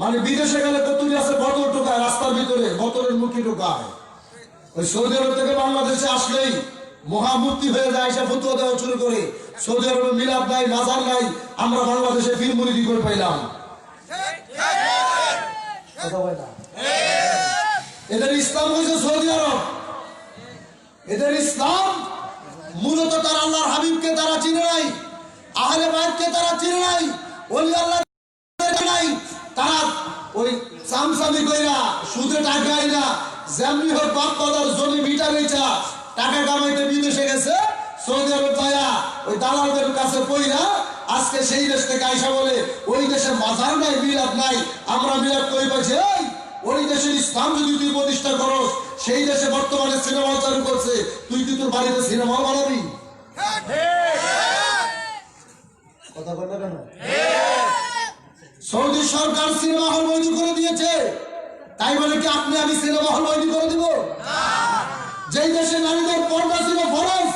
মানে বিদেশে গেলে কতুরি আছে বোতল ঢোকায় রাস্তার ভিতরে, বোতলের মুখে ঢোকায়। ওই সৌদি আরব থেকে বাংলাদেশে আসলেই মহামূর্তি হয়ে যায়, এসে ফতুয়া দেওয়া শুরু করে। সৌদি আরবে মিলাদ নাই, মাজার নাই, আমরা বাংলাদেশে পীর মুরিদি করে পাইলাম। এদের ইসলাম হয়েছে সৌদি আরব। এদের ইসলাম মূলত তারা আল্লাহর হাবিবকে তারা চিনে নাই, আহলে বাইতকে তারা চিনে নাই, ওলি আল্লাহ নাই। তারা ওই সামসামি কইরা সুদে টাকা আইনা যেমনি হোক বাপ দাদার জমি ভিটা বেচা টাকা কামাইতে বিদেশে গেছে। সৌদি আরব যায়া ওই দালালদের কাছে পইরা আজকে সেই দেশ থেকে আইসা বলে ওই দেশে মাজার নাই, মিলাদ নাই, আমরা মিলাদ কই পাইছি। ওই দেশের ইসলাম যদি তুই প্রতিষ্ঠা করস, সেই দেশে বর্তমানে সিনেমা চালু করছে, তুই কি তোর বাড়িতে সিনেমা বানাবি? কথা বলবে কেন? সৌদি সরকার সিনেমা হল বৈধ করে দিয়েছে, তাই বলে কি আপনি আমি সিনেমা হল বৈধ করে দিব? যেই দেশে নারীদের পর্দা ছিল ফরজ,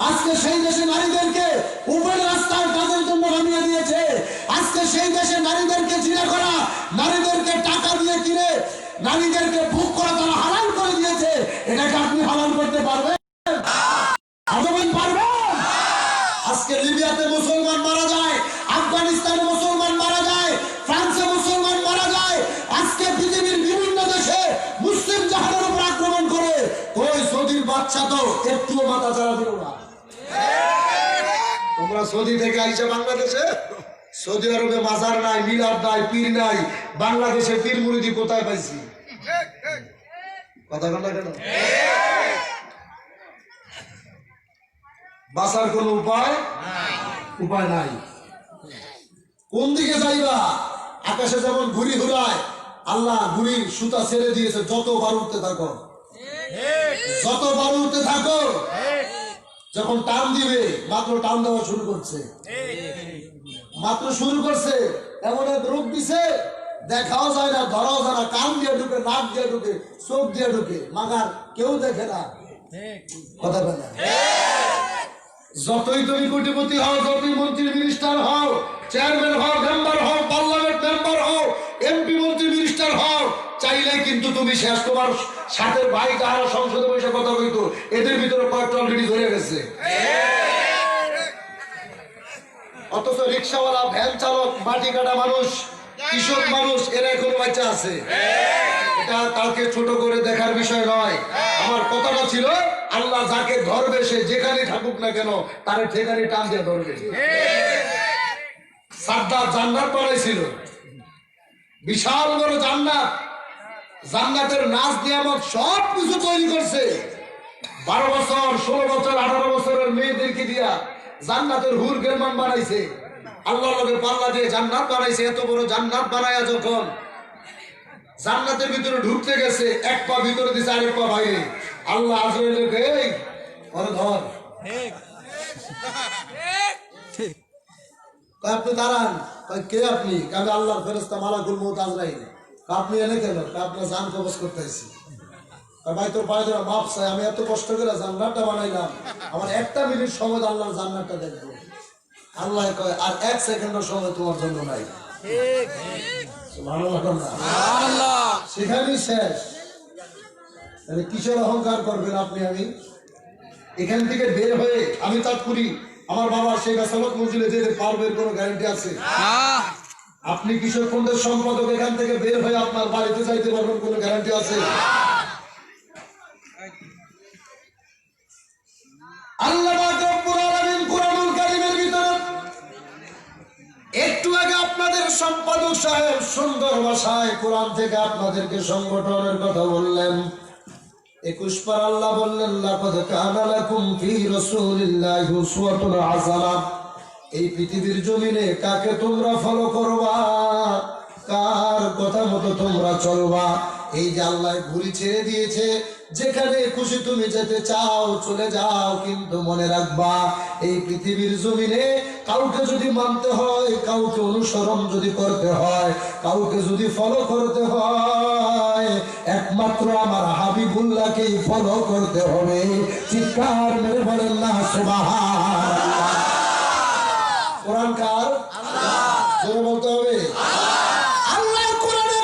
আজকে সেই দেশে নারীদেরকে উপরে রাস্তায় কাজের জন্য বানিয়ে দিয়েছে। আজকে সেই দেশে নারীদেরকে জিনা করা, নারীদেরকে টাকা দিয়ে কিনে নারীদেরকে ভোগ করা তারা হালাল করে দিয়েছে। এটাকে আপনি হালাল করতে পারবেন? পারবেন? আজকে লিবিয়াতে মুসলমান মারা যায়, আফগানিস্তানে মুসলমান মারা যায়, ফ্রান্সে মুসলমান মারা যায়, আজকে পৃথিবীর বিভিন্ন দেশে মুসলিম জাহানের উপর আক্রমণ করে। ওই সৌদির বাচ্চা তো একটুও মাথা চাড়া দিল না। তোমরা সৌদি থেকে আইসা বাংলাদেশে, সৌদি আরবে মাজার নাই, মিলাদ নাই, পীর নাই, বাংলাদেশে পীর মুরিদি কোথায় পাইছি? কথা বল না কেন? বাঁচার কোন উপায় নাই। কোন দিকে যাইবা? আকাশে যেমন ঘুড়ি ঘুরায়, আল্লাহ ঘুড়ির সুতা ছেড়ে দিয়েছে, যতবার উঠতে থাকো, যতবার উঠতে থাকো। যখন টান দিবে, মাত্র টান দেওয়া শুরু করছে, মাত্র শুরু করছে, এমন এক রোগ দিছে দেখাও যায় না, ধরাও যায় না, কান দিয়ে ঢুকে, নাক দিয়ে ঢুকে, চোখ দিয়ে ঢুকে, মাগার কেউ দেখে না। কথা বলে যতই তুমি কোটিপতি হও, যতই মন্ত্রী মিনিস্টার হও, চেয়ারম্যান হও, মেম্বার হও, পার্লামেন্ট মেম্বার হও, এমপি মন্ত্রী মিনিস্টার হও, চাইলে কিন্তু তুমি শেষ। তোমার সাথে ভাই তাহারা সংসদে বসে কথা বলতো, এদের ভিতরে কয়েকটা অলরেডি ধরে গেছে। অথচ রিক্সাওয়ালা, ভ্যান চালক, মাটি কাটা মানুষ, কৃষক মানুষ, এরা এখনো বাচ্চা আছে। এটা তাকে ছোট করে দেখার বিষয় নয়। আমার কথাটা ছিল, আল্লাহ যাকে ধরবে সে যেখানে থাকুক না কেন, তার সেখানে টান দিয়ে ধরবে। সাদ্দাত জান্নাত বানাইছিল, বিশাল বড় জান্নাত, জান্নাতের নাচ নিয়ামত সব কিছু তৈরি করছে। 12 বছর, 16 বছর, 18 বছরের মেয়েদেরকে দিয়া জান্নাতের হুর গেরমান বানাইছে। আল্লাহ লগে পাল্লা দিয়ে জান্নাত বানাইছে। এত বড় জান্নাত বানায়া যখন জান্নাতের ভিতরে ঢুকতে গেছে, এক পা ভিতরে দিছে, আরেক পা বাইরে। আল্লাহ আজরাইলকে এই ওরে ধর, আপনি দাঁড়ান। কে আপনি? আমি আল্লাহর ফেরেশতা মালাকুল মউত আজরাইল। আপনি এনে কেন? আপনার জান কবজ করতেছি। ভাই তোর পায়ে ধরে মাপ চাই, আমি এত কষ্ট করে জান্নাতটা বানাইলাম, আমার একটা মিনিট সময় আল্লাহর জান্নাতটা দেখবো। আল্লাহ কয় আর 1 সেকেন্ডের সময় তোমার জন্য নাই। সেখানেই শেষ। কিসের অহংকার করবেন আপনি? আমি এখান থেকে বের হয়ে আমি তাৎপুরি আমার বাবার সেই গাছালত মঞ্জিলে যেতে পারবেন কোনো গ্যারান্টি আছে? আপনি কিশোর ফন্ডের সম্পাদক, এখান থেকে বের হয়ে আপনার বাড়িতে যাইতে পারবেন কোনো গ্যারান্টি আছে? আল্লাহ রাব্বুল আলামিন কুরআনুল কারীমের ভিতরে একটু আগে আপনাদের সম্পাদক সাহেব সুন্দর ভাষায় কোরআন থেকে আপনাদেরকে সংগঠনের কথা বললেন। 21 পারা আল্লাহ বললেন, লাকাদ কানা লাকুম ফি রাসূলিল্লাহি উসওয়াতুন হাসানাহ। এই পৃথিবীর জমিনে কাকে তোমরা ফলো করবা, কার কথা মতো তোমরা চলবা। এই যে আল্লাহ ঘুরি ছেড়ে দিয়েছে, যেখানে খুশি তুমি যেতে চাও চলে যাও, কিন্তু মনে রাখবা এই পৃথিবীর জমিনে কাউকে যদি মানতে হয়, কাউকে অনুসরণ যদি করতে হয়, কাউকে যদি ফলো করতে হয়, একমাত্র আমার হাবিবুল্লাহকেই ফলো করতে হবে। চিৎকার মেরে বলেন না সুবহানাল্লাহ। কোরআন কার? আল্লাহ। জোরে বলতে হবে আল্লাহ। আল্লাহর কোরআনে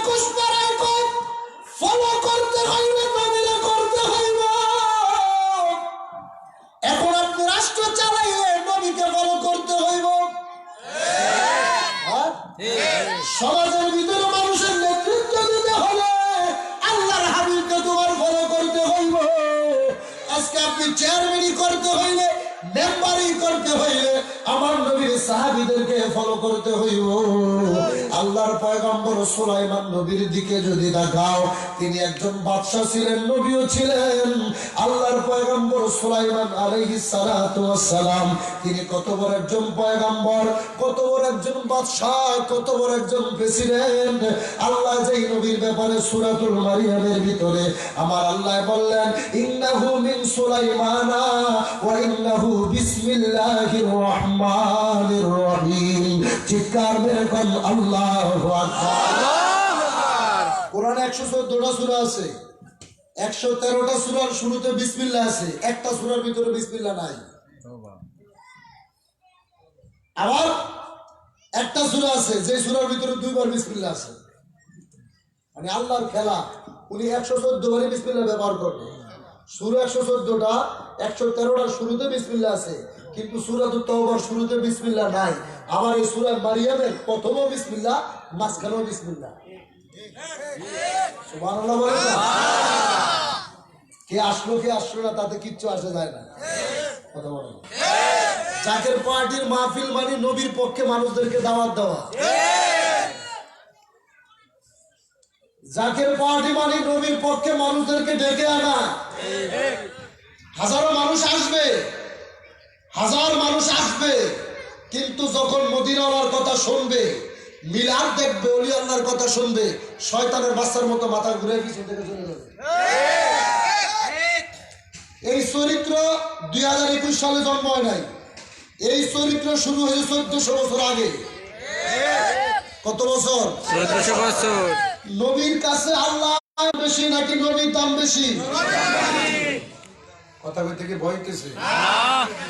সমাজের ভিতরে মানুষের নেতৃত্ব দিতে হলে আল্লাহর হাবিবকে তোমার ফলো করতে হইব। আজকে আপনি চেয়ারম্যানই করতে হইলে, মেম্বারই করতে হইলে আমার নবীর সাহাবীদেরকে ফলো করতে হইব। আল্লাহর পয়গম্বর সুলাইমান নবীর দিকে যদি তাকাও, তিনি একজন বাদশা ছিলেন, নবীও ছিলেন। আল্লাহর পয়গম্বর সুলাইমান আলাইহিস সালাতু ওয়াস সালাম, তিনি কত বড় একজন পয়গম্বর, কত বড় একজন বাদশা, কত বড় একজন প্রেসিডেন্ট। আল্লাহ যেই নবীর ব্যাপারে সূরাতুল মারিয়ামের ভিতরে আমার আল্লাহ বললেন, ইন্নাহু মিন সুলাইমানা ওয়া ইন্নাহু বিসমিল্লাহির রহমানির রহিম। চিৎকার মেরে কোন আল্লাহু আকবার। কোরআনে 114টা সূরা আছে, 113টা সূরার শুরুতে বিসমিল্লাহ আছে, একটা সূরার ভিতরে বিসমিল্লাহ নাই। আবার একটা সূরা আছে যে সূরার ভিতরে দুইবার বিসমিল্লাহ আছে। মানে আল্লাহর খেলা, উনি 114 বারে বিসমিল্লাহ ব্যবহার করবে। সূরা 114টা, 113টার শুরুতে বিসমিল্লাহ আছে, কিন্তু সূরাতুত তাওবার শুরুতে বিসমিল্লাহ নাই। আবার এই সূরা মারিয়ামের প্রথমও বিসমিল্লাহ, মাঝখানেও বিসমিল্লাহ। সুবহানাল্লাহ বলেন না? কে আসলো কে আসলো না তাতে কিচ্ছু আসে যায় না। কথা বলেন। জাকের পার্টির মাহফিল মানে নবীর পক্ষে মানুষদেরকে দাওয়াত দেওয়া। জাকের পার্টি মানে নবীর পক্ষে মানুষদেরকে ডেকে আনা। হাজারো মানুষ আসবে, হাজার মানুষ আসবে, কিন্তু যখন মদিনাওয়ালার কথা শুনবে, মিলাদ দেখবে, ওলি আল্লাহর কথা শুনবে, শয়তানের বাচ্চার মতো মাথা ঘুরে পিছন থেকে চলে যাবে। এই চরিত্র 2021 সালে জন্ম হয় নাই, এই চরিত্র শুরু হয়েছে 1400 বছর আগে। কত বছর? 1400 বছর। নবীর কাছে আল্লাহ বেশি নাকি নবীর দাম বেশি? কথা কই থেকে ভয় হইতেছে?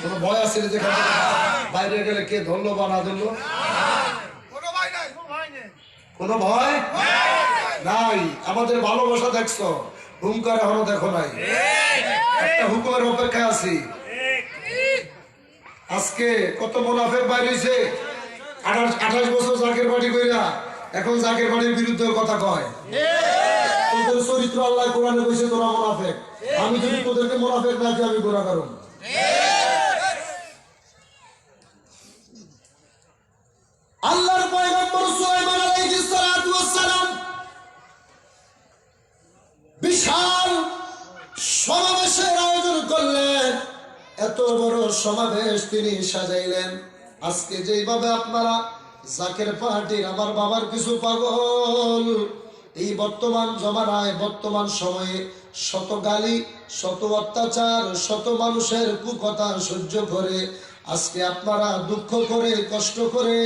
কোনো ভয় আছে যে বাইরে গেলে কে ধরলো বা না ধরলো? কোনো ভয় নাই। আমাদের ভালোবাসা দেখছো, হুঙ্কার এখনো দেখো নাই। একটা হুকুমের অপেক্ষায় আছি। আজকে কত মুনাফিক বাইরে হইছে, 28 বছর জাকের বাড়ি কইরা এখন জাকের বাড়ির বিরুদ্ধে কথা কয়। তোদের চরিত্র আল্লাহ কোরআনে কইছে তোরা মুনাফিক। আমি যদি তোদেরকে মুনাফিক না কই আমি গুনাহগার। আল্লাহর পয়গম্বর সুলাইমান আলাইহিস সালাতু ওয়াস সালাম বিশাল সমাবেশের আয়োজন করলেন। এত বড় সমাবেশ তিনি সাজাইলেন। আজকে যেইভাবে আপনারা জাকের পার্টির আমার বাবার কিছু পাগল এই বর্তমান জমানায়, বর্তমান সময়ে শত গালি, শত অত্যাচার, শত মানুষের কুকথা সহ্য করে আজকে আপনারা দুঃখ করে, কষ্ট করে,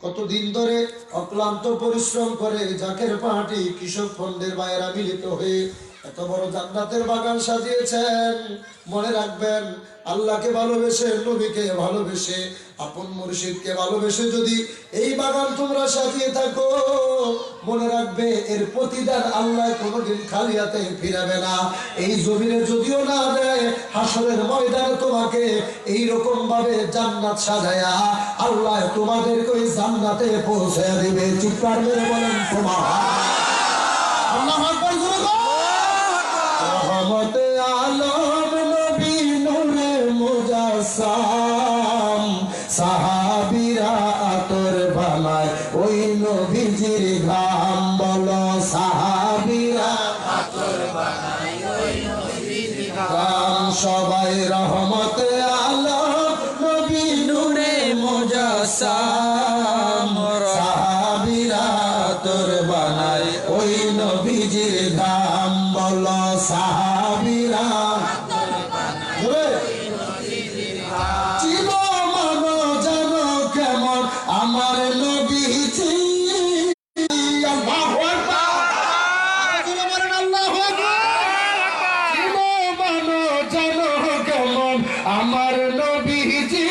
কতদিন ধরে অক্লান্ত পরিশ্রম করে জাকের পার্টি কৃষক ফন্ডের ভাইয়েরা মিলিত হয়ে এত বড় জান্নাতের বাগান সাজিয়েছেন। মনে রাখবেন, আল্লাহকে ভালোবেসে, নবীকে ভালোবেসে, আপন মুর্শিদকে ভালোবেসে যদি এই বাগান তোমরা সাজিয়ে থাকো, মনে রাখবে এর প্রতিদান আল্লাহ কোনোদিন খালি হাতে ফিরাবে না। এই জমিনে যদিও না দেয়, হাসরের ময়দানে তোমাকে এইরকম ভাবে জান্নাত সাজায়া আল্লাহ তোমাদেরকে ওই জান্নাতে পৌঁছে দিবে। চিৎকার মেরে বলেন সুবহানাল্লাহ। আল্লাহু আকবার। রহমতে আলম নবী নূরে মুজাসসাম, সাহাবীরা আতর বানায় ওই নবীজির ঘাম। বলো সাহাবীরা আতর বানায় ওই নবীজির ঘাম। সবাই রহমতে আলম নবী নূরে মুজাসসাম, সাহাবীরা আতর বানায় ওই নবীজির ঘাম। বলো সাহাবীরা আতর বানায় ওই নবীজির ঘাম। চিনো মানো জানো কেমন আমার নবীজি। আল্লাহু আকবার। বলেন আল্লাহু আকবার। চিনো মানো জানো কেমন আমার নবীজি,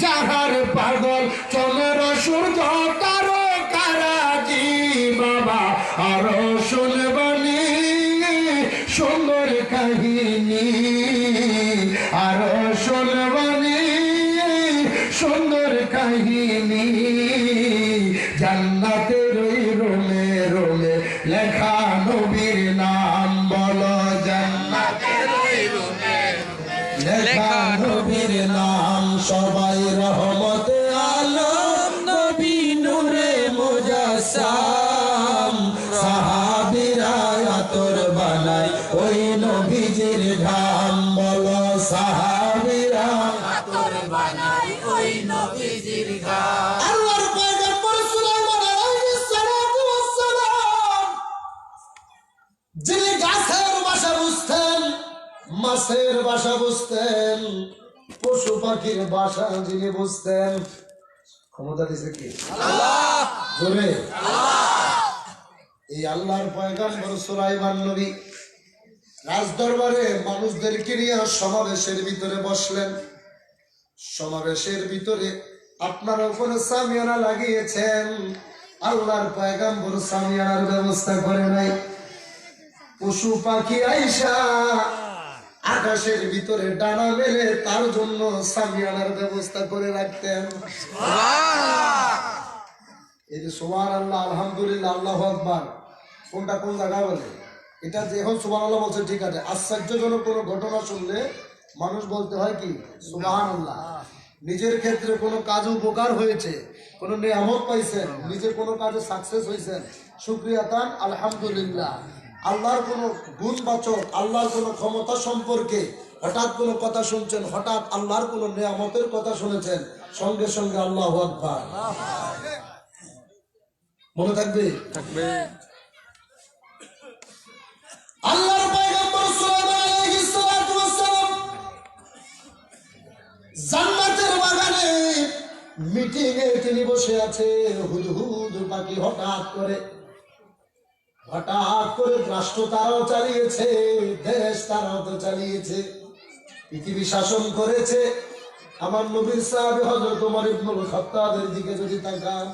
যাহার পাগল চন্দ্র সূর্য তারকারাজি। বাবা আরো শুনবানি সুন্দর কাহিনী, আরো শুনবানি সুন্দর কাহিনী। জান্নাতের ওই রোমে রোমে লেখা নবীর নাম বলো জান্নাতের ওই রোমে লেখা নবীর নাম সবাই রহমতে আলম নবী নূরে মুজাসসাম সাহাবীরা আতর বানায় ওই নবীজির ঘাম বলো সাহাবীরা আতর বানায় ওই নবীজির ঘাম আল্লাহর পয়গম্বর সুলাইমান আলাইহিস সালাতু ওয়াস সালাম যিনি গাছের ভাষা বুঝতেন মাছের ভাষা বুঝতেন পশু পাখির ভাষা যিনি বুঝতেন ক্ষমতা দিয়েছে কি আল্লাহ জোরে আল্লাহ এই আল্লাহর পয়গম্বর সুলাইমান নবী রাজদরবারে মানুষদেরকে নিয়ে সমাবেশের ভিতরে বসলেন সমাবেশের ভিতরে আপনারা ওখানে সামিয়ানা লাগিয়েছেন আল্লাহর পয়গম্বর সামিয়ানার ব্যবস্থা করে নাই পশু পাখি আইসা আকাশের ভিতরে ডানা মেলে তার জন্য সামিয়ানার ব্যবস্থা করে রাখতেন এই যে সুবহানাল্লাহ আলহামদুলিল্লাহ আল্লাহু আকবার কোনটা কোন জায়গা বলে এটা যে এখন সুবহানাল্লাহ বলছে ঠিক আছে আশ্চর্যজনক কোনো ঘটনা শুনলে মানুষ বলতে হয় কি সুবহানাল্লাহ নিজের ক্ষেত্রে কোনো কাজ উপকার হয়েছে কোনো নিয়ামত পাইছেন নিজে কোনো কাজে সাকসেস হয়েছেন শুকরিয়া তান আলহামদুলিল্লাহ আল্লাহর কোনো গুণবাচক আল্লাহর কোনো ক্ষমতা সম্পর্কে হঠাৎ কোনো কথা শুনছেন হঠাৎ আল্লাহর কোনো নিয়ামতের কথা শুনেছেন সঙ্গে সঙ্গে আল্লাহু আকবার মনে থাকবে আল্লাহর পয়গম্বর সুলাইমান আলাইহিস সালাতু ওয়াস সালাম জান্নাতের বাগানে মিটিং এ তিনি বসে আছে হুদহুদ পাখি হঠাৎ করে রাষ্ট্র তারাও চালিয়েছে দেশ তারাও তো চালিয়েছে পৃথিবী শাসন করেছে আমার নবীর সাহাবী হযরত ওমর ইবনুল খাত্তাবের দিকে যদি তাকান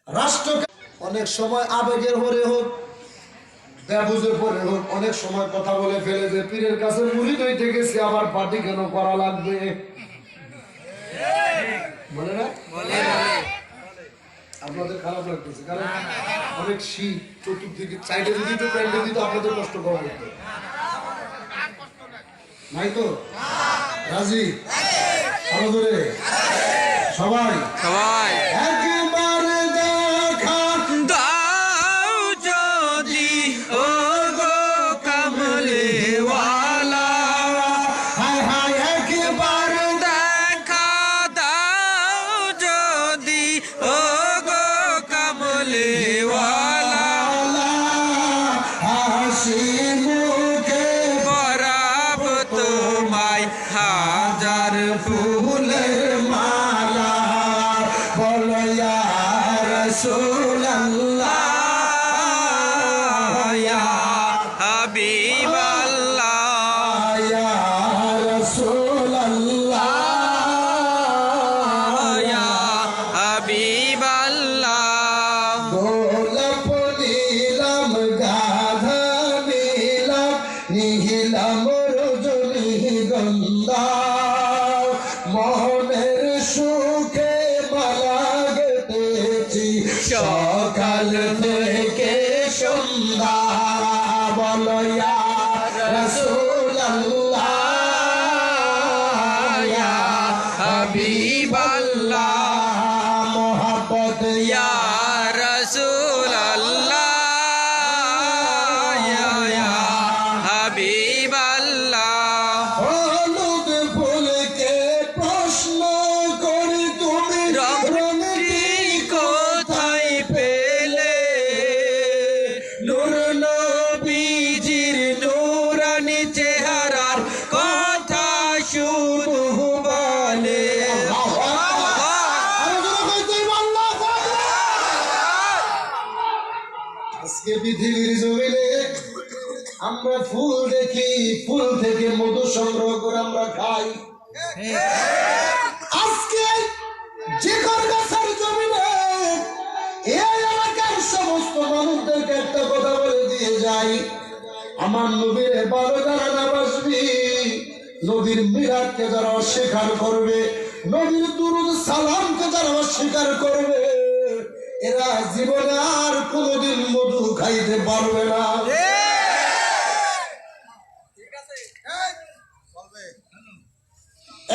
রাষ্ট্রকে অনেক সময় আবেগের ভরে হোক বেবুঝে পড়ে হোক অনেক সময় কথা বলে ফেলে যে পীরের কাছে মুরিদ হইতে গেছি আবার পার্টি কেন করা লাগবে বলে না আপনাদের খারাপ লাগতেছে কারণ অনেক শীত চতুর্দিকে সাইডে যদি একটু প্যান্ডে দিত আপনাদের কষ্ট করা হতো নাই তো রাজি আরো ধরে সবাই একবার দেখা দাও যদি ও গো কামলিওয়ালা হায় হায় একবার দেখা দাও যদি ও গো কামলিওয়ালা হাসি মুখে বরাব তোমায় হাজার ফুলের মালা বলো ইয়া রাসূলুল্লাহ ইয়া হাবিবাল্লাহ ইয়া রাসূলুল্লাহ ইয়া হাবিবাল্লাহ গোলাপ নীলাম গাধা নীলাম নিহিলাম রজনীগন্ধা মোহনের সুখে মালা গেঁথেছি সকাল থেকে সন্ধ্যা বলো ইয়া রাসূলুল্লাহ ইয়া হাবিবাল্লাহ মোহাব্বত ইয়া রাসূলুল্লাহ ইয়া হাবিবাল্লাহ হলুদ ফুলকে প্রশ্ন করি তুমি রংটি কোথায় পেলে নূর নবীজির নূরানি চেহারার কথা শুধু বলে আজকে পৃথিবীর জমিনে আমরা ফুল দেখি ফুল থেকে মধু সংগ্রহ করে আমরা খাই আজকে যে গাছের জমিনে এই এলাকার সমস্ত মানুষদেরকে একটা কথা বলে দিয়ে যাই আমার নবীর এবারে যারা না বাসবি নবীর মিলাদকে যারা অস্বীকার করবে নবীর দুরূদ সালামকে যারা অস্বীকার করবে এরা জীবনে আর কোনোদিন মধু খাইতে পারবে না।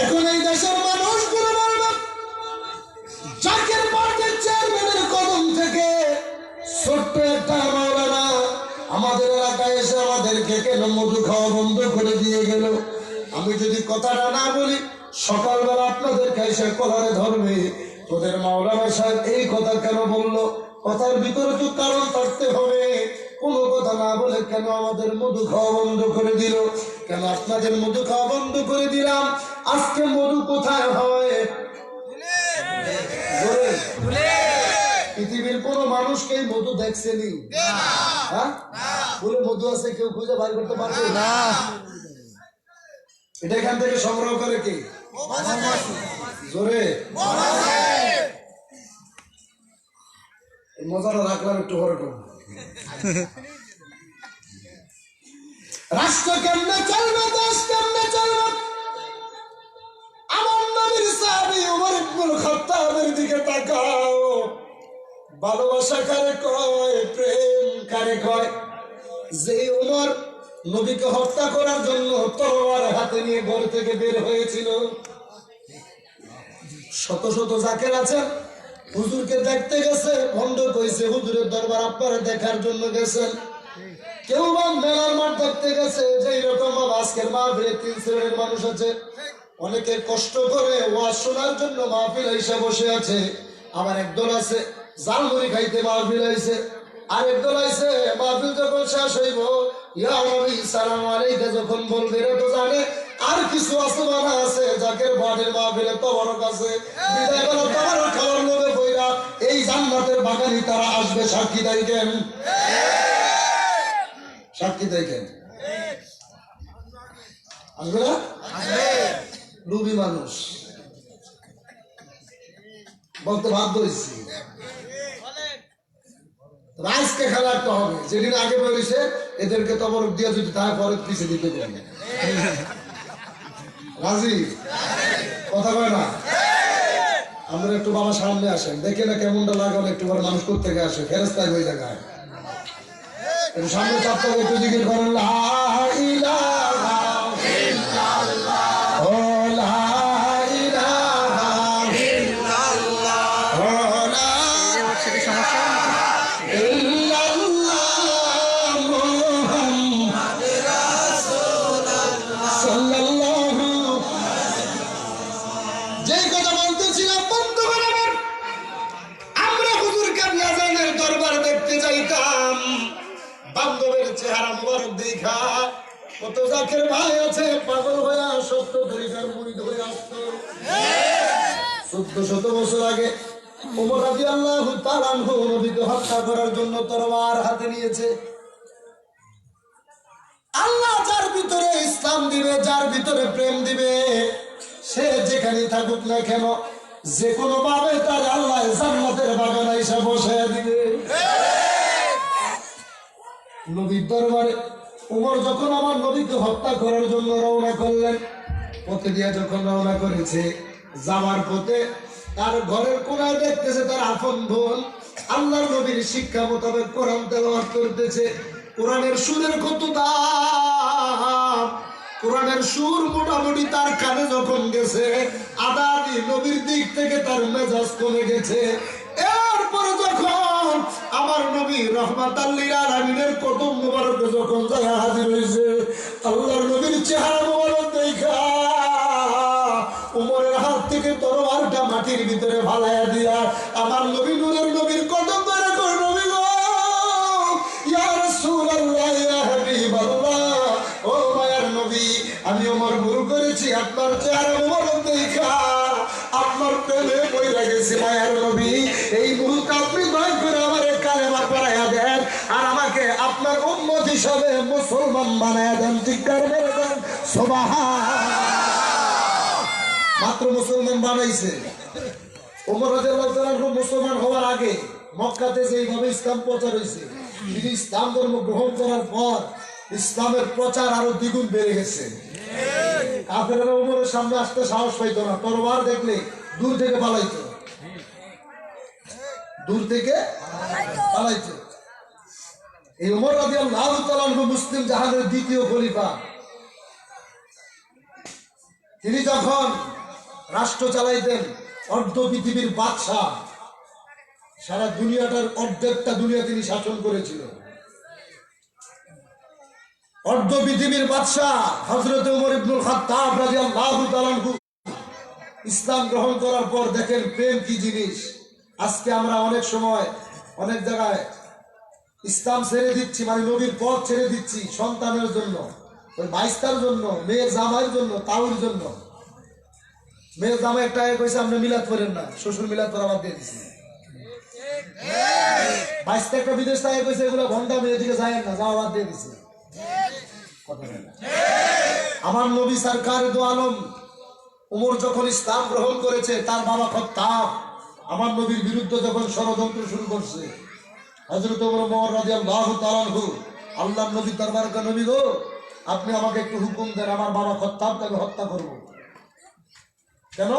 এখন এই দেশের মানুষগুলো বলবে জাকের পার্টির চেয়ারম্যানের কদম থেকে ছোট্ট একটা মাওলানা আমাদের এলাকায় এসে আমাদেরকে কেন মধু খাওয়া বন্ধ করে দিয়ে গেল। আমি যদি কথাটা না বলি সকালবেলা আপনাদের এসে কলারে ধরবে, তোদের মাওলানা সাহেব এই কথা কেন বললো? কথার ভিতরে তো কারণ থাকতে হবে। কোনো কথা না বলে কেন আমাদের মধু খাওয়া বন্ধ করে দিল? কেন আপনাদের মধু খাওয়া বন্ধ করে দিলাম? আজকে মধু কোথায় হয়? পৃথিবীর কোন মানুষকে মধু দেখছেনি? হ্যাঁ, বলে মধু আছে কেউ খুঁজে বাইর করতে পারবে না। এটা এখান থেকে সংগ্রহ করে কি জোরে মজাটা রাখলাম একটু পরে। রাষ্ট্র কেমনে চলবে, দেশ কেমনে চলবে? আমার নবীর সাহাবী ওমর ইবনুল খাত্তাবের দিকে তাকাও। ভালোবাসা কারে কয়, প্রেম কারে কয়? যে ওমর নবীকে হত্যা করার জন্য তরোয়ার হাতে নিয়ে ঘর থেকে বের হয়েছিল, শত শত জাকের আছেন হুজুরকে দেখতে গেছে, ভণ্ড কইছে হুজুরের দরবার আপনারা দেখার জন্য গেছেন। কেউ বা মেলার মাঠ দেখতে গেছে, যেই রকম আজকের মাহফিলে 3 শ্রেণীর মানুষ আছে। অনেকে কষ্ট করে ওয়াজ শোনার জন্য মাহফিল এসে বসে আছে, আবার একদল আছে জালমুড়ি খাইতে মাহফিল আইছে, আর একদল আইছে মাহফিল যখন শেষ হইব ইয়া নবী সালাম আলাইকা যখন বলবে রে তো জানে আর কিছু আসমানা আছে জাকের বাড়ির মাহফিলে তবরক আছে, বিদায় বেলা তবরক খাওয়ার লোভে বইরা এই জান্নাতের বাগানি তারা আসবে। সাক্ষী দেন, সাক্ষী দেন, আসবে না? লুবি মানুষ বলতে বাধ্য হয়েছি। আজকে খেলা একটা হবে, যেদিন আগে বলেছে এদেরকে তবরক দিয়ে যদি তাই পরে পিছিয়ে দিতে পারবে। রাজি কথা কয় না? আমরা একটু বাবা সামনে আসেন, দেখে না কেমনটা লাগালে একটু পরে মানুষ করতে আসে ফেরেস্তায় হয়ে জায়গায় একটু সামনে চাপতে একটু জিজ্ঞেস করেন লা ইলাহা ইল্লাল্লাহ ও লা ইলাহা ইল্লাল্লাহ ও লা ইল্লাল্লাহ মুহাম্মাদুর রাসূলুল্লাহ সাল্লাল্লাহু। যে কথা বলতেছিলাম বন্ধু বানাবার, আমরা হুজুর কাবলা জানের দরবার দেখতে যাইতাম, বান্ধবের চেহারা মুবারক দেখা কত জাকের ভাই আছে পাগল হয়ে সত্য তরিকার মুরিদ হয়ে আসতো। 1400 বছর আগে ওমর রাদিয়াল্লাহু তাআলা আনহু নবীকে হত্যা করার জন্য তরবার হাতে নিয়েছে। আল্লাহ যার ভিতরে ইসলাম দিবে, যার ভিতরে প্রেম দিবে, সে যেখানে থাকুক না কেন যে কোনো ভাবে তার আল্লাহ জান্নাতের বাগানে এসে বসে দিবে। নবীর দরবারে ওমর যখন আমার নবীকে হত্যা করার জন্য রওনা করলেন, পথে দিয়ে যখন রওনা করেছে, যাওয়ার পথে তার ঘরের কোনায় দেখতেছে তার আপন বোন আল্লাহর নবীর শিক্ষা মোতাবেক কোরআন তেলাওয়াত করতেছে। কোরআনের সুরের কত দাম! কোরআনের সুর মোটামুটি তার কানে যখন গেছে, আদাদি নবীর দিক থেকে তার মেজাজ কমে গেছে। এরপরে যখন আমার নবী রহমাতাল লিল আলামিনের কদম মুবারক যখন যায় হাজির হয়েছে, আল্লাহর নবীর চেহারা মুবারক দেখা ওমরের হাত থেকে তরবারটা মাটির ভিতরে ফালাইয়া দিয়া আমার নবী নূরের নবীর কদম ধরে কই নবী গো ইয়া রাসূলুল্লাহ ইয়া হাবিবাল্লাহ, ও মায়ার নবী আমি ওমর ভুল করেছি, আপনার চেহারা মুবারক দেখা আপনার প্রেমে পড়ে গেছি মায়ার নবী, এই মুহূর্তে আপনি দয়া করে আমার কালেমা পড়াইয়া দেন আর আমাকে আপনার উম্মত হিসাবে মুসলমান বানাইয়া দেন। ঠিক করে দেন সুবহান। মাত্র মুসলমান বানাইছে ওমর রাদিয়াল্লাহু তাআলা মুসলমান হওয়ার আগে মক্কাতে যেইভাবে ইসলাম প্রচার হয়েছে, তিনি ইসলাম ধর্ম গ্রহণ করার পর ইসলামের প্রচার আরো দ্বিগুণ বেড়ে গেছে। কাফেররা ওমরের সামনে আসতে সাহস পাইতো না, তরবার দেখলে দূর থেকে পালাইতো। দূর থেকে পালাইতো। এই ওমর রাদিয়াল্লাহু তাআলা আনহু মুসলিম জাহানের দ্বিতীয় খলিফা। তিনি যখন রাষ্ট্র চালাইতেন, অর্ধ পৃথিবীর বাদশাহ, সারা দুনিয়াটার অর্ধেকটা দুনিয়া তিনি শাসন করেছিল। অর্ধ পৃথিবীর বাদশাহ হযরত ওমর ইবনুল খাত্তাব রাদিয়াল্লাহু তাআলা আনহু ইসলাম গ্রহণ করার পর দেখেন প্রেম কি জিনিস। আজকে আমরা অনেক সময় অনেক জায়গায় ইসলাম ছেড়ে দিচ্ছি, মানে নবীর পথ ছেড়ে দিচ্ছি সন্তানের জন্য, ওই বাইস্তার জন্য, মেয়ের জামাইয়ের জন্য, তাউর জন্য। মেয়ের জামাই একটা কইছে আপনি মিলাদ করেন না, শ্বশুর মিলাদ করা বাদ দিয়ে দিচ্ছি। বাইশটা একটা বিদেশ থেকে কইছে এগুলো ঘন্টা মেয়ে দিকে যায় না, যাওয়া বাদ দিয়ে দিচ্ছে। আমার নবী সরকার দু আলম উমর যখন ইসলাম গ্রহণ করেছে, তার বাবা খাত্তাব আমার নবীর বিরুদ্ধে যখন ষড়যন্ত্র শুরু করছে, হযরত ওমর রাদিয়াল্লাহু তাআলা আনহু আল্লাহর নবী দরবারে কয়, নবী গো আপনি আমাকে একটু হুকুম দেন, আমার বাবা খাত্তাবকে আমি হত্যা করব। কেন?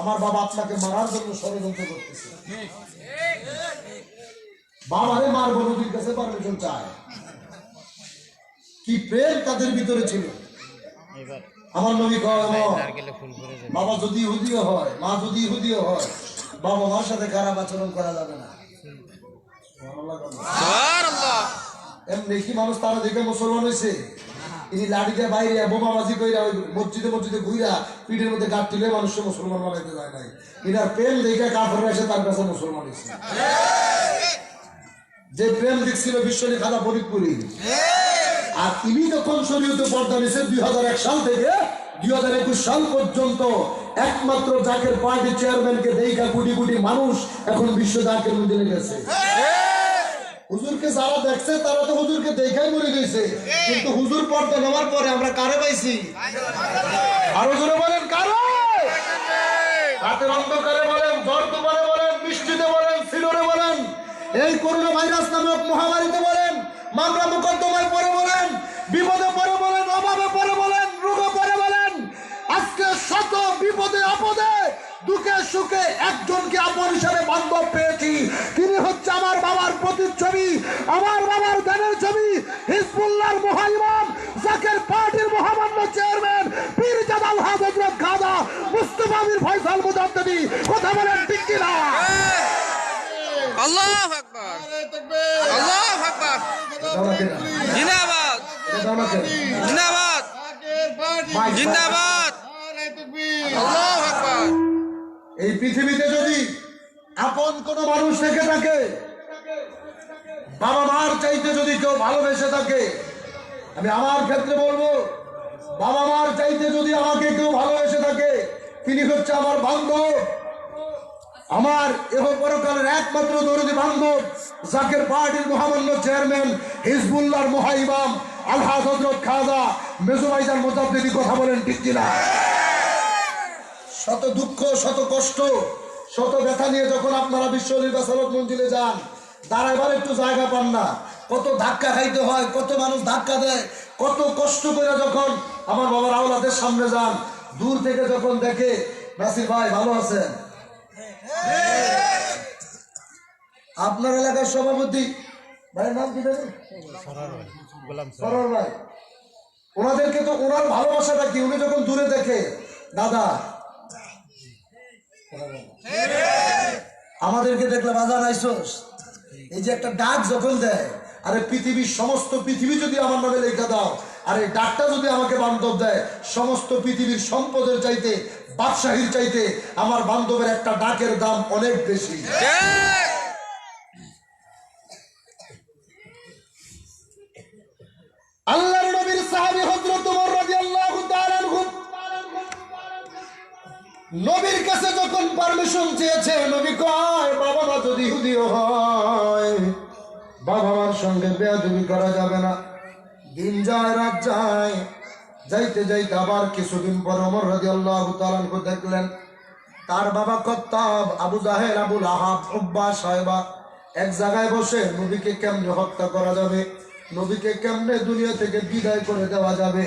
আমার বাবা আপনাকে মারার জন্য ষড়যন্ত্র করতেছে। বাবারে মারবো, নবীর কাছে পারমিশন চায়। কি প্রেম তাদের ভিতরে ছিল। আমার নবী কয়, বাবা যদি ইহুদিও হয়, মা যদি ইহুদিও হয়, বাবা মার সাথে খারাপ আচরণ করা যাবে না। এমনি কি মানুষ তারা দেখে মুসলমান হয়েছে, তিনি লাঠিতে বাইরে বোমাবাজি কইরা ওই মসজিদে মসজিদে ঘুরা পিঠের মধ্যে গাঁট তুলে মানুষকে মুসলমান বানাইতে যায় নাই। এনার প্রেম দেখে কাফেররা এসে তার কাছে মুসলমান হয়েছে। যে প্রেম দেখছিল বিশ্বনী খাদা ফরিদপুরি, আর তিনি যখন শরীয়তে পর্দা নিয়েছে 2001 সাল থেকে 2021 সাল পর্যন্ত একমাত্র জাকের পার্টি চেয়ারম্যানকে দেখা কোটি কোটি মানুষ এখন বিশ্ব জাকের মধ্যে লেগেছে। হুজুরকে যারা দেখছে তারা তো হুজুরকে দেখাই মরে গেছে, কিন্তু হুজুর পর্দা নেওয়ার পরে আমরা কারে পাইছি? আরো জোরে বলেন কারে? রাতের অন্ধকারে বলেন, ঝড় তুফানে বলেন, বৃষ্টিতে বলেন, সিলোরে বলেন, এই করোনা ভাইরাস নামক মহামারীতে বলেন, মামলা মোকদ্দমায় পরে বলেন, বিপদে পরে বলেন, অভাবে পরে বলেন, রোগে পরে বলেন, আজকে শত বিপদে আপদে দুঃখে সুখে একজনকে আপন হিসাবে বান্ধব পেয়েছি। তিনি হচ্ছে আমার বাবার প্রতিচ্ছবি, আমার বাবার জ্ঞানের ছবি, হিজবুল্লাহর মহাইমাম, জাকের পার্টির মহামান্য চেয়ারম্যান পীরজাদা আলহাজ হযরত খাজা মুস্তাফা মীর ফয়সাল মুজাদ্দিদি। কথা বলেন ঠিক কি না? আল্লাহু আকবার, আল্লাহু আকবার, জিন্দাবাদ, জিন্দাবাদ, জিন্দাবাদ, আল্লাহু আকবার। এই পৃথিবীতে যদি আপন কোন মানুষ থেকে থাকে, বাবা মার চাইতে যদি কেউ ভালোবেসে থাকে, আমি আমার ক্ষেত্রে বলবো, বাবা মার চাইতে যদি আমাকে কেউ ভালোবেসে থাকে, তিনি হচ্ছে আমার বান্ধব, আমার এহ পরকালের একমাত্র দরদি বান্ধব, জাকের পার্টির মহামান্য চেয়ারম্যান, হিজবুল্লাহর মহাইমাম আলহাজ হযরত খাজা মেজো ভাইজান মুজাদ্দিদি। কথা বলেন ঠিক কিনা? শত দুঃখ, শত কষ্ট, শত ব্যথা নিয়ে যখন আপনারা বিশ্বলীর বাসালত মঞ্জিলে যান, দাঁড়াইবার একটু জায়গা পান না, কত ধাক্কা খাইতে হয়, কত মানুষ ধাক্কা দেয়, কত কষ্ট করে যখন আমার বাবার আওলাদের সামনে যান, দূর থেকে যখন দেখে, নাসির ভাই ভালো আছেন, আপনার এলাকার সভাপতি ভাইয়ের নাম কি জানেন? সরোয়ার ভাই। ওনাদেরকে তো ওনার ভালোবাসাটা কি, উনি যখন দূরে দেখে, দাদা আমাদেরকে দেখলে বাজার আইসোস, এই যে একটা ডাক যখন দেয়, আরে পৃথিবীর সমস্ত পৃথিবী যদি আমার নামে লেখা দাও, আর এই ডাকটা যদি আমাকে বান্ধব দেয়, সমস্ত পৃথিবীর সম্পদের চাইতে, বাদশাহীর চাইতে আমার বান্ধবের একটা ডাকের দাম অনেক বেশি। আল্লাহর নবীর সাহাবী হযরত ওমর রাদিয়াল্লাহু তাআলা আনহু নবীর কাছে যখন পারমিশন চেয়েছে, নবী কয়, বাবা মা যদি ইহুদিও হয়, বাবা মার সঙ্গে বেয়াদবি করা যাবে না। দিন যায়, রাত যায়, যাইতে যাইতে আবার কিছুদিন পর ওমর রাদিয়াল্লাহু তাআলা আনহু দেখলেন তার বাবা খাত্তাব, আবু জাহেল, আবুল আহাব, উকবা, সায়বা এক জায়গায় বসে নবীকে কেমনে হত্যা করা যাবে, নবীকে কেমনে দুনিয়া থেকে বিদায় করে দেওয়া যাবে,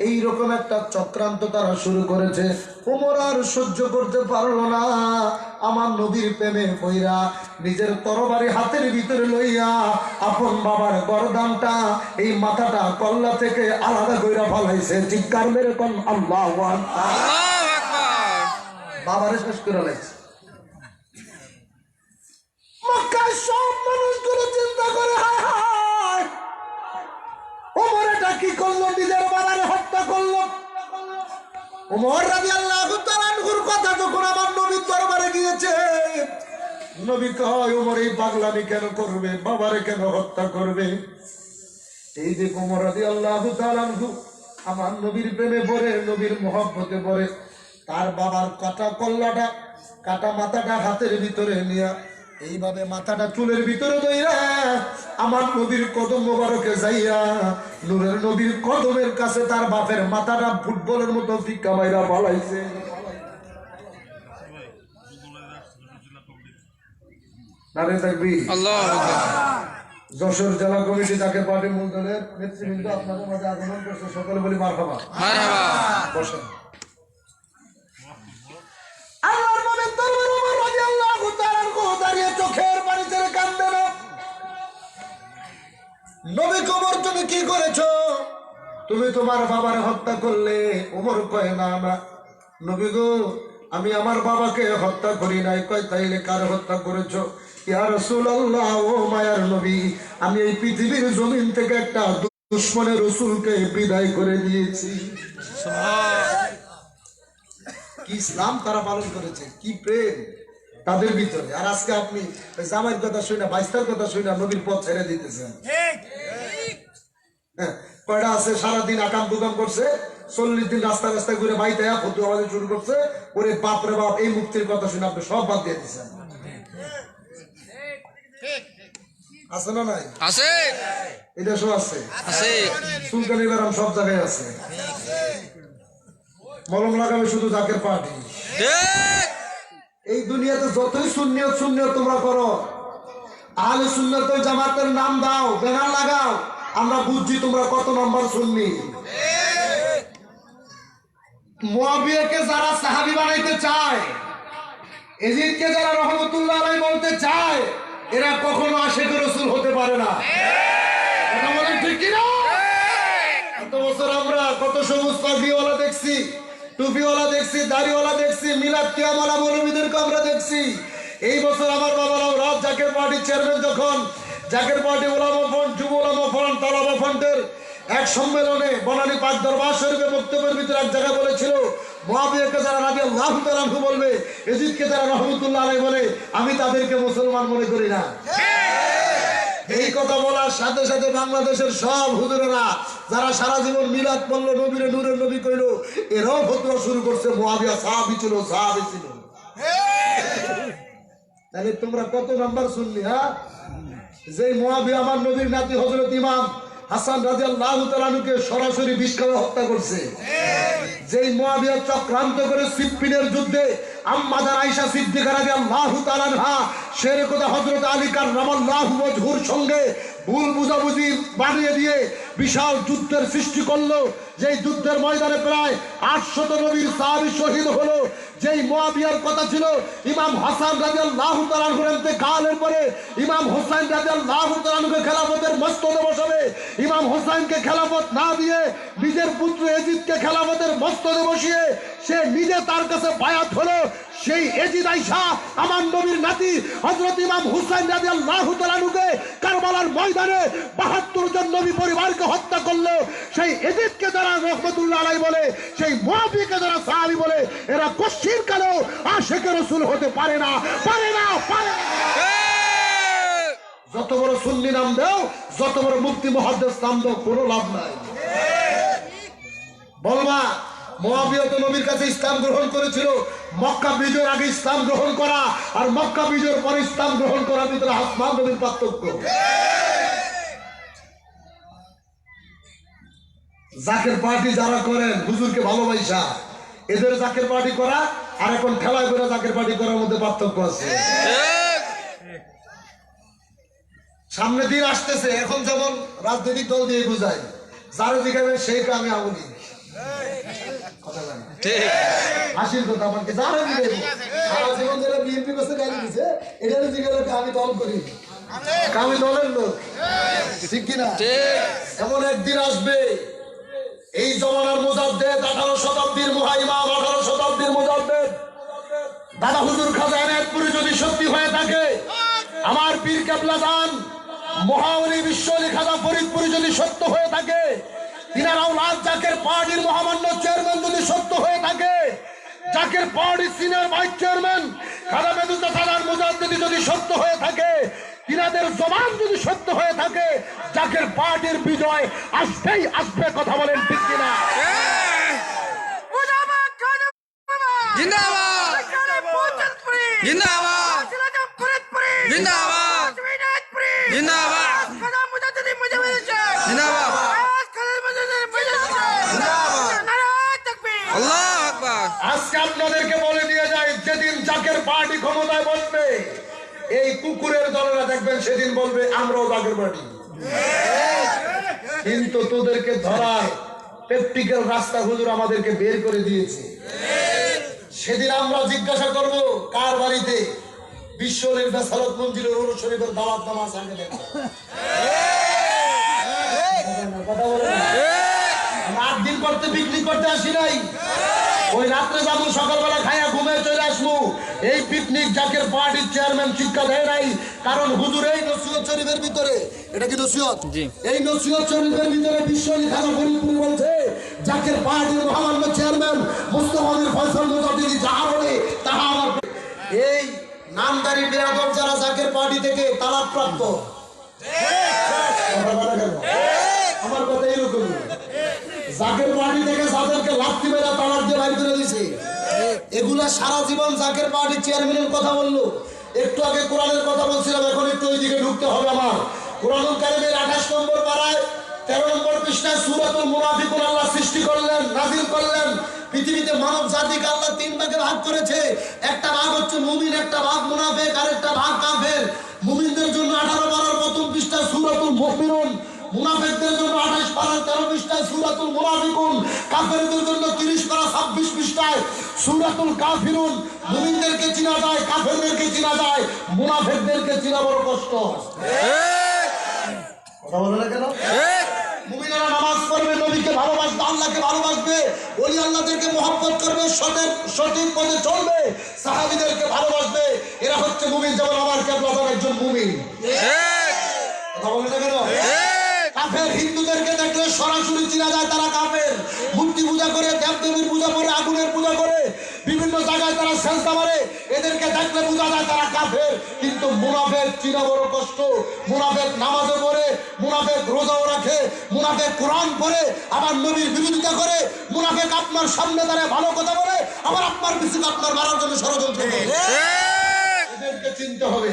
এইরকম একটা চক্রান্ত তারা শুরু করেছে। ওমর আর সহ্য করতে পারলো না, আমার নবীর প্রেমে পইরা নিজের তরবারি হাতের ভিতরে লইয়া আপন বাবার গরদানটা, এই মাথাটা কল্লা থেকে আলাদা কইরা ফালাইছে। চিৎকার মেরে কোন আল্লাহু আকবার। আল্লাহু আকবার। বাবারে শেষ করে লাইছে। মক্কায় সব মানুষগুলো চিন্তা করে, হায় হায় ওমর এটা কি করলো, নিজের বাবারে হত্যা করলো। ওমর রাদিয়াল্লাহু তাআলা আনহুর কথা যখন আমার নবীর দরবারে গিয়েছে, নবী কয় ওমর এই পাগলামি কেন করবে, বাবারে কেন হত্যা করবে? এই যে ওমর রাদিয়াল্লাহু তাআলা আনহু আমার নবীর প্রেমে পড়ে, নবীর মহব্বতে পড়ে, তার বাবার কাটা কল্লাটা, কাটা মাথাটা হাতের ভিতরে নিয়ে এইভাবে মাথাটা চুলের ভিতরে দইরা আমার নবীর কদম মোবারকে যাইয়া নূরের নবীর কদমের কাছে তার বাপের মাথাটা ফুটবলের মতো ফিক্কা মাইরা পালাইছে। নারে তাকবীর। আল্লাহু আকবার। যশোর জেলা কমিটি যাকে পার্টি মূল দলের নেতৃবৃন্দ আপনাদের মাঝে আগমন করছে, সকলে বলি মারহাবা। মারহাবা। বসেন। আল্লাহর নবী দরবারে ওমর রাদিয়াল্লাহু তাআলা আনহু দাঁড়িয়ে চোখের পানি ছেড়ে কাঁদে না। নবী ওমর তুমি কি করেছো? তুমি তোমার বাবার হত্যা করলে। ওমর কয় না না নবী গো, আমি আমার বাবাকে হত্যা করি নাই। কয় তাইলে কার হত্যা করেছো? ইয়া রাসূলুল্লাহ, ও মায়ার নবী, আমি এই পৃথিবীর জমিন থেকে একটা দুশমনের রাসূলকে বিদায় করে দিয়েছি। কি ইসলাম তারা পালন করেছে, কি প্রেম তাদের ভিতরে। আর আজকে আপনি জামাইয়ের কথা শুনে, বাইস্তার কথা শুনে নবীর পথ ছেড়ে দিতেছেন। হ্যাঁ, কয়টা আছে সারাদিন আকাম দুকাম করছে, 40 দিন রাস্তা রাস্তায় ঘুরে বাড়িতে ফতু আওয়াজ শুরু করছে। ওরে বাপ রে বাপ, এই মুক্তির কথা শুনে আপনি সব বাদ দিয়ে দিচ্ছেন। আছে না নাই? আছে। এটা সব আছে, আছে। সুলতানি বেরাম সব জায়গায় আছে। মলম লাগাবে শুধু জাকের পার্টি। ঠিক। এই দুনিয়াতে যতই সুন্নিয়ত সুন্নিয়ত তোমরা করো, আহলে সুন্নাত ওয়াল জামাতের নাম দাও, ব্যানার লাগাও, আমরা বুঝছি তোমরা কত নম্বর সুন্নি। মুয়াবিয়াকে যারা সাহাবী বানাইতে চায়, এজিদকে যারা রহমতুল্লাহ আলাইহি বলতে চায়, এরা কখনো আশিক রাসূল হতে পারে না। কথা বলেন ঠিক কি না? এত বছর আমরা কত সবুজ পাগড়িওয়ালা দেখছি, টুপিওয়ালা দেখছি, দাড়িওয়ালা দেখছি, মিলাদ কিয়ামওয়ালা মৌলবীদেরকে আমরা দেখছি। এই বছর আমার বাবারাও রাত জাকের পার্টির চেয়ারম্যান যখন জাকের পার্টি ওলামা ফ্রন্ট, যুব ওলামা ফ্রন্ট, তালাবা ফ্রন্টের এক সম্মেলনে বনানী পাক দরবার শরীফে বক্তব্যের ভিতরে এক জায়গায় বলেছিল, মুয়াবিয়াকে যারা রাদিয়াল্লাহু তাআলা আনহু বলবে, এজিদকে যারা রহমতুল্লাহ আলাইহি বলে, আমি তাদেরকে মুসলমান মনে করি না। এই কথা বলার সাথে সাথে বাংলাদেশের সব হুজুরেরা যারা সারা জীবন মিলাদ পড়লো, নবীরে নূরের নবী কইলো, এরাও ফতোয়া শুরু করছে মুয়াবিয়া সাহাবী ছিল, সাহাবী ছিল। তাহলে তোমরা কত নাম্বার শুনলি? হ্যাঁ, যে মুয়াবিয়া আমার নবীর নাতি হযরত ইমাম হাসান রাদিয়াল্লাহু তাআলা আনহুকে সরাসরি বিষ খাওয়া হত্যা করছে, যেই মুয়াবিয়া চক্রান্ত করে সিফফিনের যুদ্ধে আম্মাজান আয়েশা সিদ্দিকা রাদিয়াল্লাহু তাআলা আনহা শের খোদা হযরত আলী কাররামাল্লাহু ওয়াজহুর সঙ্গে ভুল বুঝাবুঝি বানিয়ে দিয়ে বিশাল যুদ্ধের সৃষ্টি করলো, যেই যুদ্ধের ময়দানে প্রায় 800 নবীর সাহাবী শহীদ হলো। যেই মুয়াবিয়ার কথা ছিল ইমাম হাসান রাদিয়াল্লাহু তাআলা আনহুর ইন্তেকালের পরে ইমাম হোসেন রাদিয়াল্লাহু তাআলা আনহুকে খেলাফতের মস্তদে বসাবে, ইমাম হোসেনকে খেলাফত না দিয়ে নিজের পুত্র এজিদকে খেলাফতের মস্তদে বসিয়ে সে নিজে তার কাছে বায়াত হলো। সেই এজিদ আয়েশা আমার নবীর নাতি হযরত ইমাম হুসাইন রাদিয়াল্লাহু তাআলা আনহুকে কারবালার ময়দানে 72 জন নবী পরিবারকে হত্যা করলো। সেই এজিদকে যারা রহমতুল্লাহ আলাইহি বলে, সেই মুয়াবিয়াকে যারা সাহাবী বলে, এরা কশির কালেও আশিক রাসূল হতে পারে না, পারে না, পারে না। যত বড় সুন্নি নাম দাও, যত বড় মুফতি মুহাদ্দিস নাম দাও, কোনো লাভ নাই। বলবা মুয়াবিয়া তো নবীর কাছে ইসলাম গ্রহণ করেছিল, মক্কা বিজয়ের আগে ইসলাম গ্রহণ করা আর মক্কা বিজয়ের পরে ইসলাম গ্রহণ করার ভিতরে আসমান নবীর পার্থক্য। জাকের পার্টি যারা করেন হুজুরকে ভালোবাসা, এদের জাকের পার্টি করা আর এখন ঠেলায় করে জাকের পার্টি করার মধ্যে পার্থক্য আছে। সামনে দিন আসতেছে, এখন যেমন রাজনৈতিক দল দিয়ে বুঝায়, যারা জিজ্ঞাসা সেই কামে আমলি, কথা বলেন না। ঠিক হাসির কথা আমাকে জানেন সারা জীবন যারা বিএনপি করতে গালি দিছে এটা জিজ্ঞাসা আমি দল করি আমি দলের লোক ঠিক কিনা ঠিক এমন একদিন আসবে এই জমানার মুজাদ্দেদ 18 শতাব্দীর মুহাইমাম 18 শতাব্দীর মুজাদ্দেদ দাদা হুজুর খাজা এনায়েতপুরি যদি সত্যি হয়ে থাকে, আমার পীর কেবলা দান মহাওলি বিশ্বলি খাজা ফরিদপুরি যদি সত্য হয়ে থাকে, তিনারাও লাল জাকের পার্টির মহামান্য চেয়ারম্যান যদি সত্য হয়ে থাকে, Zaker party senior vice chairman Khaja মেদুজা সালার মুজাদ্দেদি যদি সত্য হয়ে থাকে, তিনাদের জবান যদি সত্য হয়ে থাকে, জাকের পার্টির বিজয় আসবেই আসবে। কথা বলেন ঠিক কিনা? জিন্দাবাদ জিন্দাবাদ জিন্দাবাদ জিন্দাবাদ জিন্দাবাদ আল্লাহু আকবার। আজকে আপনাদেরকে বলে দিয়ে যায়, যেদিন জাকের পার্টি ক্ষমতায় বসবে, এই কুকুরের দলেরা দেখবেন সেদিন বলবে আমরাও জাকের পার্টি। কিন্তু তোদেরকে ধরার প্র্যাকটিক্যাল রাস্তা হুজুর আমাদেরকে বের করে দিয়েছে। সেদিন আমরা জিজ্ঞাসা করব কার বাড়িতে বিশ্বলির বেসালত মঞ্জিলের ওরস শরীফের দাওয়াত নামাজ আগে দেখো। কথা বলে না। আমরা 8 দিন করতে পিকনিক করতে আসি নাই, ওই রাত্রে যাবো সকালবেলা খাইয়া ঘুমিয়ে চলে আসবো। এই পিকনিক জাকের পার্টির চেয়ারম্যান শিক্ষা দেয় নাই, কারণ হুজুর এই নসিহত শরীফের ভিতরে, এটা কি নসিহত? জি। এই নসিহত শরীফের ভিতরে বিশ্বলি খাজা ফরিদপুরি বলছে জাকের পার্টির মহামান্য চেয়ারম্যান মুস্তাফা মির ফয়সাল মুজাদ্দিদি যাহা বলে তাহা আমার। এই নামদারি বেয়াদব যারা জাকের পার্টি থেকে তালাক প্রাপ্ত, আমার কথা এইরকম, জাকের পার্টি থেকে যাদেরকে লাথি মেরা তালাক দিয়ে বাইর করে দিয়েছে, এগুলা সারা জীবন জাকের পার্টির চেয়ারম্যানের কথা বললো। একটু আগে কোরআনের কথা বলছিলাম, এখন একটু ওইদিকে ঢুকতে হবে আমার। কোরআনুল কারীমের 28 নম্বর পারায় 13 নম্বর পৃষ্ঠায় সূরাতুল মুনাফিকুন আল্লাহ সৃষ্টি করলেন, নাযিল করলেন। পৃথিবীতে মানব জাতিকে আল্লাহ 3 ভাগে ভাগ করেছে। একটা ভাগ হচ্ছে মুমিন, একটা ভাগ মুনাফিক, আর একটা ভাগ কাফের। মুমিনদের জন্য 18 পারার প্রথম পৃষ্ঠায় সূরাতুল মুমিনুন, মুনাফিকদের জন্য 28 পারা 13 পৃষ্ঠায় সূরাতুল মুনাফিকুন, কাফেরদের জন্য 30 পারা 26 পৃষ্ঠায় সূরাতুল কাফিরুন। মুমিনদেরকে চিনা যায়, কাফেরদেরকে চিনা যায়, মুনাফিকদেরকে চিনা বড় কষ্ট। কথা বলে না কেন? মুমিনেরা নামাজ পড়বে, নবীকে ভালোবাসবে, আল্লাহকে ভালোবাসবে, ওলি আল্লাহদেরকে মহব্বত করবে, সঠিক পথে চলবে, সাহাবীদেরকে ভালোবাসবে। এরা হচ্ছে মুমিন, যেমন আমার কেবলা দান একজন মুমিন। কথা বলে না কেন? কাফের হিন্দুদেরকে দেখলে সরাসরি চিনা যায় তারা কাফের। মূর্তি পূজা করে, দেবদেবীর পূজা করে, আগুনের পূজা করে, বিভিন্ন জায়গায় তারা সেজদা মারে, এদেরকে দেখলে বোঝা যায় তারা কাফের। কিন্তু মুনাফিক চিনা বড় কষ্ট। মুনাফিক নামাজও পড়ে, মুনাফিক রোজাও রাখে, মুনাফিক কোরআন পড়ে, আবার নবীর বিরোধিতা করে, মুনাফিক আপনার সামনে দাঁড়িয়ে ভালো কথা বলে, আবার আপনার পিছনে আপনার মারার জন্য ষড়যন্ত্র করে। এদেরকে চিনতে হবে।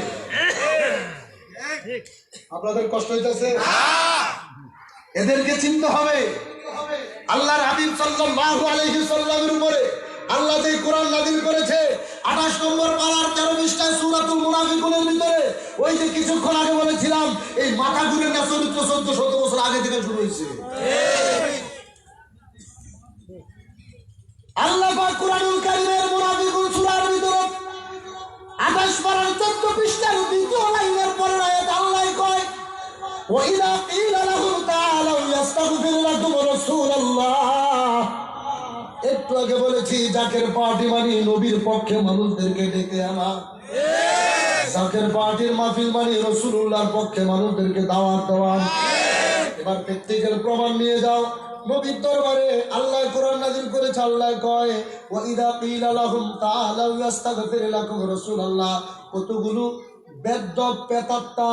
আপনাদের কষ্ট হইতেছে? এদেরকে চিনতে হবে। আল্লাহর হাবিব সাল্লাল্লাহু আলাইহি সাল্লামের উপরে আল্লাহ যে কোরআন নাযিল করেছে 28 নম্বর পারার 13 পৃষ্ঠায় সূরাতুল মুনাফিকুনের ভিতরে, ওই যে কিছুক্ষণ আগে বলেছিলাম এই মাথা ঘুরে না চরিত্র 1400 বছর আগে থেকে শুরু হয়েছে। আল্লাহ পাক কোরআনুল কারীমের মুনাফিকুন সূরার ভিতরে 28 পারার 14 পৃষ্ঠার দ্বিতীয় লাইনের পরের আয়াত আল্লাহ কয়, وَإِذَا قِيلَ لَهُمْ تَعَالَوْا يَسْتَغْفِرْ لَكُمْ رَسُولُ اللَّهِ। একটু আগে বলেছি জাকের পার্টি মানে নবীর পক্ষে মানুষদেরকে ডেকে আনা, জাকের পার্টির মাহফিল মানে রাসূলুল্লাহর পক্ষে মানুষদেরকে দাওয়াত দেওয়া। এবার প্র্যাকটিক্যাল প্রমাণ নিয়ে যাও নবীর দরবারে। আল্লাহ কোরআন নাযিল করেছে, আল্লাহ কয় ওয়াইদা কিলা লাহুম তাআলাউ ইস্তাগফির লাকুম রাসূলুল্লাহ। কতগুলো বেদ্যপ পেতাত্তা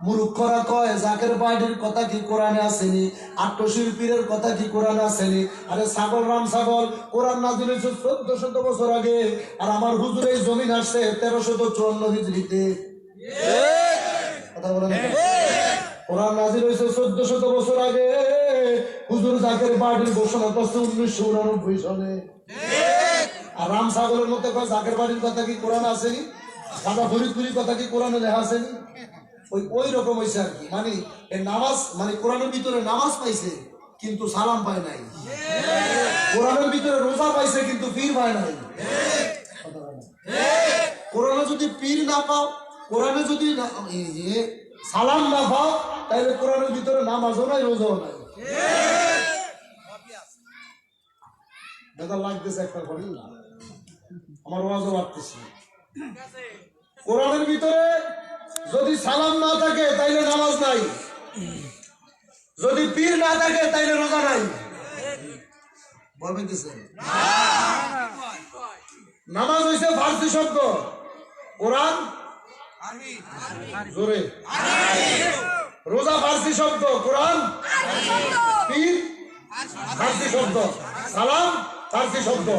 মূর্খরা কয় জাকের পার্টির কথা কি কোরআনে আসেনি, আত্মশিল্পীর কথা কি কোরআনে আসেনি। আরে ছাগল রাম ছাগল, কোরআন নাযিল হয়েছে 1400 বছর আগে, আর আমার হুজুর এই জমিন আসছে 1354 হিজরিতে। কথা বলেন, কোরআন নাযিল হয়েছে 1400 বছর আগে, হুজুর জাকের পার্টির ঘোষণা করছে 1989 সালে। আর রাম ছাগলের মধ্যে কয় জাকের পার্টির কথা কি কোরআনে আসেনি, খাজা ফরিদপুরির কথা কি কোরআনে লেখা আসেনি। ওই রকম হয়েছে আর কি। মানে নামাজ মানে কোরআনের ভিতরে নামাজ পাইছে, কিন্তু সালাম পায় নাই। কোরআনের ভিতরে রোজা পাইছে কিন্তু পীর পায় নাই। কোরআনে যদি পীর না পাও, কোরআনে যদি সালাম না পাও, তাহলে কোরআনের ভিতরে নামাজও নাই, রোজাও নাই। বেদার লাগতেছে একটা করে, আমার ওয়াজও লাগতেছে। কোরআনের ভিতরে যদি সালাম না থাকে তাইলে নামাজ নাই, যদি পীর না থাকে তাইলে রোজা নাই। বলবেন কি স্যার? নামাজ হইছে ফার্সি শব্দ, কোরআন জোরে, রোজা ফার্সি শব্দ, কোরআন, পীর ফার্সি শব্দ, সালাম ফার্সি শব্দ।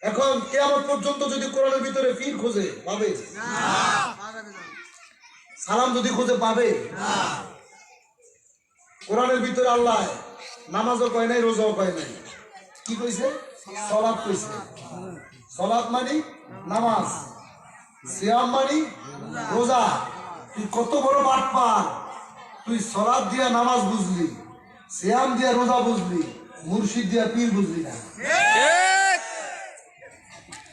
এখন কিয়ামত পর্যন্ত যদি কোরআনের ভিতরে পীর খোঁজে পাবে, সালাম যদি খোঁজে পাবে। কোরআনের ভিতরে আল্লাহ নামাজও কয় নাই, রোজাও কয় নাই, কি কইছে? সালাত কইছে। সালাত মানে নামাজ, সিয়াম মানে রোজা। তুই কত বড় বাটপার! তুই সালাত দিয়া নামাজ বুঝলি, সিয়াম দিয়া রোজা বুঝলি, মুর্শিদ দিয়া পীর বুঝলি না,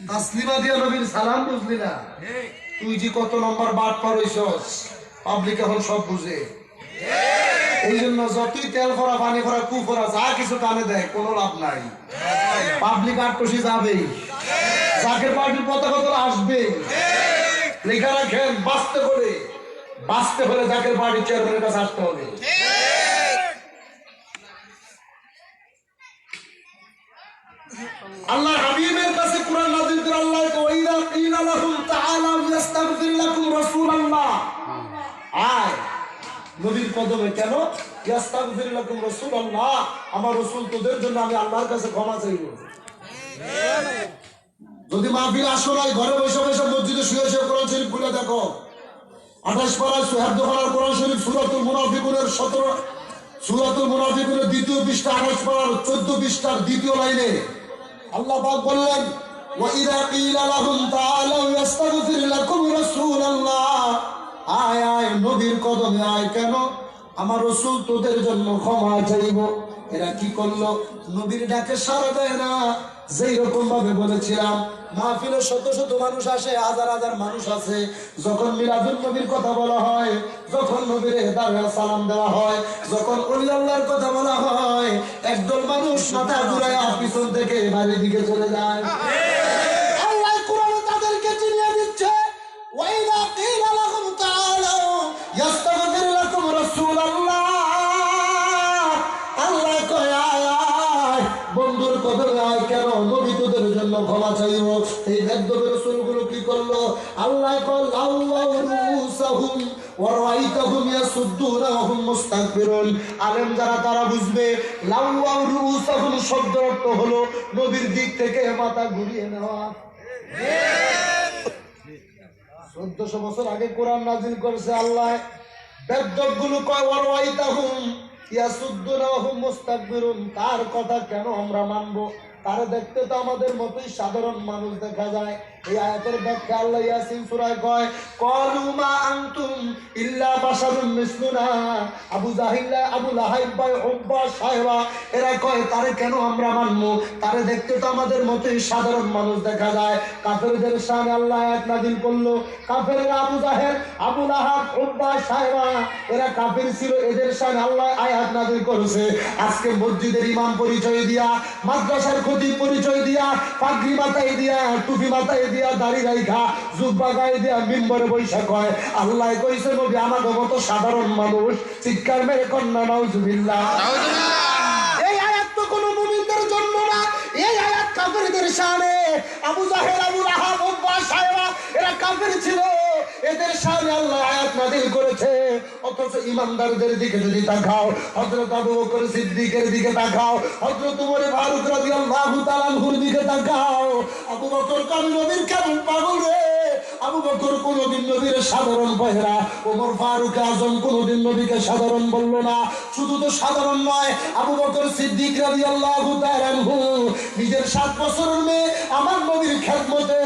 তাসলিমা দিয়া নবীর সালাম বুঝলি না। তুই যে কত নম্বর বাটপার হইছস, পাবলিক এখন সব বুঝে। এই জন্য যতই তেল ভরা, পানি ভরা, কু ভরা, যা কিছু কানে দেয় কোনো লাভ নাই। পাবলিক আটকষি যাবে, জাকের পার্টির পতাকা তোলা আসবে। লেখা রাখেন, বাঁচতে হলে জাকের পার্টির চেয়ারম্যানের কাছে আসতে হবে। আল্লাহ হাবিবের কাছে কোরআন নাযিল করে আল্লাহ ওয়াইদা কিলা লাহুম তাআলা ইয়াস্তাগফির লাকুম রাসূলুল্লাহ। আয় নবীর কদমে কেন? ইয়াস্তাগফির লাকুম রাসূলুল্লাহ, আমার রাসূল তোদের জন্য আমি আল্লাহর কাছে ক্ষমা চাইব। যদি মাহফিল আসো নাই, ঘরে বসে বসে মসজিদে শুয়ে শুয়ে কোরআন শরীফ খুলে দেখো। 28 পারায় সুহাদ্দখানার কোরআন শরীফ সূরাতুল মুনাফিকুনের 17, সূরাতুল মুনাফিকুনের 2য় পৃষ্ঠা, 28 পারার 14 পৃষ্ঠার 2য় লাইনে আল্লাহ পাক বললেন, ওয়াইদা কিলা লাহুম তাআলা ইয়াস্তাগফির লাকুম রাসূলুল্লাহ। আয় আয় নবীর কদমে আয়, কেন? আমার রাসূল তোদের জন্য ক্ষমা চাইব। এরা কি করলো? নবীর ডাকে সাড়া দেয় না। যেই রকম ভাবে বলেছিলাম, মাহফিলে শত শত মানুষ আসে, হাজার হাজার মানুষ আছে। যখন মিলাদুন নবীর কথা বলা হয়, যখন নবীর দাঁড়া সালাম দেওয়া হয়, যখন ওলি আল্লাহর কথা বলা হয়, একদল মানুষ মাথা ঘুরায় পিছন থেকে বাড়ির দিকে চলে যায়। আল্লাহ কোরআনে তাদেরকে চিনিয়ে দিচ্ছে, ওয়াইদা কিলা লাহুম তাআলা ইয়াস্তাগফির লাকুম রাসূলুল্লাহ। আল্লাহ কয় আয় আয় বন্ধুর কদমে আয়, কেন? নবী তোদের জন্য ক্ষমা চাইব। এই বেদবে রাসূলগুলো কি করলো? আল্লাহ কয় লাউয়াউ রুসাহুম ওয়া রাআইতাহুম ইয়াসুদ্দুনা ওয়া হুম মুস্তাকবিরুন। আলেম যারা তারা বুঝবে, লাউয়াউ রুসাহুম শব্দ অর্থ হলো নবীর দিক থেকে মাথা ঘুরিয়ে নেওয়া। 1400 বছর আগে কোরআন নাযিল করেছে আল্লাহ। বেদগুলো কয় ওয়া রাআইতাহুম ইয়াসুদ্দুনা ওয়া হুম মুস্তাকবিরুন। তার কথা কেন আমরা মানবো? তারা দেখতে তো আমাদের মতোই সাধারণ মানুষ দেখা যায়। এই আয়াতের ব্যাখ্যা আল্লাহ ইয়াসিন সূরায় কয়, ক্বালু মা আনতুম ইল্লা বাশারুম মিসলুনা। আবু জাহিল, আবু লাহাব, উতবা, সায়বা এরা কয় তারে কেন আমরা মানবো? তারে দেখতে তো আমাদের মতোই সাধারণ মানুষ দেখা যায়। কাফেরদের শানে আল্লাহ আয়াত নাযিল করলো। কাফেররা আবু জাহেল, আবু লাহাব, উতবা, সায়বা এরা কাফের ছিল, এদের শানে আল্লাহ আয়াত নাযিল করেছে। আজকে মসজিদের ইমাম পরিচয় দিয়া, মাদ্রাসার খতিব পরিচয় দিয়া, পাগড়ি মাথায় দিয়া, টুপি মাথায় দিয়া, দাড়ি রাইখা, জুব্বা গায়ে দিয়া মিম্বরে বৈশাখ হয়। আল্লাহ কইছে নবী আমাদের মতো সাধারণ মানুষ। চিৎকার মেরে কন্যা নাউজুবিল্লাহ। এই আয়াত তো কোনো মুমিনদের জন্য না, এই আয়াত কাফেরদের শানে। আবু জাহেল, আবু লাহাব, উতবা, সায়বা এরা কাফের ছিল, এদের শানে আল্লাহ আয়াত নাযিল করেছে। অথচ ইমানদারদের দিকে যদি তাকাও, হযরত আবু বকর সিদ্দিকের দিকে তাকাও, হযরত ওমর ফারুক রাদিয়াল্লাহু তাআলা আনহুর দিকে তাকাও। আবু বকর কার নবীর কেমন পাগল রে! আবু বকর কোনদিন নবীর সাধারণ পয়রা, ওমর ফারুক আজম কোনদিন নবীকে সাধারণ বলল না। শুধু তো সাধারণ নয়, আবু বকর সিদ্দিক রাদিয়াল্লাহু তাআলা আনহু নিজের 7 বছরের মেয়ে আমার নবীর খেদমতে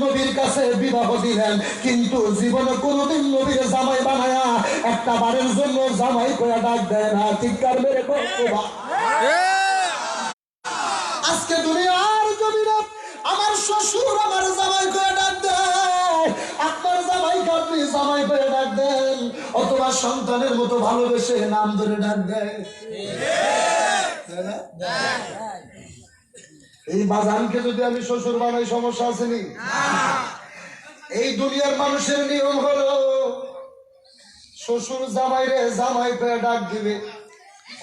নবীর কাছে বিবাহ দিলেন, কিন্তু জীবনে কোনদিন নবীর জামাই বানায়া একটা একটা বারের জন্য জামাই করে ডাক দেয় না, চিৎকার মেরে কবা। আজকে দুনিয়ার জমিনে আমার শ্বশুর আমার জামাই করে ডাক দেয়, আপনার জামাইকে আপনি জামাই করে ডাক দেন, অথবা সন্তানের মতো ভালোবেসে নাম ধরে ডাক দেয়। এই বাজানকে যদি আমি শ্বশুর বানাই সমস্যা আসেনি? এই দুনিয়ার মানুষের নিয়ম হলো শ্বশুর জামাইরে জামাই করে ডাক দিবে,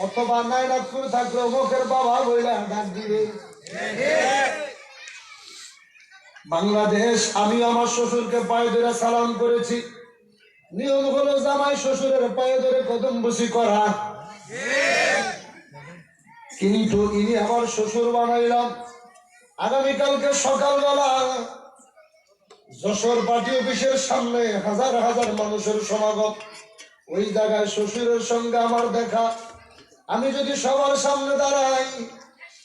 অথবা নাইনাথ করে থাকলে মুখের বাবা বইলা ডাক দিবে। বাংলাদেশ, আমি আমার শ্বশুরকে পায়ে ধরে সালাম করেছি, নিয়ম হলো জামাই শ্বশুরের পায়ে ধরে কদম বসি করা, কিন্তু ইনি আমার শ্বশুর বানাইলাম। আগামীকালকে সকালবেলা যশোর পার্টি অফিসের সামনে হাজার হাজার মানুষের সমাগম, ওই জায়গায় শ্বশুরের সঙ্গে আমার দেখা। আমি যদি সবার সামনে দাঁড়াই,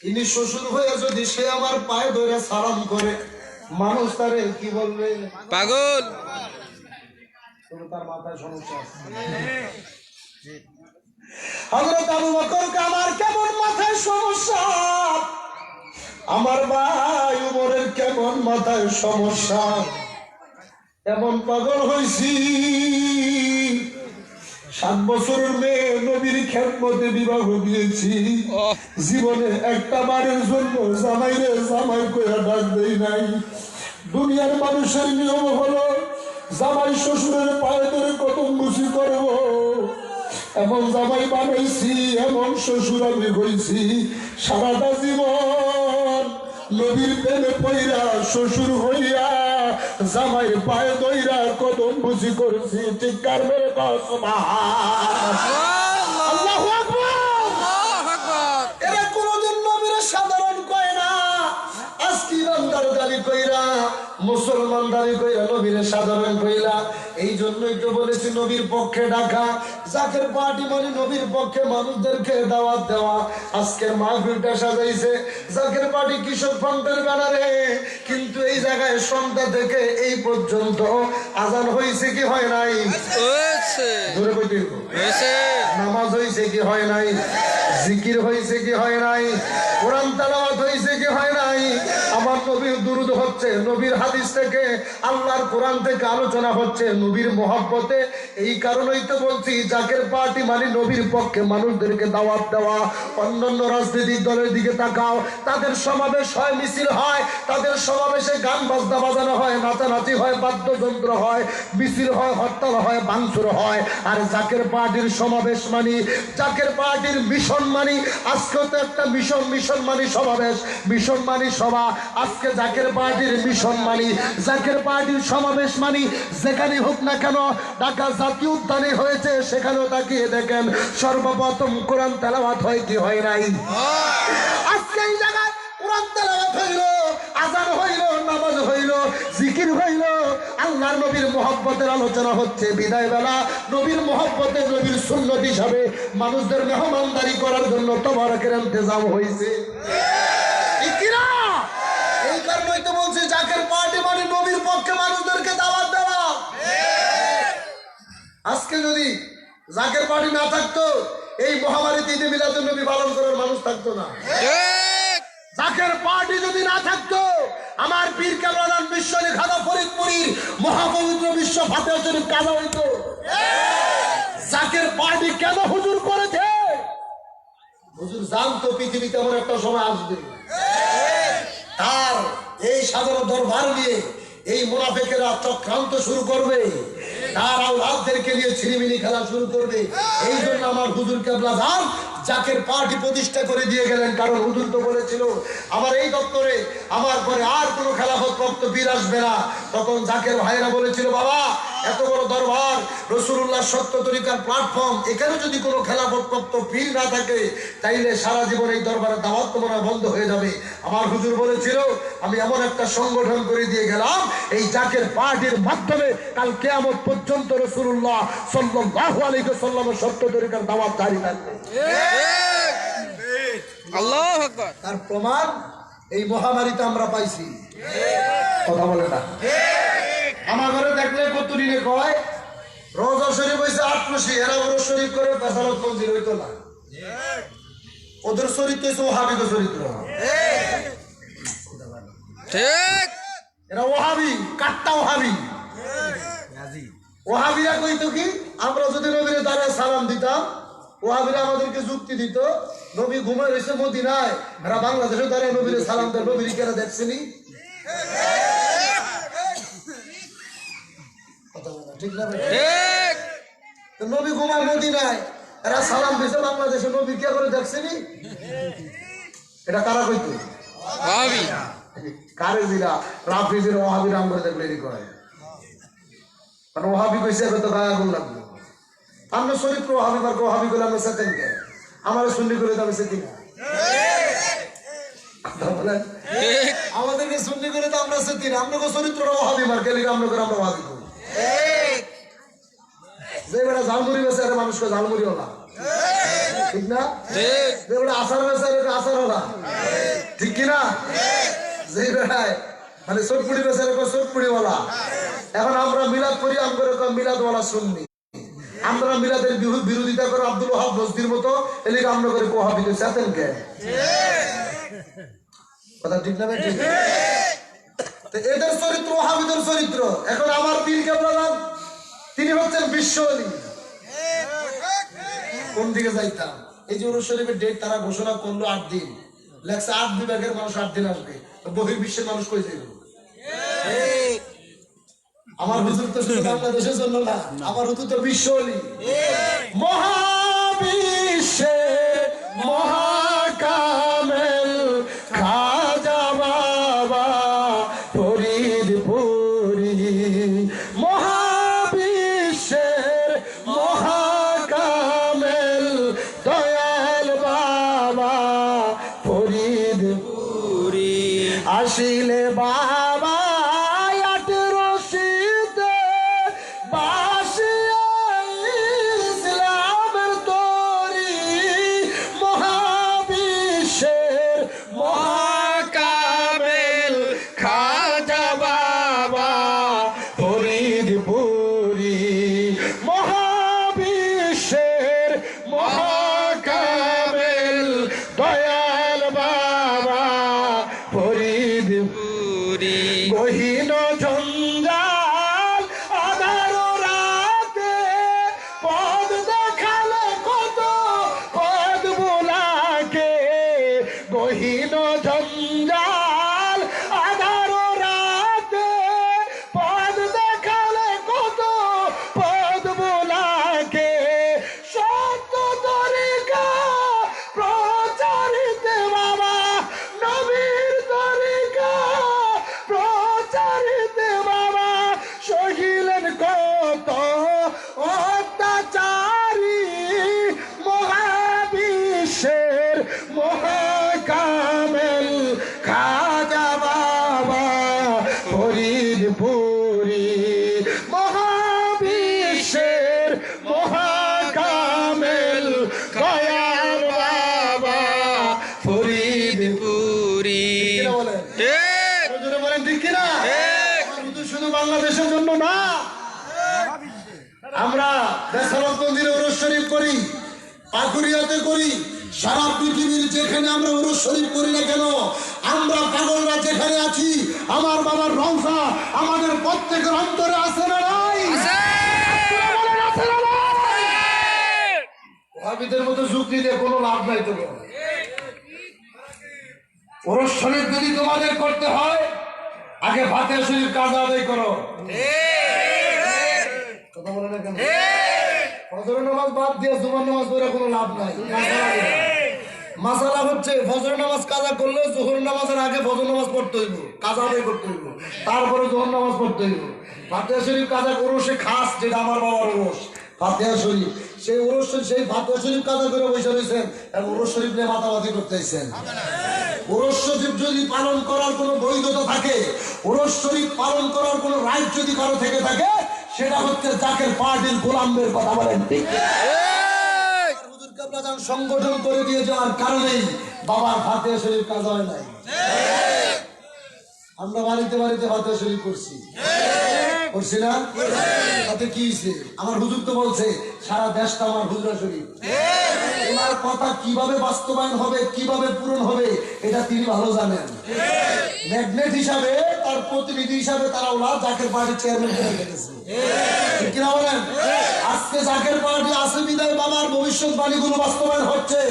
ইনি শ্বশুর হয়ে যদি সে আমার পায়ে ধরে সালাম করে, মানুষ তারে কি বলবে? পাগল। তার মাথায় সমস্যা আছে। হযরত আবু বকরকে আমার কেমন মাথায় সমস্যা, আমার ভাই উমরের কেমন মাথায় সমস্যা, এমন পাগল হইছি। 7 বছরের মেয়ে নবীর খেদমতে বিবাহ দিয়েছি, জীবনে একটা বারের জন্য জামাইরে জামাই কইরা ডাক দেই নাই। দুনিয়ার মানুষের নিয়ম হলো জামাই শ্বশুরের পায়ে ধরে কদম বসি করব, এমন জামাই বানাইছি, এমন শ্বশুর আমি হইছি, সারাটা জীবন নবীর প্রেমে পইরা শ্বশুর হইয়া জামাই পায়ে দইরা কদম বসি করেছি। চিৎকার মেরে আল্লাহু আকবার। এরা কোনদিন নবীর সাধারণ কয় না, আজকে ইমানদার দাবি কইরা, মুসলমান দাবি কইরা নবীর সাধারণ কইলা। এই জন্যই তো বলেছি নবীর পক্ষে ডাকা, জাকের পার্টি মানে নবীর পক্ষে মানুষদেরকে দাওয়াত দেওয়া। আজকের মাহফিলটা সাজাইছে জাকের পার্টি কৃষক ফ্রন্টের ব্যানারে, কিন্তু এই জায়গায় সন্ধ্যা থেকে এই পর্যন্ত আজান হয়েছে কি হয় নাই? ধরে কইতে নামাজ হয়েছে কি হয় নাই? জিকির হয়েছে কি হয় নাই? কোরআন তেলাওয়াত হয়েছে কি হয় নাই? আমার নবীর দুরূদ হচ্ছে, নবীর হাদিস থেকে, আল্লাহর কোরআন থেকে আলোচনা হচ্ছে নবীর মহব্বতে। এই কারণেই তো বলছি জাকের পার্টি মানে নবীর পক্ষে মানুষদেরকে দাওয়াত দেওয়া। অন্যান্য রাজনৈতিক দলের দিকে তাকাও, তাদের সমাবেশ হয়, মিছিল হয়, তাদের সমাবেশে গান বাজনা বাজানো হয়, নাচানাচি হয়, বাদ্যযন্ত্র হয়, মিছিল হয়, হরতাল হয়, ভাঙচুর হয়। আর জাকের পার্টির সমাবেশ মানি, জাকের পার্টির মিশন মানি, আজকে তো একটা মিশন মানি সমাবেশ, মিশন মানি সভা। আজকে জাকের পার্টির মিশন মানি, জাকের পার্টির সমাবেশ মানি। যেখানে হোক না কেন, ঢাকা জাতীয় উদ্যানে হয়েছে, সেখানেও তাকিয়ে দেখেন সর্বপ্রথম কোরআন তেলাওয়াত হয় কি হয় নাই? আজকে এই জায়গায় কোরআন তেলাওয়াত হইল, আজান হইল, নামাজ হইল, জিকির হইল, আল্লাহর নবীর মহব্বতের আলোচনা হচ্ছে। বিদায় বেলা নবীর মহব্বতে, নবীর সুন্নত হিসাবে মানুষদের মেহমানদারি করার জন্য তবারকের ইন্তজাম হয়েছে। এই কারণেই তো বলছি জাকের পার্টি মানে নবীর পক্ষে মানুষদেরকে দাওয়াত দেওয়া। আজকে যদি জাকের পার্টি না থাকতো, এই মহামারীতে ঈদে মিলাদুন নবী পালন করার মানুষ থাকতো না। জাকের পার্টি যদি না থাকতো, আমার পীর কেবলান বিশ্বনী খাদা ফরিদপুরীর মহাপবিত্র বিশ্ব ফাতেহা শরীফ কাজা হইতো। জাকের পার্টি কেন হুজুর করেছে? হুজুর জানতো পৃথিবীতে এমন একটা সময় আসবে, তার এই সাধারণ দরবার নিয়ে এই মুনাফিকেরা চক্রান্ত শুরু করবে, তার আওলাদদেরকে নিয়ে ছিনিমিনি খেলা শুরু করবে। এই জন্য আমার হুজুর কেবলা জান জাকের পার্টি প্রতিষ্ঠা করে দিয়ে গেলেন। কারণ হুজুর তো বলেছিল আমার এই দপ্তরে আমার পরে আর কোনো খেলাফত প্রাপ্ত পীর আসবে না। তখন জাকের ভাইরা বলেছিল বাবা এত বড় দরবার, রাসূলুল্লাহ সত্য তরিকার প্ল্যাটফর্ম, এখানে যদি কোনো খেলাফত প্রাপ্ত পীর না থাকে তাইলে সারা জীবন এই দরবারের দাওয়াত তোমরা বন্ধ হয়ে যাবে। আমার হুজুর বলেছিল আমি এমন একটা সংগঠন করে দিয়ে গেলাম, এই জাকের পার্টির মাধ্যমে কাল কিয়ামত পর্যন্ত রাসূলুল্লাহ সাল্লাল্লাহু আলাইহি ওয়াসাল্লামের সত্য তরিকার দাওয়াত জারি থাকবে। আল্লাহু আকবার। তার প্রমাণ এই মহামারীতে আমরা পাইছি। কথা বলে না আমার ঘরে দেখলে কতুরিনে কয় রোজা শরীফ হইছে 8 খুশি, এরা ওরস শরীফ করে বেসারত মঞ্জির হইতো না। ওদের চরিত্র হচ্ছে ওহাবিগ চরিত্র। ঠিক। এরা ওহাবি, কাট্টা ওহাবি। ওহাবিরা কইতো কি, আমরা যদি নবীর দ্বারা সালাম দিতাম, ওহাবিরা আমাদেরকে যুক্তি দিত, নবী ঘুমায় রয়েছে মদিনায়, এরা বাংলাদেশের দ্বারা নবীর সালাম দেয়, নবীর কেরা দেখছেনি? ঠিক না? ঠিক। তো নবী ঘুমায় মদিনায়, এরা সালাম দিছে বাংলাদেশে, নবী কে করে দেখছেনি? এটা কারা কইতো? ওয়াহাবি। কারে দিলা রাফিজের ওহাবি নাম করে দেখলে এরই করে, কারণ ওহাবি কইছে এখন তো গায়ে আগুন লাগলো। আমরা চরিত্র ওহাবি পার্ক ওহাবি করে আমরা সেতেন কে, আমার সুন্নি করে তো আমি সেতি না। ঠিক। আমাদেরকে সুন্নি করে তো আমরা সেতি না, আমরা চরিত্র ওহাবি পার্ক এলিকে আমরা করে আমরা ওহাবি করি। যে বেটা ঝালমুড়ি বেছে আরে মানুষকে ঝালমুড়ি হলা, ঠিক না? ঠিক। যে বেটা আচার বেছে আরে আচার হলা, ঠিক কিনা? যে বেটায় মানে চটপুড়ি বেছে আরে চটপুড়ি বলা। এখন আমরা মিলাদ করি, আমরা মিলাদ ওয়ালা শুননি, আমরা মিলাদের বিরোধিতা করে আব্দুল ওহাব বস্তির মতো এলিকে আমরা করে ওহাবি তো চেতেন কে? কথা ঠিক না? ঠিক। তো এদের চরিত্র ওহাবিদের চরিত্র। এখন আমার পীর কেবলা তিনি হচ্ছেন বিশ্ব অলি। কোন দিকে যাইতাম? এই যে ওরস শরীফের ডেট তারা ঘোষণা করলো 8 দিন, লেখছে 8 বিভাগের মানুষ 8 দিন আসবে, বহির্বিশ্বের মানুষ কই যাইব? আমার হুজুর তো শুধু বাংলাদেশের জন্য না, আমার হুজুর তো বিশ্ব অলি। মহাবিশ্বে মহাকামেল খাজা বাবা ফরিদপুরি, মহাবিশ্বের মহাকামেল দয়াল বাবা ফরিদপুরি। আসিলে বাবা ইসলামের তরি, মহাবিশ্বের মহাকামেল খাজা বাবা ফরিদপুরি, মহাবিশ্বের মহাকামেল দয়াল বাবা ফরিদপুরি। গহীন জঞ্জাল আধার রাতে পদ দেখালে কত পদ বোলাকে, গহীন জঞ্জাল আধার রাতে পদ দেখালে কত পদ বোলাকে, সত্য তরিকা প্রচারিত বাবা, নবীর তরিকা প্রচারিত বাবা, সহিলেন কত অত্যাচারী, মহাবিশ্বের মহাকামেল খাজা বাবা ফরিদপুরি, মহাবিশ্বের মহাকামেল দয়াল বাবা ফরিদপুরি। ঠিক। বলেন ঠিক কিনা? শুধু বাংলাদেশের জন্য না, আমরা বেসারতবন্দির ওরস শরীফ করি, পাকুড়িয়াতে করি, সারা পৃথিবীর যেখানে আমরা ওরস শরীফ করি না কেন, আমরা পাগলরা যেখানে আছি, আমার বাবার রংসা আমাদের প্রত্যেকের অন্তরে আছে না নাই? বলেন আছে না নাই? ওহাবিদের মতো যুক্তি দিয়ে কোনো লাভ নাই। তো ওরস শরীফ যদি তোমাদের করতে হয়, আগে ফাতিহা শরীফ কাজা আদায় করো। কথা বলে না কেন? ফজরের নামাজ বাদ দিয়ে জুমার নামাজ পড়ে কোনো লাভ নাই। মাসালা হচ্ছে ফজরের নামাজ কাজা করলে জোহর নামাজের আগে ফজর নামাজ পড়তে হইব, কাজা আদায় করতে হইব, তারপরে জোহর নামাজ পড়তে হইব। ফাতিহা শরীফ কাজা ওরসে খাস, যেটা আমার বাবার ওরস ফাতিহা শরীফ, সেই ওরস সেই ফাতিহা শরীফ কাজা করে বসে রয়েছেন, এবং ওরস শরীফ নিয়ে মাতামাতি করতেছেন। ওরস শরীফ যদি পালন করার কোনো বৈধতা থাকে, ওরস শরীফ পালন করার কোনো রাইট যদি কারো থেকে থাকে, সেটা হচ্ছে জাকের পার্টির গোলামদের কথা বলেন। ঠিক হুজুরকে আপনারা সংগঠন করে দিয়ে যাওয়ার কারণেই বাবার ফাতিহা শরীফ কাজ হয় নাই। আমরা বাড়িতে বাড়িতে হতে শরীর করছি, করছি না? তাতে কি হয়েছে? আমার হুজুর তো বলছে সারা দেশটা আমার হুজরা শরীফ। ওনার কথা কিভাবে বাস্তবায়ন হবে, কিভাবে পূরণ হবে, এটা তিনি ভালো জানেন। ম্যাগনেট হিসাবে, তার প্রতিনিধি হিসাবে তারা ওলা জাকের পার্টির চেয়ারম্যান করে রেখেছে, ঠিক কিনা বলেন? আজকে জাকের পার্টি আছে বিদায় বাবার ভবিষ্যৎবাণীগুলো বাস্তবায়ন হচ্ছে।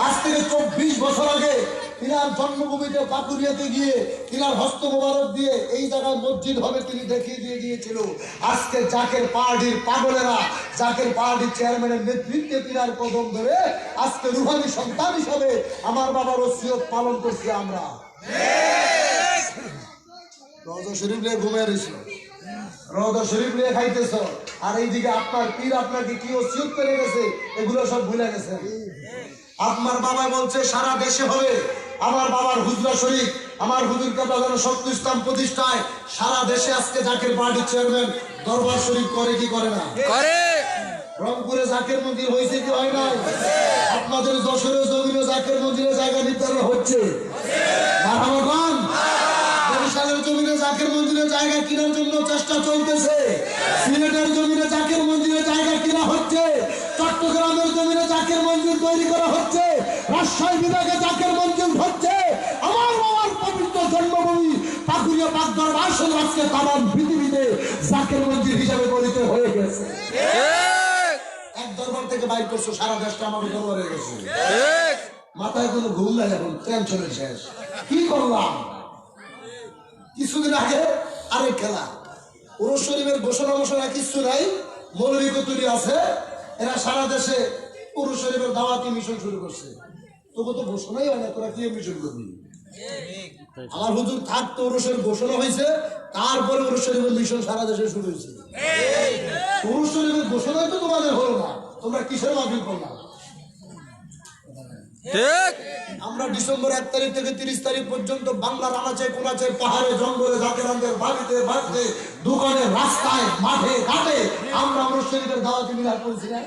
আজ থেকে 24 বছর আগে তিনার জন্মভূমিতে পাকুরিয়াতে গিয়ে তিনার হস্ত মোবারক দিয়ে এই জায়গায় মসজিদ হবে তিনি দেখিয়ে দিয়ে গিয়েছিল। আজকে জাকের পার্টির পাগলেরা জাকের পার্টির চেয়ারম্যানের নেতৃত্বে তিনার কদম ধরে আজকে রুহানি সন্তান হিসাবে আমার বাবার ওসিয়ত পালন করছি আমরা। রওজা শরীফ নিয়ে ঘুমিয়ে রয়েছিল, রওজা শরীফ নিয়ে খাইতেছ, আর এইদিকে আপনার পীর আপনাকে কি ওসিয়ত করে গেছে এগুলো সব ভুলে গেছে। আপনার বাবা বলছে সারা দেশে হবে আমার বাবার হুজরা শরীফ, আমার হুজুর কাবলা শক্ত ইসলাম প্রতিষ্ঠায় সারা দেশে আজকে জাকের পার্টির চেয়ারম্যান দরবার শরীফ করে কি করে না? করে। রংপুরে জাকের মন্দির হয়েছে কি হয় নাই? আপনাদের যশোরে জমিনে জাকের মন্দিরে জায়গা নির্ধারণ হচ্ছে, মারহাবাগণ। বরিশালের জমিনে জাকের মন্দিরে জায়গা কেনার জন্য চেষ্টা চলতেছে, সিলেটের জমিনে জাকের মন্দিরে জায়গা কেনা হচ্ছে, চট্টগ্রামের জমিনে জাকের মন্দির তৈরি করা হচ্ছে, রাজশাহী বিভাগে জাকের মন্দির হচ্ছে। আমার বাবার পবিত্র জন্মভূমি পাকুড়িয়া পাক দরবার শরীফ আজকে তামাম পৃথিবীতে জাকের মন্দির হিসাবে পরিচয় হয়ে গেছে। এক দরবার থেকে বাইর করছো, সারা দেশটা আমার দরবার হয়ে গেছে। মাথায় কোনো ঘুম নাই, এখন টেনশনের শেষ। কি করলাম? কিছুদিন আগে আরেক খেলা, উরুস শরীফের ঘোষণা মোষণা কিছু নাই, মৌলবী কতুরি আছে, এরা সারা দেশে উরুস শরীফের দাওয়াতি মিশন শুরু করছে। তবু তো ঘোষণাই হয় না, তোরা কি মিশন করবি? আমার হুজুর থাকতো উরুসের ঘোষণা হয়েছে, তারপরে উরুস শরীফের মিশন সারা দেশে শুরু হয়েছে। উরুস শরীফের ঘোষণাই তো তোমাদের হলো না, তোমরা কিসের মাহফিল করলাম? আমরা ডিসেম্বর 1 তারিখ থেকে 30 তারিখ পর্যন্ত বাংলার আনাচে কোনাচে পাহাড়ে জঙ্গলে জাকেরানদের বাড়িতে বাড়িতে দোকানে রাস্তায় মাঠে ঘাটে আমরা উরুস শরীফের দাওয়াতি মিলাদ করেছি না?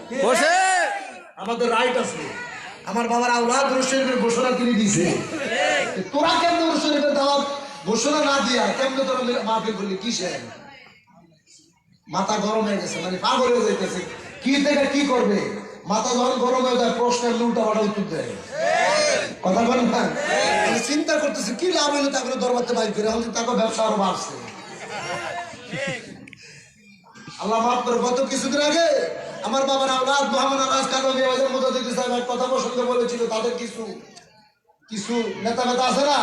আমাদের রাইট আছে। আমার বাবার আওলাদ উরুস শরীফের ঘোষণা তিনি দিয়েছে, তোরা কেমন উরুস শরীফের দাওয়াত ঘোষণা না দিয়া কেমন তোরা মাহফিল করলি? কিসের? মাথা গরম হয়ে গেছে, মানে পাগল হয়ে যাইতেছে। কি থেকে কি করবে? মাথা যখন গরম হয়ে যায় প্রশ্নের উল্টা পাল্টা উত্তর দেয়, কথা বলেন না? চিন্তা করতেছে কি লাভ হইলো তাকে দরবারতে বাইর করে, এখন তাকে ব্যবসা আরো বাড়ছে। আল্লাহ মাফ করে। গত কিছুদিন আগে আমার বাবার আওলাদ মোহাম্মদ আনাস কালো মিয়াবাজার মুজাদ্দিদ সাহেব এক কথা প্রসঙ্গ বলেছিল, তাদের কিছু নেতা আছে না,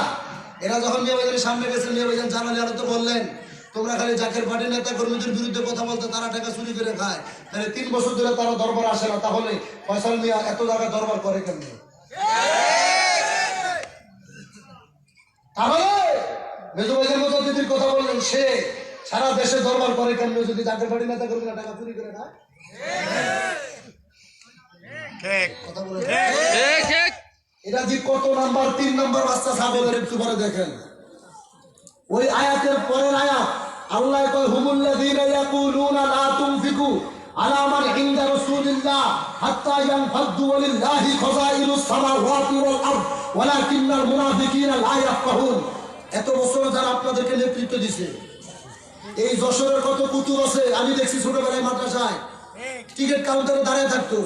এরা যখন মিয়াবাজারের সামনে গেছেন, মিয়াবাজার জানালে আরো তো বললেন তোমরা খালি জাকের পার্টির নেতা কর্মীদের বিরুদ্ধে কথা বলতে, তারা টাকা চুরি করে খায়, তাহলে 3 বছর ধরে তারা দরবার আসে না, তাহলে ফয়সাল মিয়া এত জায়গা দরবার করে কেন? তাহলে মেজবাইজের মতো দিদির কথা বললেন, সে সারা দেশে দরবার করে কেন যদি জাকের পার্টির নেতা কর্মীরা টাকা চুরি করে খায়? কথা বলে এটা যে কত নাম্বার 3 নাম্বার বাচ্চা ছাগলের একটু পরে দেখেন। ওই আয়াতের পরের আয়াত আল্লাহ কয় হুমুল্লাযীনা ইয়াকুলুনা লা তুনফিকু আলা মান ইনদা রাসূলিল্লাহ হাত্তা ইয়ানফাদ্দু ওয়ালিল্লাহি খাযাইনুস সামাওয়াতি ওয়াল আরদ ওয়ালাকিন্নাল মুনাফিকিনা লা ইয়াফকাহুন। এত বছর যারা আপনাদেরকে নেতৃত্ব দিয়েছে, এই যশোরের কত কুতুব আছে, আমি দেখছি ছোটবেলায় মাদ্রাসায় টিকিট কাউন্টারে দাঁড়িয়ে থাকতো,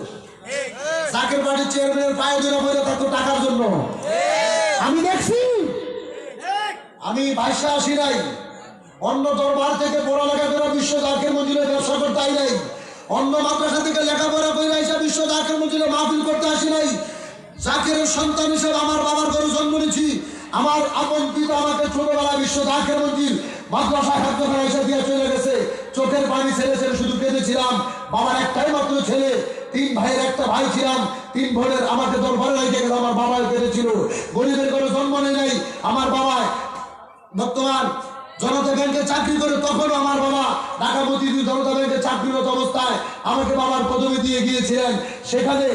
জাকের পার্টির চেয়ারম্যানের পায়ে ধরে বসে থাকতো টাকার জন্য। আমি দেখছি, আমি ভাষা আসি নাই, অন্য দরবার থেকে পড়ালেখা করে বিশ্ব জাকের মন্দিরে ব্যবসা করতে আই নাই, অন্য মাদ্রাসা থেকে লেখাপড়া করে এসে বিশ্ব জাকের মন্দিরে মাহফিল করতে আসি নাই। জাকের সন্তান হিসেবে আমার বাবার ঘরে জন্ম নিয়েছি, আমার আপন পিতা আমাকে ছোটবেলায় বিশ্ব জাকের মন্দির মাদ্রাসা খাদ্যখানা এসে দিয়ে চলে গেছে, চোখের পানি ছেড়ে ছেড়ে শুধু কেঁদেছিলাম। বাবার একটাই মাত্র ছেলে, 3 ভাইয়ের একটা ভাই ছিলাম, 3 বোনের আমাকে দরবারে রেখে গেল, আমার বাবাই কেঁদেছিল। গরিবের ঘরে জন্ম নেই নাই আমার বাবায়, বর্তমান জনতা ব্যাংকে চাকরি করে, তখনও আমার বাবা ঢাকা মতিঝিল জনতা ব্যাংকে চাকরিরত অবস্থায় আমাকে বাবার পদবি দিয়ে গিয়েছিলেন। সেখানে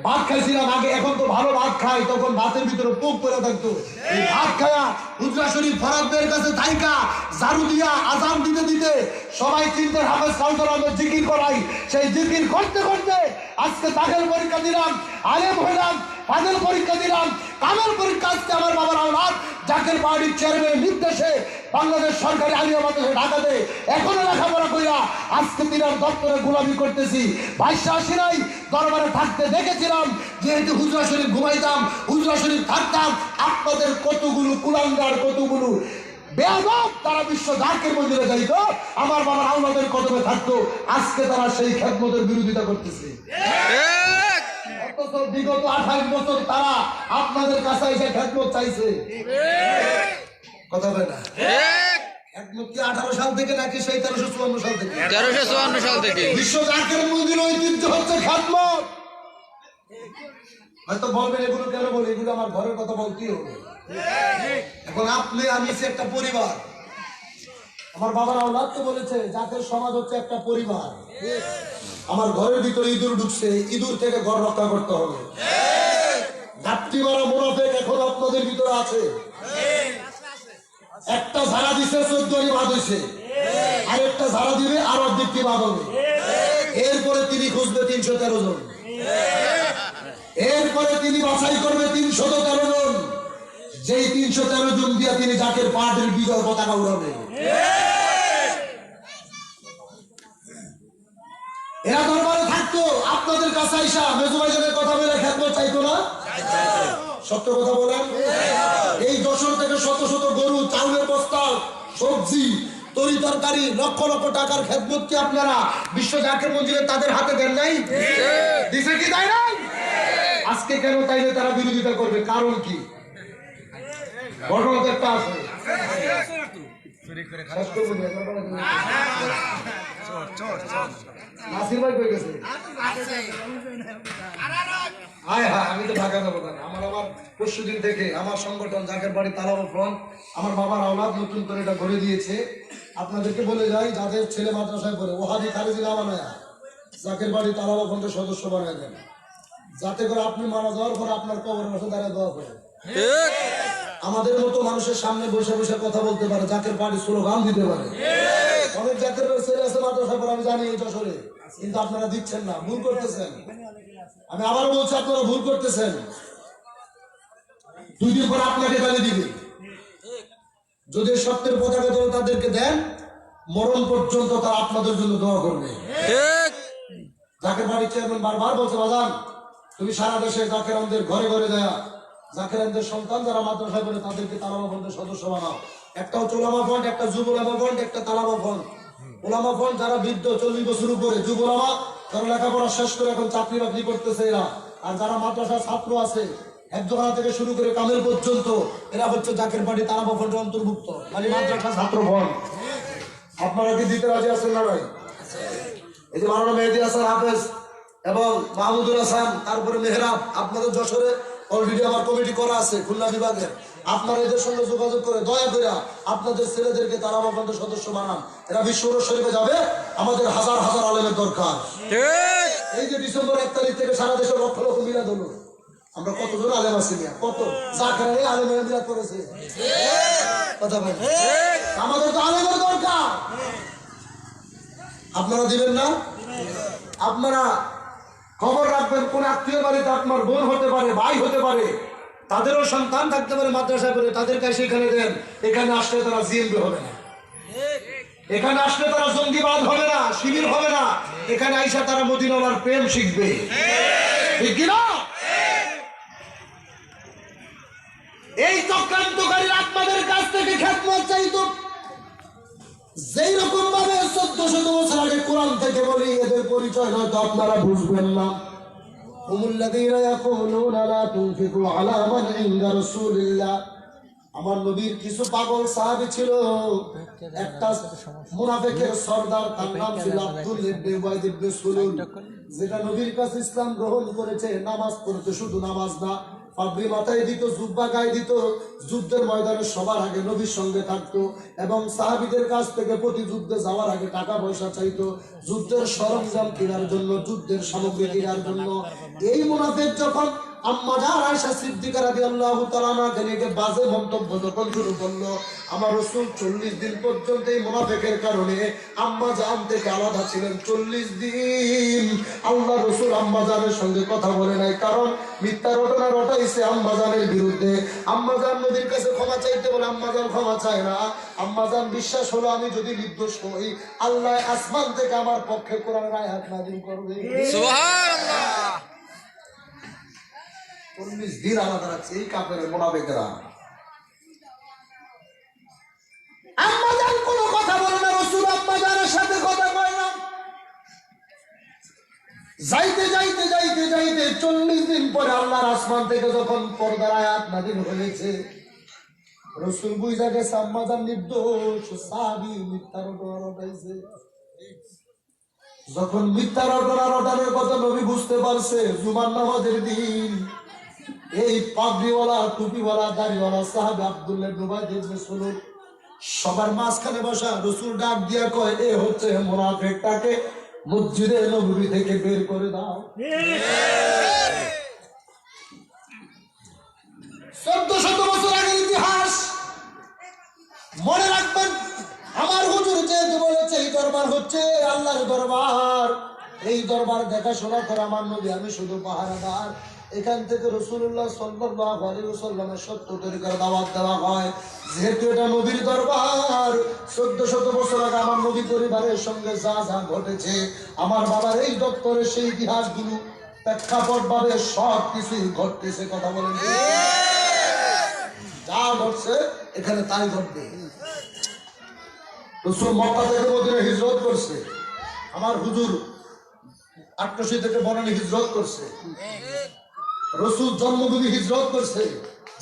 ভাত খাইছিলাম আগে, এখন তো ভালো ভাত খাই, তখন ভাতের ভিতরে পোক পড়ে থাকতো। এই ভাত খায়া হুজরা শরীফ ফরাদদের কাছে থাইকা ঝাড়ু দিয়া আজান দিতে দিতে সবাই তিনটের হাফেজ কাউন্টার আমরা জিকির করাই। সেই জিকির করতে করতে আজকে দাখিল পরীক্ষা দিলাম, আলেম হইলাম, ফাজিল পরীক্ষা দিলাম, কামেল পরীক্ষা। আজকে আমার বাবার আওলাদ জাকের পার্টির চেয়ারম্যানের নির্দেশে বাংলাদেশ সরকারি আলিয়া মাদ্রাসায় ঢাকাতে এখনো লেখাপড়া কইরা আজকে তিনার দপ্তরে গোলামি করতেছি। 22 আসি নাই, দরবারে থাকতে দেখেছিলাম, যেহেতু হুজরা শরীফ ঘুমাইতাম, হুজরা শরীফ থাকতাম। আপনাদের কতগুলো কুলাঙ্গার, কতগুলো বেয়াদব তারা বিশ্ব জাকের মন্দিরে যাইত, আমার বাবার আওলাদের কদমে থাকতো। আজকে তারা সেই খেদমতের বিরোধিতা করতেছে। অথচ বিগত 28 বছর তারা আপনাদের কাছে এসে খেদমত চাইছে। কথা বলে না, খেদমত কি 18 সাল থেকে নাকি সেই 1354 সাল থেকে? 1354 সাল থেকে। বিশ্ব জাকের মন্দির ঐতিহ্য হচ্ছে খেদমত। হয়তো বলবেন এগুলো কেন বলে, এগুলো আমার ঘরের কথা বলতেই হবে। এখন আপনি আমি একটা পরিবার, আমার বাবার আওলাদ তো বলেছে জাকের সমাজ হচ্ছে একটা পরিবার। আমার ঘরের ভিতরে ইঁদুর ঢুকছে, ইঁদুর থেকে ঘর রক্ষা করতে হবে। ঘাটতি মারা মুনাফিক এখন আপনাদের ভিতরে আছে। একটা ঝাড়া দিছে 14 বাদ হয়েছে, আর একটা ঝাড়া দিবে আর অর্ধেকটি বাদ হবে। এরপরে তিনি খুঁজবে 313 জন, এরপরে তিনি বাছাই করবে 313 জন। যেই 313 জন দিয়া তিনি জাকের পার্টির বিজয় পতাকা উড়াবে। এরা দরবারে থাকতো, আপনাদের কাছে আইসা মেজুবাইজানের কথা বলে খেদমত চাইতো না? সত্য কথা বলেন। এই যশোর থেকে শত শত গরু, চাউলের বস্তা, সবজি, তরি তরকারি, লক্ষ লক্ষ টাকার খেদমত কি আপনারা বিশ্ব জাকের মন্দিরে তাদের হাতে দেন নাই? দিছে কি তাই নাই? আজকে কেন তাইলে তারা বিরোধিতা করবে? কারণ কি? ঘটনা তো একটা আছে। নাসির ভাই কই গেছে? আমি তো ঢাকা যাবো না। আমার পরশুদিন থেকে আমার সংগঠন জাকের বাড়ি তালাবা ফ্রন্ট, আমার বাবার আওলাদ নতুন করে এটা গড়ে দিয়েছে। আপনাদেরকে বলে যাই, যাদের ছেলে মাদ্রাসায় পড়ে ওহাবি খারেজি না বানায় জাকের বাড়ি তালাবা ফ্রন্টের সদস্য বানায় দেন, যাতে করে আপনি মারা যাওয়ার পর আপনার কবরের পাশে দাঁড়িয়ে দোয়া করেন। আমাদের মতো মানুষের সামনে বসে বসে কথা বলতে পারে, জাকের পার্টি স্লোগান দিতে পারে। অনেক জাকের ছেলে আছে মাদ্রাসা পর, আমি জানি এই যশোরে, কিন্তু আপনারা দিচ্ছেন না, ভুল করতেছেন। আমি আবার বলছি, আপনারা ভুল করতেছেন। 2 দিন পর আপনাকে গালি দিবে। যদি সত্যের পতাকা ধরে তাদেরকে দেন, মরণ পর্যন্ত তারা আপনাদের জন্য দোয়া করবে। জাকের বাড়ির চেয়ারম্যান বারবার বলছে, বাজান তুমি সারা দেশে জাকেরানদের ঘরে ঘরে দেয়া, জাকেরানদের সন্তান যারা মাদ্রাসায় পড়ে তাদেরকে তালাবা ফন্ডের সদস্য বানাও। একটা হচ্ছে ওলামা ফন্ড, একটা যুব ওলামা ফন্ড, একটা তালাবা ফন্ড। ওলামা ফন্ড যারা বৃদ্ধ 40 বছর উপরে, যুব ওলামা যারা লেখাপড়া শেষ করে এখন চাকরি বাকরি করতেছে এরা, আর যারা মাদ্রাসার ছাত্র আছে একজোখানা থেকে শুরু করে কামেল পর্যন্ত, এরা হচ্ছে জাকের বাড়ি তালাবা ফন্ডের অন্তর্ভুক্ত, মানে মাদ্রাসা ছাত্র ফন্ড। আপনারা কি দিতে রাজি আছেন না ভাই? এই যে মাওলানা মেহেদী হাসান হাফেজ এবং মাহমুদুল হাসান, তারপরে মেহরাব, আপনাদের যশোরে অলরেডি আমার কমিটি করা আছে খুলনা বিভাগের। আপনারা এদের সঙ্গে যোগাযোগ করে দয়া করে আপনাদের ছেলেদেরকে তালাবা ফন্ডের সদস্য বানান। এরা বিশ্ব শরীফে যাবে, আমাদের হাজার হাজার আলেমের দরকার। এই যে ডিসেম্বর 1 তারিখ থেকে সারা দেশে লক্ষ লক্ষ মিলাদ হলো, আমরা কতজন আলেম আছি না? কত জাকেরানে আলেমের মিলাদ করেছে। কথা বলেন, আমাদের তো আলেমের দরকার। আপনারা দিবেন না? আপনারা খবর রাখবেন, কোন আত্মীয় বাড়িতে আপনার বোন হতে পারে, ভাই হতে পারে, তাদেরও সন্তান থাকতে পারে মাদ্রাসায় পড়ে, তাদেরকে সেখানে দেন। এখানে আসলে তারা জিএমবি হবে না, এখানে আসলে তারা জঙ্গিবাদ হবে না, শিবির হবে না। এখানে আইসা তারা মদিনার প্রেম শিখবে, ঠিক কিনা? এই চক্রান্তকারী আপনাদের কাছ থেকে খেদমত চাইতো। যেই রকম ভাবে 1400 বছর আগে কোরআন থেকে বলি, এদের পরিচয় হয়তো আপনারা বুঝবেন না। আমার নবীর কিছু পাগল সাহাবী ছিল, একটা মুনাফিকের সর্দার, তার নাম ছিল আব্দুল ইবনে উবাইদ ইবনে সুলুল, যেটা নবীর কাছে ইসলাম গ্রহণ করেছে। নামাজ পড়তে, শুধু নামাজ না, পাগড়ি মাথায় দিত, জুব্বা গায়ে দিত, যুদ্ধের ময়দানে সবার আগে নবীর সঙ্গে থাকতো এবং সাহাবীদের কাছ থেকে প্রতি যুদ্ধে যাওয়ার আগে টাকা পয়সা চাইতো যুদ্ধের সরঞ্জাম কেনার জন্য, যুদ্ধের সামগ্রী কেনার জন্য। এই মুনাফিক যখন আম্মা জান আয়েশা সিদ্দিকা রাদিয়াল্লাহু তাআলা আনহাকে নিয়ে বাজে মন্তব্য যখন শুরু করলো, আমার রাসূল 40 দিন পর্যন্ত এই মুনাফিকের কারণে আম্মা জান থেকে আলাদা ছিলেন। 40 দিন আল্লাহ রাসূল আম্মা জানের সঙ্গে কথা বলে নাই, কারণ মিথ্যা রটনা রটাইছে আম্মা জানের বিরুদ্ধে। আম্মা জান নবীর কাছে ক্ষমা চাইতে বলে আম্মা জান ক্ষমা চায় না। আম্মা জান বিশ্বাস হলো আমি যদি নির্দোষ হই, আল্লাহ আসমান থেকে আমার পক্ষে কোরআনের আয়াত নাযিল করবে। সুবহানাল্লাহ। 40 দিন আলাদা রাখছে এই কাফের মুনাফিকরা। আম্মা জান কোনো কথা বলে না, রাসূল আম্মা জানের সাথে কথা কয় না। যাইতে যাইতে যাইতে যাইতে 40 দিন পরে আল্লাহর আসমান থেকে যখন পর্দার আয়াত নাযিল হয়েছে, রাসূল বুঝা গেছে আম্মা জান নির্দোষ, সাহাবী মিথ্যা রটনা রটাইছে। যখন মিথ্যা রটনা রটানোর কথা নবী বুঝতে পারছে, জুমার নামাজের দিন এই পাগড়িওয়ালা, টুপিওয়ালা, দাড়িওয়ালা সাহাবী আব্দুল্লাহ ইবনে উবাই ইবনে সুলুল সবার মাঝখানে বসা। রাসূল ডাক দিয়া কয়, এ হচ্ছে মুনাফিকটাকে মসজিদে নববী থেকে বের করে দাও। 1400 বছর আগের ইতিহাস মনে রাখবেন। আমার হুজুর যেহেতু বলেছে এই দরবার হচ্ছে আল্লাহর দরবার, এই দরবার দেখাশোনা করে আমার নবী, আমি শুধু পাহারাদার। এখান থেকে রাসূলুল্লাহ সাল্লাল্লাহু আলাইহি ওয়াসাল্লামের সত্য তরিকার দাওয়াত দেওয়া হয়। যেহেতু এটা নবীর দরবার, 1400 বছর আগে আমার নবী পরিবারের সঙ্গে যা যা ঘটেছে, আমার বাবার এই দপ্তরে সেই ইতিহাসগুলো প্রেক্ষাপট ভাবে সব কিছুই ঘটতেছে। কথা বলেন, যা ঘটছে এখানে তাই ঘটবে। রাসূল মক্কা থেকে মদিনা হিজরত করছে, আমার হুজুর 88 থেকে বনানী হিজরত করছে। রাসূল জন্মভূমি হিজরত করছে,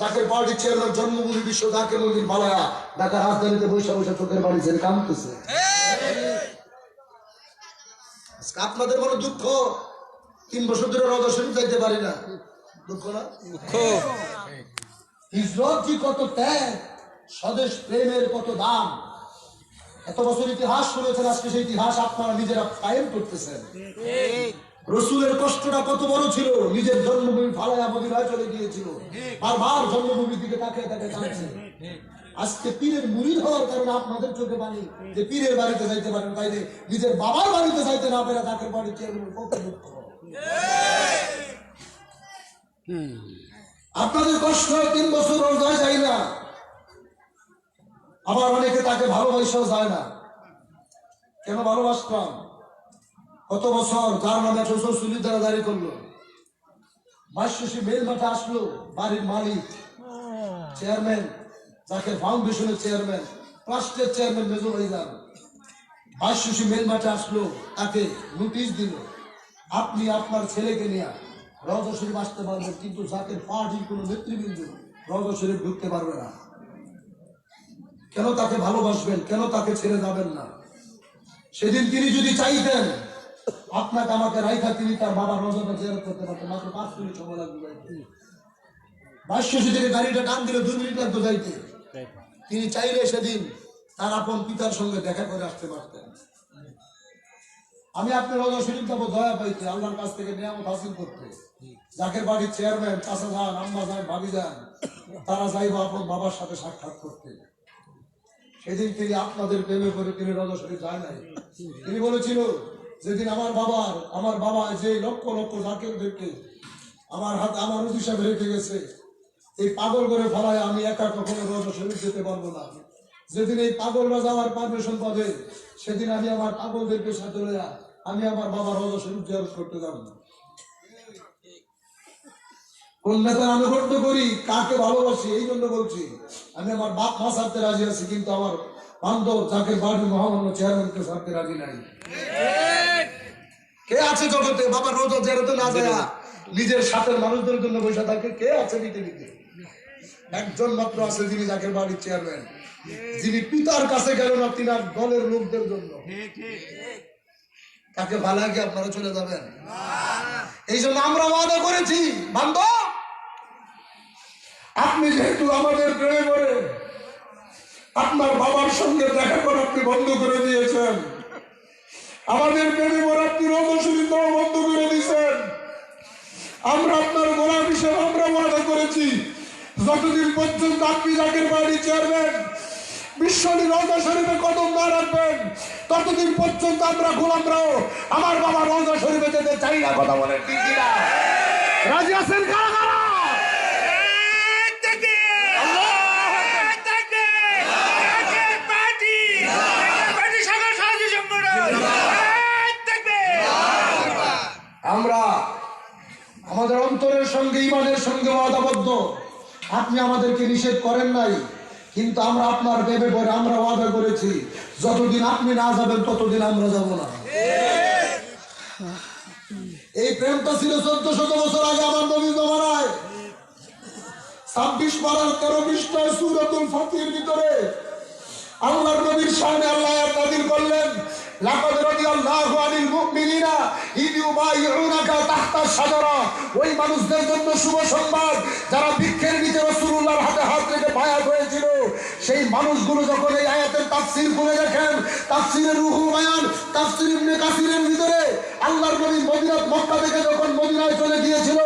জাকের বাড়ি চেয়ারম্যান জন্মভূমি বিশ্ব জাকের মন্দির বালায়া ঢাকা রাজধানীতে বৈশা বৈশা চোখের বাড়ি ছেড়ে কাঁদতেছে। আপনাদের বড় দুঃখ, 3 বছর ধরে রওজা শরীফ যাইতে পারি না, দুঃখ না? হিজরত কি কত ত্যাগ, স্বদেশ প্রেমের কত দাম। এত বছর ইতিহাস শুনেছেন, আজকে সেই ইতিহাস আপনারা নিজেরা কায়েম করতেছেন। রাসূলের কষ্টটা কত বড় ছিল, নিজের জন্মভূমি ফালায়া মদিনায় চলে গিয়েছিল, বারবার জন্মভূমির দিকে তাকিয়ে তাকিয়ে কাঁদছে। আজকে পীরের মুরিদ হওয়ার কারণে আপনাদের চোখে পানি, যে পীরের বাড়িতে যাইতে পারেন, তাইলে নিজের বাবার বাড়িতে যাইতে না পেরে তাকে বাড়ি চেয়ারম্যান কত দুঃখ। আপনাদের কষ্ট 3 বছর রোজায় যায় না, আবার অনেকে তাকে ভালোবাসাও যায় না। কেন ভালোবাসতাম? কত বছর যার নামে সুলি দ্বারা দাঁড়ি করলো, মাসি মেল মাঠে আসলো, বাড়ির মালিক, চেয়ারম্যান, যাকে ফাউন্ডেশনের চেয়ারম্যান, ট্রাস্টের চেয়ারম্যান মেজর ভাইজান, মাসি মেল মাঠে আসলো, তাকে নোটিশ দিল, আপনি আপনার ছেলেকে নিয়ে রওজা শরীফ আসতে পারবেন, কিন্তু যাকে পার্টির কোনো নেতৃবৃন্দ রওজা শরীফ ঢুকতে পারবে না। কেন তাকে ভালোবাসবেন? কেন তাকে ছেড়ে যাবেন না? সেদিন তিনি যদি চাইতেন আপনাকে আমাকে রাইখা, তিনি তার বাবার রওজাটা জিয়ারত করতে পারতেন, মাত্র 5 মিনিট সময় লাগবে। থেকে গাড়িটা টান দিলে 2 মিনিট লাগতো যাইতে। তিনি চাইলে সেদিন তার আপন পিতার সঙ্গে দেখা করে আসতে পারতেন। আমি আপনার রওজা শরীফ যাবো দয়া পাইতে, আল্লাহর কাছ থেকে নিয়ামত হাসিল করতে। যাকের বাড়ির চেয়ারম্যান, চাচা যান, আম্মা যান, ভাবি যান, তারা যাইব আপন বাবার সাথে সাক্ষাৎ করতে। সেদিন তিনি আপনাদের প্রেমে করে তিনি রওজা শরীফ যায় নাই। তিনি বলেছিল, যেদিন আমার বাবা যে লক্ষ লক্ষ জাকেরদেরকে আমার হাত, আমার হিসাবে রেখে গেছে, এই পাগল করে ফেলায় আমি একা কখনো রওজা শরীফ যেতে পারবো না। যেদিন এই পাগলরা যাওয়ার পারমিশন পাবে, সেদিন আমি আমার পাগলদেরকে সাথে লইয়া আমি আমার বাবার রওজা শরীফ জিয়ারত করতে যাব। কোন নেতার আমি গর্ব করি, কাকে ভালোবাসি, এই জন্য বলছি। আমি আমার বাপ মা ছাড়তে রাজি আছি, কিন্তু আমার বান্ধব যাকে বাড়ি মহামান্য চেয়ারম্যানকে ছাড়তে রাজি নাই। কে আছে জগতে বাবার রওজা জিয়ারতে না যায় নিজের সাথের মানুষদের জন্য বসে থাকে? কে আছে পৃথিবীতে? একজন মাত্র আছে, যিনি যাকের বাড়ির চেয়ারম্যান, যিনি পিতার কাছে গেল না তিনার দলের লোকদের জন্য। তাকে ভালো লাগে আপনারা চলে যাবেন? এই জন্য আমরা ওয়াদা করেছি, বান্ধব আপনি যেহেতু আমাদের প্রেমে পড়ে আপনার বাবার সঙ্গে দেখা করে আপনি বন্ধ করে দিয়েছেন, আমাদের প্রেমে পড়ে আপনি রোজা শরীফ দেওয়া বন্ধ করে দিয়েছেন। আমরা আপনার গোলাম হিসেবে আমরা ওয়াদা করেছি, যতদিন পর্যন্ত আপনি জাকের বাড়ি চেয়ারম্যান বিশ্বনী রোজা শরীফে কদম না রাখবেন, ততদিন পর্যন্ত আমরা গোলামরাও আমার বাবা রোজা শরীফে যেতে চাই না। কথা বলেন ঠিক কিনা? রাজি আছেন কারা কারা? আমরা আমাদের অন্তরের সঙ্গে ইমানের সঙ্গে ওয়াদাবদ্ধ। আপনি আমাদেরকে নিষেধ করেন নাই, কিন্তু আমরা আপনার প্রেমে পড়ে আমরা ওয়াদা করেছি, যতদিন আপনি না যাবেন ততদিন আমরা যাব না। এই প্রেমটা ছিল 1400 বছর আগে আমার নবীর জমানায়। 26 পারার 13 পৃষ্ঠায় সূরাতুল ফাতির ভিতরে আল্লাহর নবীর শানে আল্লাহ আয়াত নাযিল করলেন, লাকাদ রাদিয়াল্লাহু আনিল মুমিনিনা ইয ইউবাইউনাকা তাহতা শাজারা। ওই মানুষদের জন্য শুভ সংবাদ যারা বৃক্ষের নিচে রাসূলুল্লাহর হাতে হাত রেখে বায়াত হয়েছিল। সেই মানুষগুলো যখন এই আয়াতের তাফসীর করে দেখেন, তাফসীরে রুহুল বায়ান, তাফসীর ইবনে কাসিরের ভিতরে আল্লাহর নবী মদিনা মক্কা থেকে যখন মদিনায় চলে গিয়েছিল,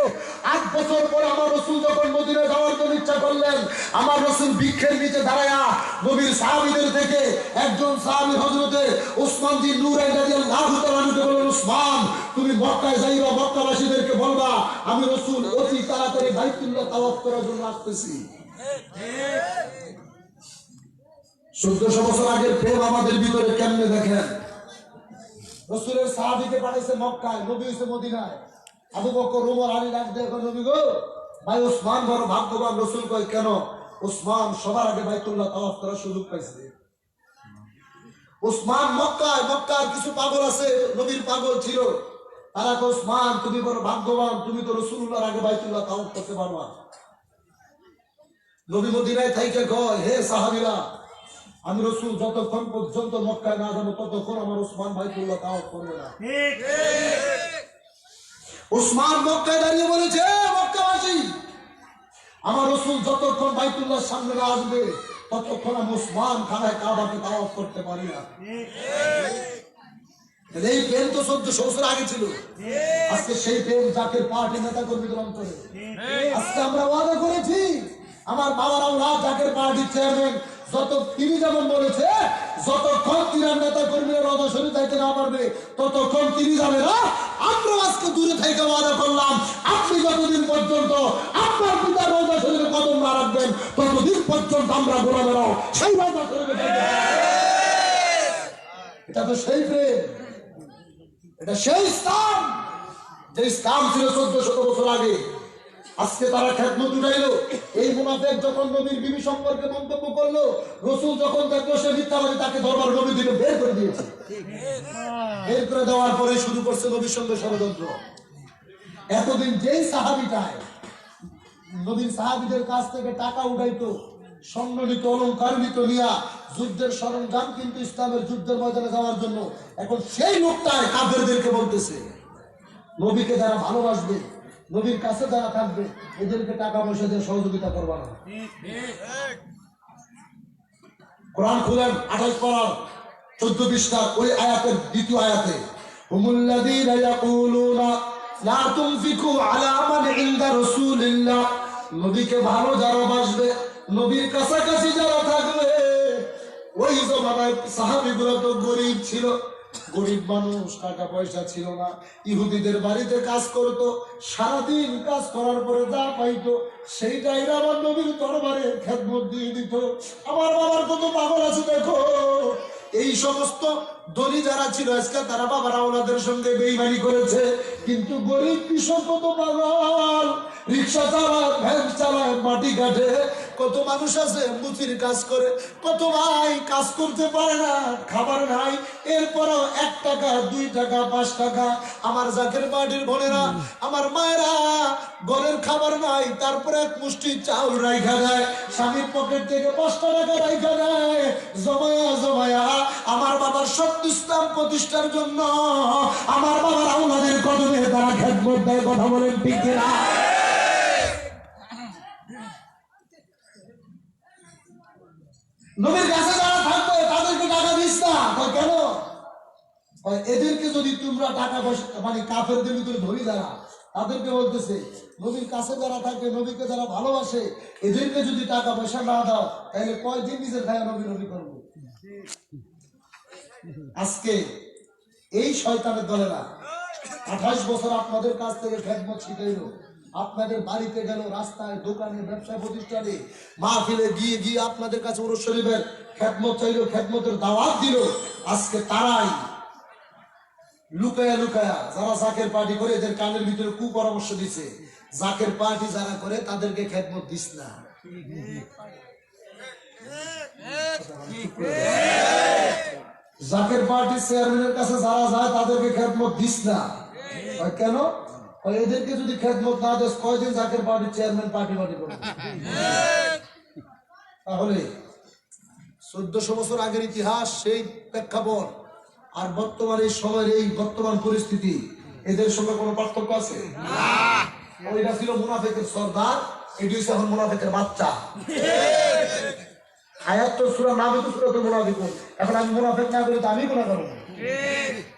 8 বছর পরে আমার রাসূল যখন মদিনায় যাওয়ার জন্য ইচ্ছা করলেন, আমার রাসূল বৃক্ষের নিচে দাঁড়ায়া নবীর সাহাবীদের থেকে একজন সাহাবী হযরতে উসমান বিন নূরাইন রাদিয়াল্লাহু তাআলা আনহু বললেন, উসমান তুমি মক্কায় যাইবা, মক্কাবাসীদেরকে বলবা আমি রাসূল অতি তাড়াতাড়ি বাইতুল্লাহ তাওয়াফ করার জন্য আসতেছি। 1400 বছর আগের প্রেম আমাদের ভিতরে কেমনে দেখেন। রাসূলের সাহাবীকে পাঠাইছে মক্কায়, নবী হইছে মদিনায়। আবু বকর ওমর আলী ডাক দিয়ে কয়, নবী গো ভাই উসমান বড় ভাগ্যবান। রাসূল কয় কেন? উসমান সবার আগে বাইতুল্লাহ তাওয়াফ করার সুযোগ পাইছে। উসমান মক্কার কিছু পাগল আছে, নবীর পাগল ছিল, তারা কয় উসমান তুমি বড় ভাগ্যবান, তুমি তো রাসূলুল্লাহর আগে বাইতুল্লাহ তাওয়াফ করতে পারবা। নবী মদিনায় থাইকে কয়, হে সাহাবীরা, আমি রাসূল যতক্ষণ পর্যন্ত মক্কায় না যাবো ততক্ষণ আমার উসমান বাইতুল্লাহ তাওয়াফ করবে না। উসমান মক্কায় দাঁড়িয়ে বলেছে, মক্কাবাসী, আমার রাসূল যতক্ষণ বাইতুল্লাহর সামনে না আসবে ততক্ষণ আমি উসমান খানায় কাবাকে তাওয়াফ করতে পারি না। এই প্রেম তো 1400 বছর আগে ছিল। আজকে সেই প্রেম জাকের পার্টি নেতা কর্মীদের অন্তরে। আজকে আমরা ওয়াদা করেছি, আমার বাবার আওলাদ জাকের পার্টির চেয়ারম্যান যত তিনি যেমন বলেছে, যতক্ষণ তিনার নেতা কর্মীরা রোজা শরীফ যাইতে না পারবে ততক্ষণ তিনি যাবে না। আমরা আজকে দূরে থেকে ওয়াদা করলাম, আপনি যতদিন পর্যন্ত আপনার পিতা রোজা শরীফে কদম না রাখবেন ততদিন পর্যন্ত আমরা গোলামেরাও সেই রোজা শরীফে যাইতে। এটা তো সেই প্রেম, এটা সেই ইসলাম, যে ইসলাম ছিল 1400 বছর আগে। আজকে তারা খেদমত উঠাইলো। এই মুনাফিক যখন নবীর বিবি সম্পর্কে মন্তব্য করলো, রাসূল যখন দেখলো সে মিথ্যাবাদী, তাকে দরবার নবী থেকে বের করে দিয়েছে। বের করে দেওয়ার পরে শুরু করছে নবীর সঙ্গে ষড়যন্ত্র। এতদিন যেই সাহাবীটায় নবীর সাহাবীদের কাছ থেকে টাকা উঠাইতো, স্বর্ণ নিত, অলংকার নিত, নিয়া যুদ্ধের সরঞ্জাম কিন্তু ইসলামের যুদ্ধের ময়দানে যাওয়ার জন্য, এখন সেই লোকটায় কাফেরদেরকে বলতেছে নবীকে যারা ভালোবাসবে, নবীর কাছে যারা থাকবে, এদেরকে টাকা পয়সা দিয়ে সহযোগিতা করবা না। কোরআন খুলেন 28 পারার 14 পৃষ্ঠা ওই আয়াতের দ্বিতীয় আয়াতে, হুমুল্লাযীনা ইয়াকুলুনা লা তুনফিকু আলা মান ইনদা রাসূলিল্লাহ, নবীকে ভালো যারা বাসবে, নবীর কাছাকাছি যারা থাকবে। ওই জমানায় সাহাবীগুলো তো গরিব ছিল, গরিব মানুষ, টাকা পয়সা ছিল না। ইহুদিদের বাড়িতে কাজ করত, সারাদিন কাজ করার পরে যা পাইতো সেইটাই আমার নবীর দরবারে খেদমত দিয়ে দিত। আমার বাবার কত পাগল আছে দেখো। এই সমস্ত ধনী যারা ছিল আজকে তারা বাবার আওলাদের সঙ্গে বেইমানি করেছে, কিন্তু গরিব কৃষক কত পাগল, রিক্সা চালায়, ভ্যান চালায়, মাটি কাটে, কত মানুষ আছে মুচির কাজ করে, কত ভাই কাজ করতে পারে না, খাবার নাই, এরপরও 1 টাকা 2 টাকা 5 টাকা। আমার জাকের বাড়ির বোনেরা, আমার মায়েরা, ঘরের খাবার নাই, তারপরে 1 মুষ্টি চাউল রাইখা দেয়, স্বামীর পকেট থেকে 5 টাকা রাইখা দেয়, জমায়া আমার বাবার সত্য ইসলাম প্রতিষ্ঠার জন্য আমার বাবার আওলাদের কদমে তারা খেদমত দেয়। কথা বলেন ঠিক কিনা? নবীর কাছে যারা থাকবে তাদেরকে টাকা দিস না। কয় কেন? কয় এদেরকে যদি তোমরা টাকা পয়সা মানে কাফেরদের ভিতরে ধরি যারা, তাদেরকে বলতেছে নবীর কাছে যারা থাকবে, নবীকে যারা ভালোবাসে, এদেরকে যদি টাকা পয়সা না দাও তাহলে কয়দিন নিজের খায়া নবী নবী করবো। আজকে এই শয়তানের দলেরা 28 বছর আপনাদের কাছ থেকে খেদমত শিখাইল, আপনাদের বাড়িতে গেল, রাস্তায়, দোকানে, ব্যবসা প্রতিষ্ঠানে, মাহফিলে গিয়ে গিয়ে আপনাদের কাছে উরুস শরীফের খেদমত চাইল, খেদমতের দাওয়াত দিল। আজকে তারাই লুকায়া লুকায়া যারা জাকের পার্টি করে এদের কানের ভিতরে কুপরামর্শ দিছে, জাকের পার্টি যারা করে তাদেরকে খেদমত দিস না। জাকের পার্টি চেয়ারম্যানের কাছে যারা যায় তাদেরকে খেদমত দিস না। কেন? এদেরকে যদি খেদমত না দেস কয়দিন জাকের পার্টি চেয়ারম্যান পার্টি করবে? তাহলে 1400 বছর আগের ইতিহাস, সেই প্রেক্ষাপট আর বর্তমান এই সময়ের এই বর্তমান পরিস্থিতি, এদের সঙ্গে কোনো পার্থক্য আছে? ওইটা ছিল মুনাফিকের সর্দার, এটি হচ্ছে এখন মুনাফিকের বাচ্চা। আয়াত তো সূরা নামে তো সূরা তো মুনাফিকুন। এখন আমি মুনাফিক না করি তো আমি গুনাহ করব।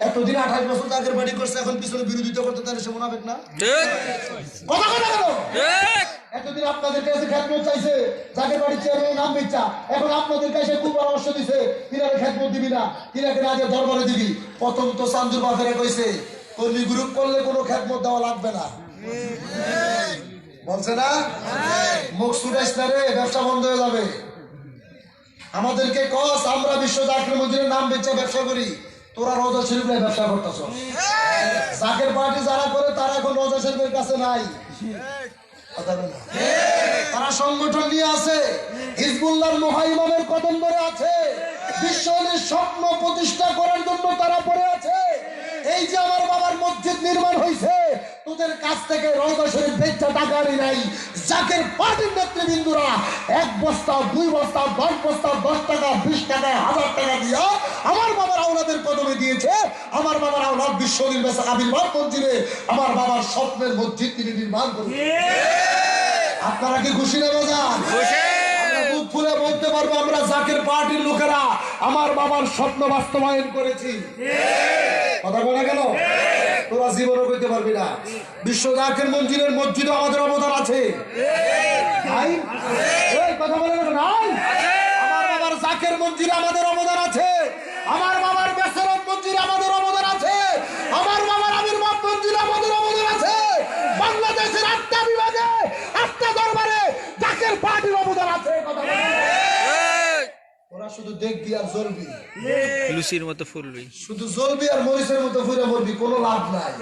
এতদিন 28 বছর আগের বাড়ি করছে, এখন পিছনে বিরোধিতা করতে তাহলে সে মুনাফিক না? কথা কথা বলো। এতদিন আপনাদের কাছে খেদমত চাইছে, জাকের বাড়ি চেয়ারম্যানের নাম বিচ্ছা, এখন আপনাদের কাছে খুব পরামর্শ দিছে কিনারে খেদমত দিবি না, কিনাকে আগে দরবারে দিবি। প্রথম তো চান্দুর বাফেরে কইছে কর্মী গ্রুপ করলে কোনো খেদমত দেওয়া লাগবে না, বলছে না? মুখ ছুটাইস না রে, ব্যবসা বন্ধ হয়ে যাবে। আমাদেরকে কস আমরা বিশ্ব জাকির মন্দিরের নাম বেচে ব্যবসা করি, তোরা রোজা শরীফের ব্যবসা করতেছ। জাকের পার্টি যারা করে তারা এখন রোজা শরীফের কাছে নাই, তারা সংগঠন নিয়ে আছে, হিজবুল্লাহর মহাইমামের কদম ধরে আছে, বিশ্বের স্বপ্ন প্রতিষ্ঠা করার জন্য তারা পড়ে আছে। এই যে আমার বাবার মসজিদ নির্মাণ হয়েছে, তোদের কাছ থেকে রওজা শরীফ বেচা টাকা আনি নাই। জাকের পার্টির নেতৃবৃন্দরা 1 বস্তা 2 বস্তা 10 বস্তা 10 টাকা 20 টাকা 1000 টাকা দিয়া আমার বাবার আওলাদের কদমে দিয়েছে। আমার বাবার আওলাদ বিশ্ব নির্বাচন আবির্ভাব মঞ্জিলে আমার বাবার স্বপ্নের মসজিদ তিনি নির্মাণ করবেন। আপনারা কি খুশি না বাজান? বুক ফুলে বলতে পারবো আমরা জাকের পার্টির লোকেরা আমার বাবার স্বপ্ন বাস্তবায়ন করেছি। কথা বলা গেল? তোরা জীবনও করতে পারবি না। বিশ্ব জাকের মঞ্জিলের মসজিদে আমাদের অবদান আছে, কথা বলে নাই? আমার বাবার জাকের মঞ্জিলে আমাদের অবদান আছে, আমার বাবার বেসরত মঞ্জিলে আমাদের অবদান আছে, আমার বাবার আবির্ভাব মঞ্জিলে আমাদের অবদান আছে। বাংলাদেশের 8টা বিভাগে 8টা দরবারে জাকের পার্টির অবদান আছে। কথা বলে ওরা শুধু দেখবি আর জ্বলবি, লুচির মতো ফুলবি, শুধু জ্বলবি আর মরিচের মতো ফুলে মরবি, কোনো লাভ নাই,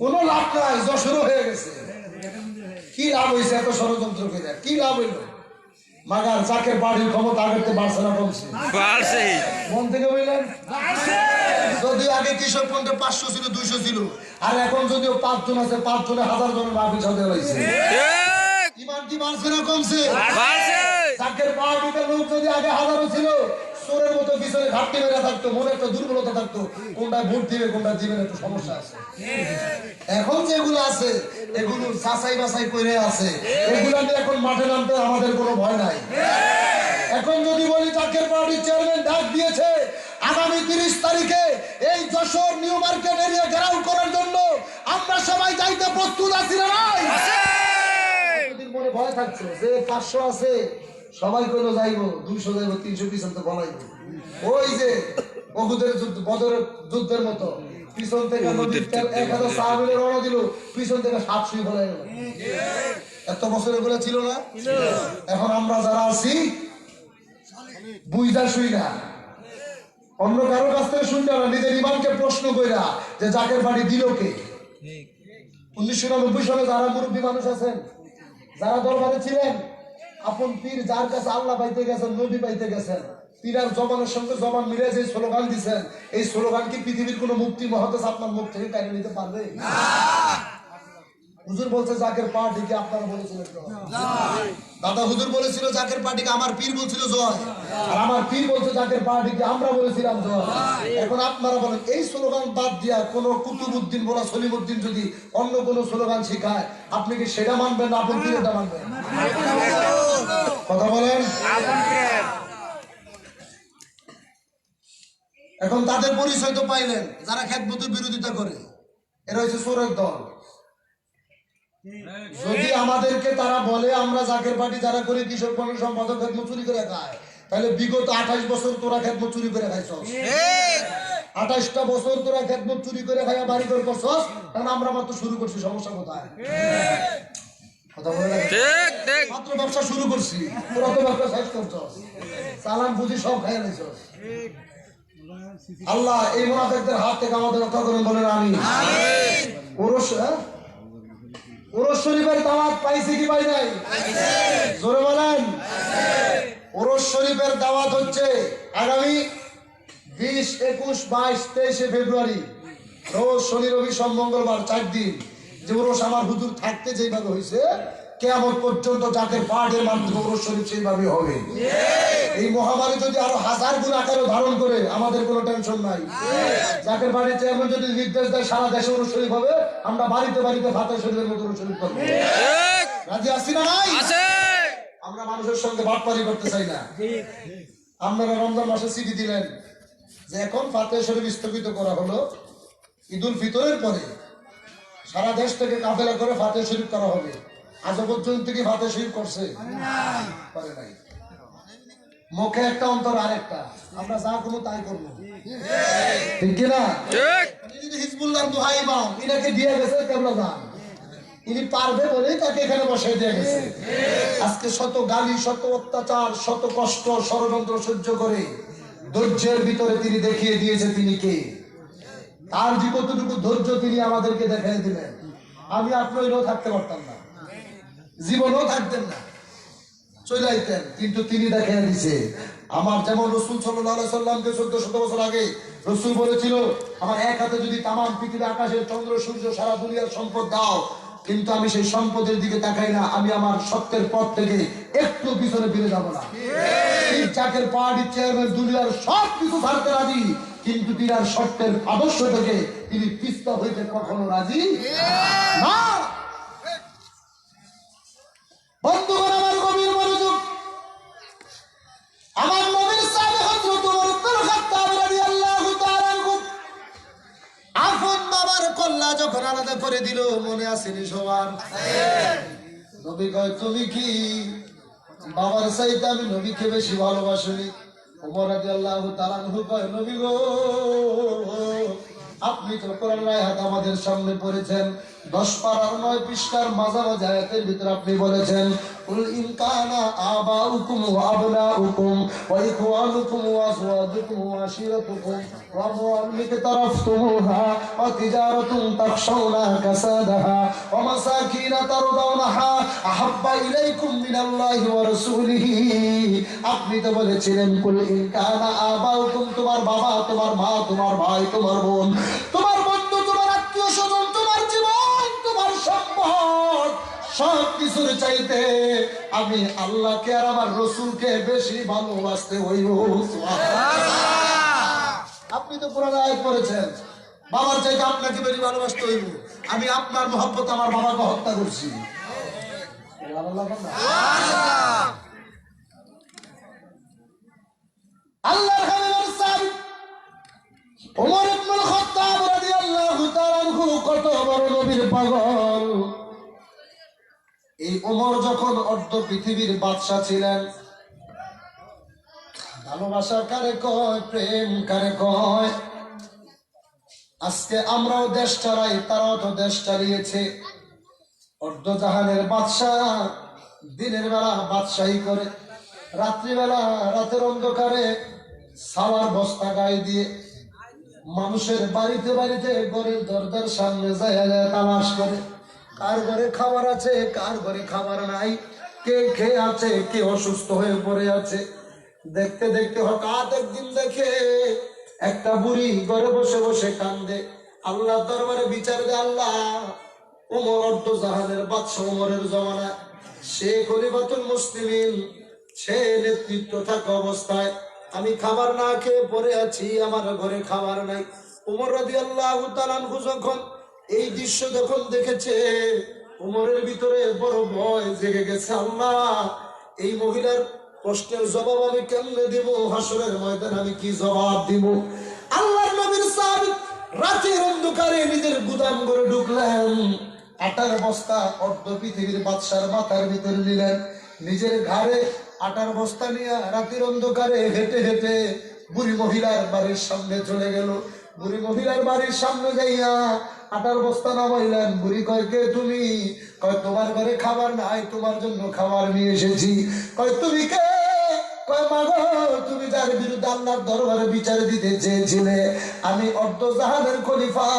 কোনো লাভ নাই। যশোরও হয়ে গেছে, কি লাভ হয়েছে এত ষড়যন্ত্র করে? কি লাভ হইল? মাগার জাকের বাড়ির ক্ষমতা আগের থেকে বাড়ছে না কমছে? মন থেকে বললেন, যদি আগে কৃষক পন্থে 500 ছিল 200 ছিল, আর এখন যদিও 5 জন আছে, 5 জনে 1000 জনের মাহফিল সাথে হয়েছে। ইমান কি বাড়ছে না কমছে? জাকের বাড়িতে লোক যদি আগে 1000 ছিল, চোরের মতো পিছনে ঘাটতি মেরে থাকতো, মনে একটা দুর্বলতা থাকতো, কোনটা ভোট দিবে কোনটা দিবে না, একটু সমস্যা আছে। এখন যেগুলো আছে এগুলো যাচাই বাছাই করে আছে, এগুলো নিয়ে এখন মাঠে নামতে আমাদের কোনো ভয় নাই। এখন যদি বলি জাকের পার্টির চেয়ারম্যান ডাক দিয়েছে আগামী 30 তারিখে এই যশোর নিউ মার্কেট এরিয়া ঘেরাও করার জন্য, আমরা সবাই যাইতে প্রস্তুত আছি না? নাই মনে ভয় থাকছে যে 500 আছে, সবাই কইলো যাইবো, 200 যাইবো, 300 পিছন তো বলাইবো। ওই যে ওহুদের যুদ্ধ, বদরের যুদ্ধের মতো পিছন থেকে 1000 সাহাবীরা রওনা দিল, পিছন থেকে 700 বলাই গেল। এত বছর এগুলো ছিল না? এখন আমরা যারা আছি বুঝা শুই না, অন্য কারো কাছ থেকে শুনতে না, নিজের ইমানকে প্রশ্ন কইরা যে জাকের বাড়ি দিল কে? 1990 সালে যারা মুরব্বী মানুষ আছেন, যারা দরবারে ছিলেন, আপন পীর যার কাছে আল্লাহ পাইতে গেছেন, নবী পাইতে গেছেন, পীরের জবানের সঙ্গে জবান মিলে যে স্লোগান দিচ্ছেন, এই স্লোগান কি পৃথিবীর কোন মুক্তি মহাদেশ আপনার মুখ থেকে কেড়ে নিতে পারবে? হুজুর বলছে জাকের পার্টিকে, আপনারা বলেছিলেন দাদা হুজুর বলেছিল জাকের পার্টিকে, আমার পীর বলছিল জয়, আর আমার পীর বলছে জাকের পার্টিকে, আমরা বলেছিলাম জয়। এখন আপনারা বলেন এই স্লোগান বাদ দিয়া কোন কুতুবউদ্দিন বলা সলিমউদ্দিন যদি অন্য কোন স্লোগান শিখায়, আপনি কি সেটা মানবেন না আপন পীরটা মানবেন? কথা বলেন। এখন তাদের পরিচয় তো পাইলেন, যারা খেদমতের বিরোধিতা করে, এরা হচ্ছে চোরের দল। যদি আমাদেরকে তারা বলে আমরা জাকের পার্টি যারা করি কৃষক বন্ধু সম্পাদক খেদমত চুরি করে খায়, তাহলে বিগত 28 বছর তোরা খেদমত চুরি করে খাইছস। 28টা বছর তোরা খেদমত চুরি করে খাইয়া বাড়ি করে করছস, কারণ আমরা মাত্র শুরু করছি। সমস্যা কোথায়? কথা বলে মাত্র ব্যবসা শুরু করছি, তোরা তো ব্যবসা শেষ করছস, চালান পুঁজি সব খাইয়া নিছস। আল্লাহ এই মুনাফিকদের হাত থেকে আমাদের রক্ষা করুন, বলেন আমিন। ওরস শরীফের দাওয়াত পাইছি কি পাই নাই? জোরে বলেন। ওরস শরীফের দাওয়াত হচ্ছে আগামী 20, 21, 22, 23 ফেব্রুয়ারি, রোজ শনি রবি সোম মঙ্গলবার 4 দিন। যে ওরস আমার হুজুর থাকতে যেভাবে হয়েছে, কিয়ামত পর্যন্ত জাকের পাঠের মাধ্যমে ওরস শরীফ সেইভাবে হবে। এই মহামারী যদি আরো 1000 গুণ আকারে ধারণ করে, আমাদের কোনো টেনশন নাই। জাকের বাড়ির চেয়ারম্যান যদি নির্দেশ দেয় সারা দেশে ওরস শরীফ হবে, আমরা বাড়িতে বাড়িতে ফাতে শরীফের মতো ওরস শরীফ করবো। রাজি আছি না নাই? আমরা মানুষের সঙ্গে বাটপারি করতে চাই না। আপনারা রমজান মাসে চিঠি দিলেন যে এখন ফাতে শরীফ স্থগিত করা হলো, ঈদুল ফিতরের পরে সারা দেশ থেকে কাফেলা করে ফাতে শরীফ করা হবে। আজ পর্যন্ত কি ফাতে শরীফ করছে? করে নাই। মুখে একটা অন্তর আরেকটা, আমরা যা করবো তাই করবো, ঠিক কিনা? যদি হিজবুল্লাহর দোহাই ইমাম ইনাকে দিয়ে গেছে কেবলা যান, ইনি পারবে বলেই তাকে এখানে বসাই দিয়ে গেছে। আজকে শত গালি, শত অত্যাচার, শত কষ্ট, ষড়যন্ত্র সহ্য করে ধৈর্যের ভিতরে তিনি দেখিয়ে দিয়েছে তিনি কে। আর যে কতটুকু ধৈর্য তিনি আমাদেরকে দেখাই দিলেন, আমি আপনারও থাকতে পারতাম না, জীবনও থাকতেন না, চলে আইতেন। কিন্তু তিনি দেখাই দিছে। আমার যেমন রসুল সাল্লাল্লাহু আলাইহি সাল্লামকে 1400 বছর আগে রসুল বলেছিল, আমার এক হাতে যদি তামাম পৃথিবী, আকাশের চন্দ্র সূর্য সারা দুনিয়ার সম্পদ দাও, কিন্তু আমি সেই সম্পদের দিকে তাকাই না, আমি আমার সত্যের পথ থেকে একটু পিছনে ফিরে যাব না। এই জাকের পার্টি চেয়ারম্যান দুনিয়ার সব কিছু ছাড়তে রাজি, কিন্তু তিনি আর সত্যের আদর্শ থেকে তিনি পিছপা হইতে কখনো রাজি না। বন্ধুগণ, আমার গভীর মনোযোগ। আমার নবীর সাহাবী হযরত ওমর ইবনে খাত্তাব রাদিয়াল্লাহু তাআলা আনহু আপন বাবার কল্লা যখন আলাদা করে দিল, মনে আসেনি সবার? নবী কয়, তুমি কি বাবার চাইতে আমি নবীকে বেশি ভালোবাসিনি? ওমর রাদিয়াল্লাহু তাআলা আনহু কয়, নবী গো, আপনি তো কোরআন আয়াত আমাদের সামনে পড়েছেন, 10 পারার 9 পৃষ্ঠার মাঝামাঝি আয়াতের ভিতরে আপনি বলেছেন, কুল ইন কানা আবাউকুম ওয়া আবনাউকুম ওয়া ইখওয়ানুকুম ওয়া আজওয়াজুকুম ওয়া আশিরাতুকুম ওয়া আমওয়ালুন ইকতারাফতুমুহা ওয়া তিজারাতুন তাখশাউনা কাসাদাহা ওয়া মাসাকিন তারদাউনাহা আহাব্বা ইলাইকুম মিনাল্লাহি ওয়া রাসূলিহি। আপনি তো বলেছিলেন, কুল ইন কানা আবাউকুম, তোমার বাবা, তোমার মা, তোমার ভাই, তোমার বোন, তোমার বন্ধু, তোমার আত্মীয় স্বজন, তোমার জীবন, তোমার সম্পদ, সব কিছুর চাইতে আমি আল্লাহকে আর আমার রসুলকে বেশি ভালোবাসতে হইব। আপনি তো কোরআন আয়াত পড়েছেন, বাবার চাইতে আপনাকে বেশি ভালোবাসতে হইব। আমি আপনার মহব্বত আমার বাবাকে হত্যা করছি। আল্লাহর হাবিবের সাহাবী ওমর ইবনে খাত্তাব রাদিয়াল্লাহু তাআলা আনহু কত বড় নবীর পাগল। এই ওমর যখন অর্ধ পৃথিবীর বাদশা ছিলেন, ভালোবাসা কারে কয়, প্রেম কারে কয়। আজকে আমরাও দেশ চালাই, তারাও তো দেশ চালিয়েছে। অর্ধ জাহানের বাদশা দিনের বেলা বাদশাহী করে, রাত্রিবেলা রাতের অন্ধকারে সাওয়ার বস্তা গায়ে দিয়ে মানুষের বাড়িতে বাড়িতে ঘরের দরজার সামনে যায় তালাশ করে, কার ঘরে খাবার আছে, কার ঘরে খাবার নাই, কে খেয়ে আছে, কে অসুস্থ হয়ে পড়ে আছে। দেখতে দেখতে হঠাৎ একদিন দেখে একটা বুড়ি ঘরে বসে বসে কান্দে। আল্লাহ দরবারে বিচার দেয়, আল্লাহ, ওমর অর্ধ জাহানের বাদশা ওমরের জমানায় সে খলিফাতুল মুসলিমিন, সে নেতৃত্ব থাকা অবস্থায় আমি খাবার না খেয়ে পড়ে আছি, আমার ঘরে খাবার নাই। ওমর রাদিয়াল্লাহু তাআলা আনহু যখন এই দৃশ্য যখন দেখেছে, ওমরের ভিতরে বড় ভয় জেগে গেছে। আল্লাহ, এই মহিলার প্রশ্নের জবাব আমি কেমনে দিব? হাসরের ময়দানে আমি কি জবাব দিব? আল্লাহর নবীর সাহাবী রাতের অন্ধকারে নিজের গুদাম করে ঢুকলেন, আটার বস্তা অর্ধ পৃথিবীর বাদশার মাথার ভিতরে নিলেন, নিজের ঘাড়ে আটার বস্তা নিয়ে রাতের অন্ধকারে হেঁটে হেঁটে বুড়ি মহিলার বাড়ির সামনে চলে গেল। বুড়ি মহিলার বাড়ির সামনে যাইয়া আটার বস্তা নামাইলেন। বুড়ি কয়, কে তুমি? কয়, তোমার ঘরে খাবার নাই, তোমার জন্য খাবার নিয়ে এসেছি। কয়, তুমি কে? কয়, মাগো, তুমি যার বিরুদ্ধে আল্লাহর দরবারে বিচার দিতে চেয়েছিলে, আমি অর্ধ জাহানের খলিফা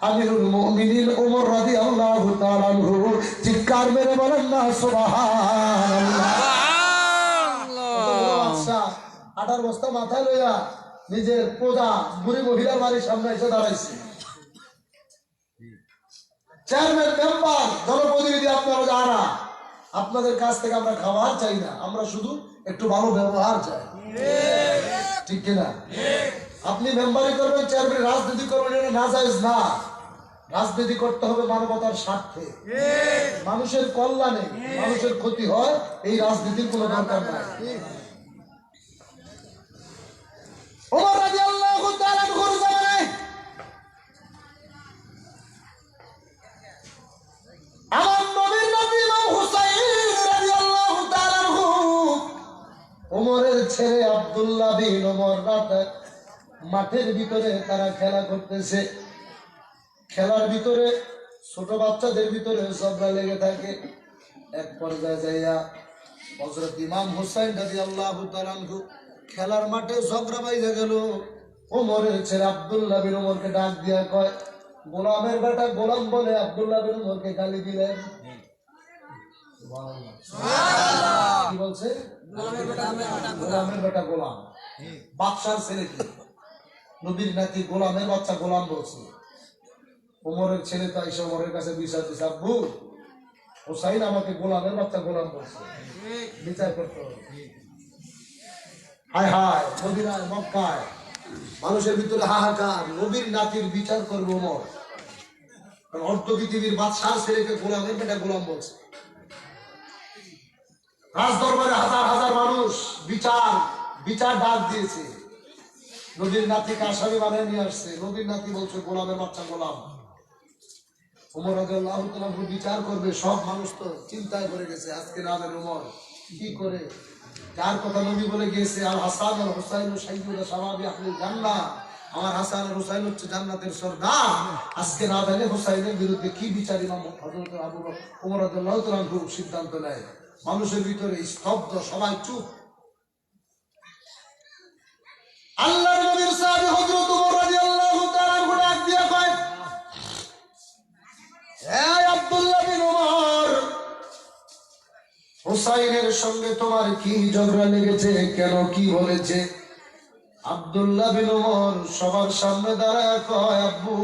আমিরুল মুমিনিন ওমর রাদিয়াল্লাহু তাআলা আনহু। চিৎকার মেরে বলেন না সুবহানাল্লাহ। আচ্ছা, আটার বস্তা মাথায় লইয়া নিজের প্রজা বুড়ি মহিলার বাড়ির সামনে এসে দাঁড়াইছে। চেয়ারম্যান, মেম্বার, জনপ্রতিনিধি আপনারা যারা, আপনাদের কাছ থেকে আমরা খাবার চাই না, আমরা শুধু একটু ভালো ব্যবহার চাই, ঠিক কিনা? আপনি মেম্বারি করবেন, চেয়ারম্যান, রাজনীতি করবেন, এটা নাজায়েজ না। রাজনীতি করতে হবে মানবতার স্বার্থে, মানুষের কল্যাণে। মানুষের ক্ষতি হয়, এই রাজনীতির কোনো দরকার নাই। ওমর রাদিয়াল্লাহু তাআলা আনহুর জামানায় আমার নবীর নাতি ইমাম হুসাইন রাদিয়াল্লাহু তাআলা আনহু, ওমরের ছেলে আব্দুল্লাহ বিন ওমর রাতে মাঠের ভিতরে তারা খেলা করতেছে। খেলার ভিতরে ছোট বাচ্চাদের ভিতরে ঝগড়া লেগে থাকে। এক পর্যায়ে যাইয়া হযরত ইমাম হুসাইন রাদিয়াল্লাহু তাআলা আনহু খেলার মাঠে ঝগড়া বাইজা গেল। ওমরের ছেলে আব্দুল্লাহ বিন ওমরকে ডাক দিয়া কয়, গোলামের বেটা গোলাম বলে আব্দুল্লাহ বিন ওমরকে গালি দিলেন। কি বলছে? গোলামের বেটা গোলাম। বাদশার ছেলে কি? নবীর নাতি গোলামের বাচ্চা গোলাম বলছে। ওমরের ছেলে তো এসে ওমরের কাছে বিচার দিচ্ছে, আব্বু, হুসাইন আমাকে গোলামের বাচ্চা গোলাম বলছে, বিচার করতে হবে। হায় হায়, মদিনায় মক্কায় মানুষের ভিতরে হাহাকার, নবীর নাতির বিচার করবো ওমর, অর্ধ পৃথিবীর বাদশার ছেলেকে গোলামের বেটা গোলাম বলছে। রাজ দরবারে হাজার হাজার মানুষ বিচার ডাক দিয়েছে, নবীর নাতিকে আসামি বানিয়ে নিয়ে আসছে। নবীর নাতি বলছে গোলামের বাচ্চা গোলাম। ওমর রাদিয়াল্লাহু তাআলা বিচার করবে, সব মানুষ তো চিন্তায় পড়ে গেছে, আজকে না জানেন ওমর কি করে। যার কথা নবী বলে গিয়েছে, আল হাসান আল হুসাইন সাইয়্যিদু শাবাবি আহলিল জান্নাহ, আমার হাসান আর হুসাইন হচ্ছে জান্নাতের সরদার। আজকে না জানে হুসাইনের বিরুদ্ধে কি বিচার ইমাম হযরত আবু বকর ওমর রাদিয়াল্লাহু তাআলা সিদ্ধান্ত নেয়। মানুষের ভিতরে স্তব্ধ, সবাই চুপ। আল্লাহর নবীর সাহাবী হযরত ওমর রাদিয়াল্লাহু তাআলা ডাক দিয়ে কয়, এই আব্দুল্লাহ বিন ওমর, হুসাইনের সঙ্গে তোমার কি ঝগড়া লেগেছে? কেন, কি বলেছে? আব্দুল্লাহ বিন ওমর সবার সামনে দাঁড়ায় কয়, আব্বু,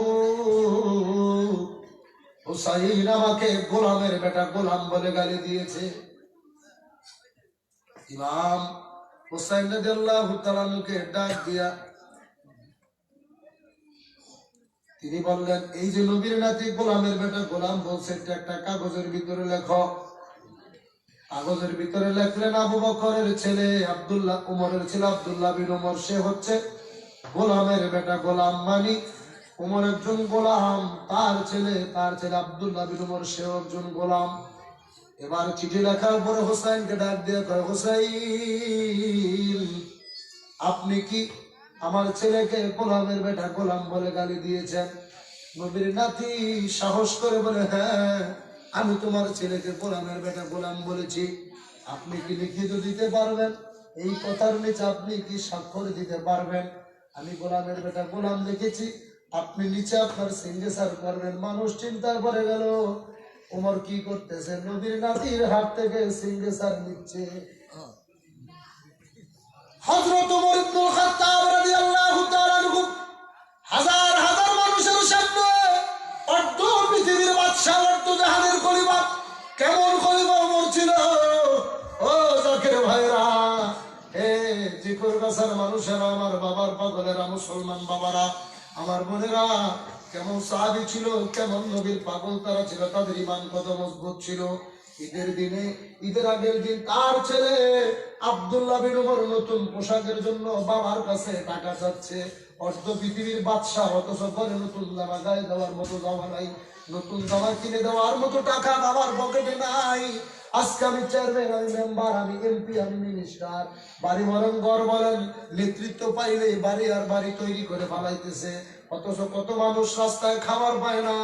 হুসাইন আমাকে গোলামের বেটা গোলাম বলে গালি দিয়েছে। ইমাম হুসাইন রাদিয়াল্লাহু তাআলা কে ডাক দিয়া তিনি বললেন, এই যে নবীর নাতি গোলামের বেটা গোলাম বলছে, এটা একটা কাগজের ভিতরে লেখো। কাগজের ভিতরে লেখলেন, আবু বকরের ছেলে আব্দুল্লাহ, ওমরের ছেলে আব্দুল্লাহ বিন ওমর, সে হচ্ছে গোলামের বেটা গোলাম, মানে ওমর একজন গোলাম, তার ছেলে আব্দুল্লাহ বিন ওমর, সে একজন গোলাম। এবার চিঠি লেখার পরে হুসাইনকে ডাক দিয়ে কয়, হুসাইন, আপনি কি আমার ছেলেকে গোলামের বেটা গোলাম বলে গালি দিয়েছেন? নবীর নাতি সাহস করে বলে, হ্যাঁ, আমি তোমার ছেলেকে গোলামের বেটা গোলাম বলেছি। আপনি কি লিখিত দিতে পারবেন? এই কথার নিচে আপনি কি স্বাক্ষর দিতে পারবেন? আমি গোলামের বেটা গোলাম লিখেছি, আপনি নিচে আপনার সিগনেচার করবেন। মানুষ চিন্তায় পড়ে গেল, ওমর কি করতেছে? নবীর নাতির হাত থেকে সিগনেচার নিচ্ছে। হযরত ওমর ইবনুল খাত্তাব রাদিয়াল্লাহু তাআলা আনহু হাজার হাজার মানুষের সামনে অর্ধ পৃথিবীর বাদশা, অর্ধ জাহানের খলিফা, কেমন খলিফা ওমর ছিল! ও জাকির ভাইরা, হে জিকর গাছার মানুষেরা, আমার বাবার পাগলেরা, মুসলমান বাবারা, আমার বোনেরা, কেমন সাহাবী ছিল, কেমন নবীর পাগল তারা ছিল, তাদের ঈমান কত মজবুত ছিল। ঈদের দিনে, ঈদের আগের দিন তার ছেলে আব্দুল্লাহ বিন উমর নতুন পোশাকের জন্য বাবার কাছে টাকা চাচ্ছে। অর্ধ পৃথিবীর বাদশাহ, অথচ ঘরে নতুন জামা গায়ে দেওয়ার মতো জামা নাই, নতুন জামা কিনে দেওয়ার মতো টাকা বাবার পকেটে নাই। আজকে আমি চেয়ারম্যান, আমি মেম্বার, আমি এমপি, আমি মিনিস্টার, বাড়ি বলেন ঘর বলেন, নেতৃত্ব পাইলে বাড়ি আর বাড়ি তৈরি করে পালাইতেছে। অথচ কত মানুষ রাস্তায় খাবার পায় না,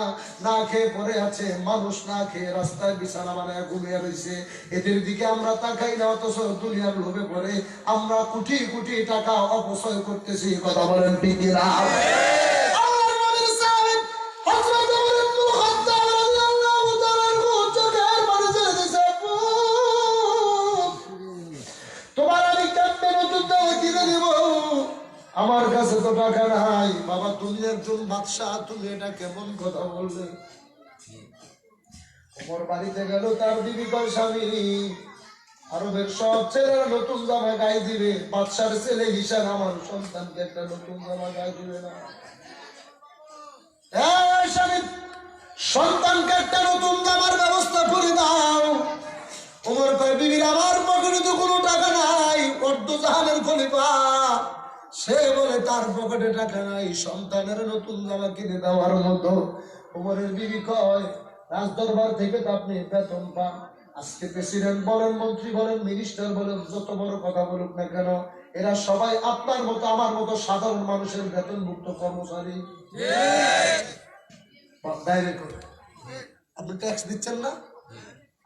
না খেয়ে পড়ে আছে। মানুষ না খেয়ে রাস্তায় বিছানা বানায় ঘুমিয়ে রয়েছে। এদের দিকে আমরা তাকাই না, অথচ দুনিয়ার লোভে পড়ে আমরা কোটি কোটি টাকা অপচয় করতেছি। কথা বলেন ঠিক না? আল্লাহর নবীর সাহাবী হযরত ওমর ইবনে খাত্তাব রাদিয়াল্লাহু তাআলা চোখের পানি ছেড়ে দিয়েছে, তোমার আমি কেমনে নতুন জামা কিনে দেব? আমার কাছে তো টাকা নাই। বাবা, তুমি একজন বাদশাহ, তুমি এটা কেমন কথা বললে? ওমর বাড়িতে গেল, তার বিবি কয়, স্বামী, আরবের সব ছেলেরা নতুন জামা গায়ে দিবে, বাদশার ছেলে হিসাবে আমার সন্তানকে একটা নতুন জামা গায়ে দিবে না? স্বামী, সন্তানকে একটা নতুন জামার ব্যবস্থা করে দাও। ওমর কয়, বিবির, আমার পকেটে তো কোনো টাকা নাই, অর্ধ জাহানের খলিফা, সে বলে তার পকেটে টাকা নাই সন্তানের নতুন জামা কিনে দেওয়ার মতো। ওমরের বিবি কয়, রাজদরবার থেকে তো আপনি বেতন পান, আজকে প্রেসিডেন্ট বলেন, মন্ত্রী বলেন, মিনিস্টার বলেন, যত বড় কথা বলুক না কেন, এরা সবাই আপনার মতো আমার মতো সাধারণ মানুষের বেতনভুক্ত কর্মচারী। আপনি ট্যাক্স দিচ্ছেন না?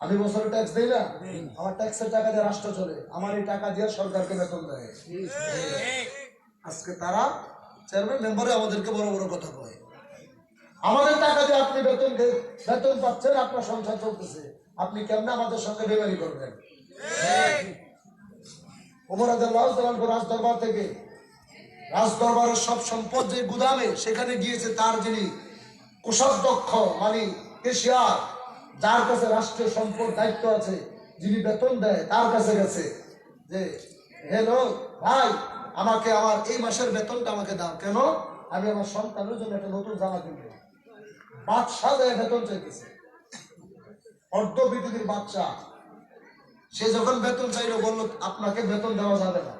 আমি বছরে ট্যাক্স দেই না? আমার ট্যাক্সের টাকা দিয়ে রাষ্ট্র চলে, আমার এই টাকা দিয়ে সরকারকে বেতন দেয়। আজকে তারা চেয়ারম্যান মেম্বারে আমাদেরকে বড় বড় কথা কয়। আমাদের টাকা দিয়ে আপনি বেতন পাচ্ছেন, আপনার সংসার চলতেছে, আপনি কেমনে আমাদের সঙ্গে বেমারি করবেন? ওমর রাদিয়াল্লাহু তাআলা রাজদরবার থেকে, রাজদরবারের সব সম্পদ যে গুদামে, সেখানে গিয়েছে তার যিনি কোষাধ্যক্ষ, মানে কেশিয়ার, যার কাছে রাষ্ট্রীয় সম্পদ দায়িত্ব আছে, যিনি বেতন দেয়, তার কাছে গেছে যে, হ্যালো ভাই, আমাকে আমার এই মাসের বেতনটা আমাকে দাও। কেন? আমি আমার সন্তানের জন্য একটা নতুন জামা কিনবো। বাদশাহ দেয় বেতন চাইতেছে, অর্ধ পৃথিবীর বাদশাহ। সে যখন বেতন চাইলো, বললো, আপনাকে বেতন দেওয়া যাবে না।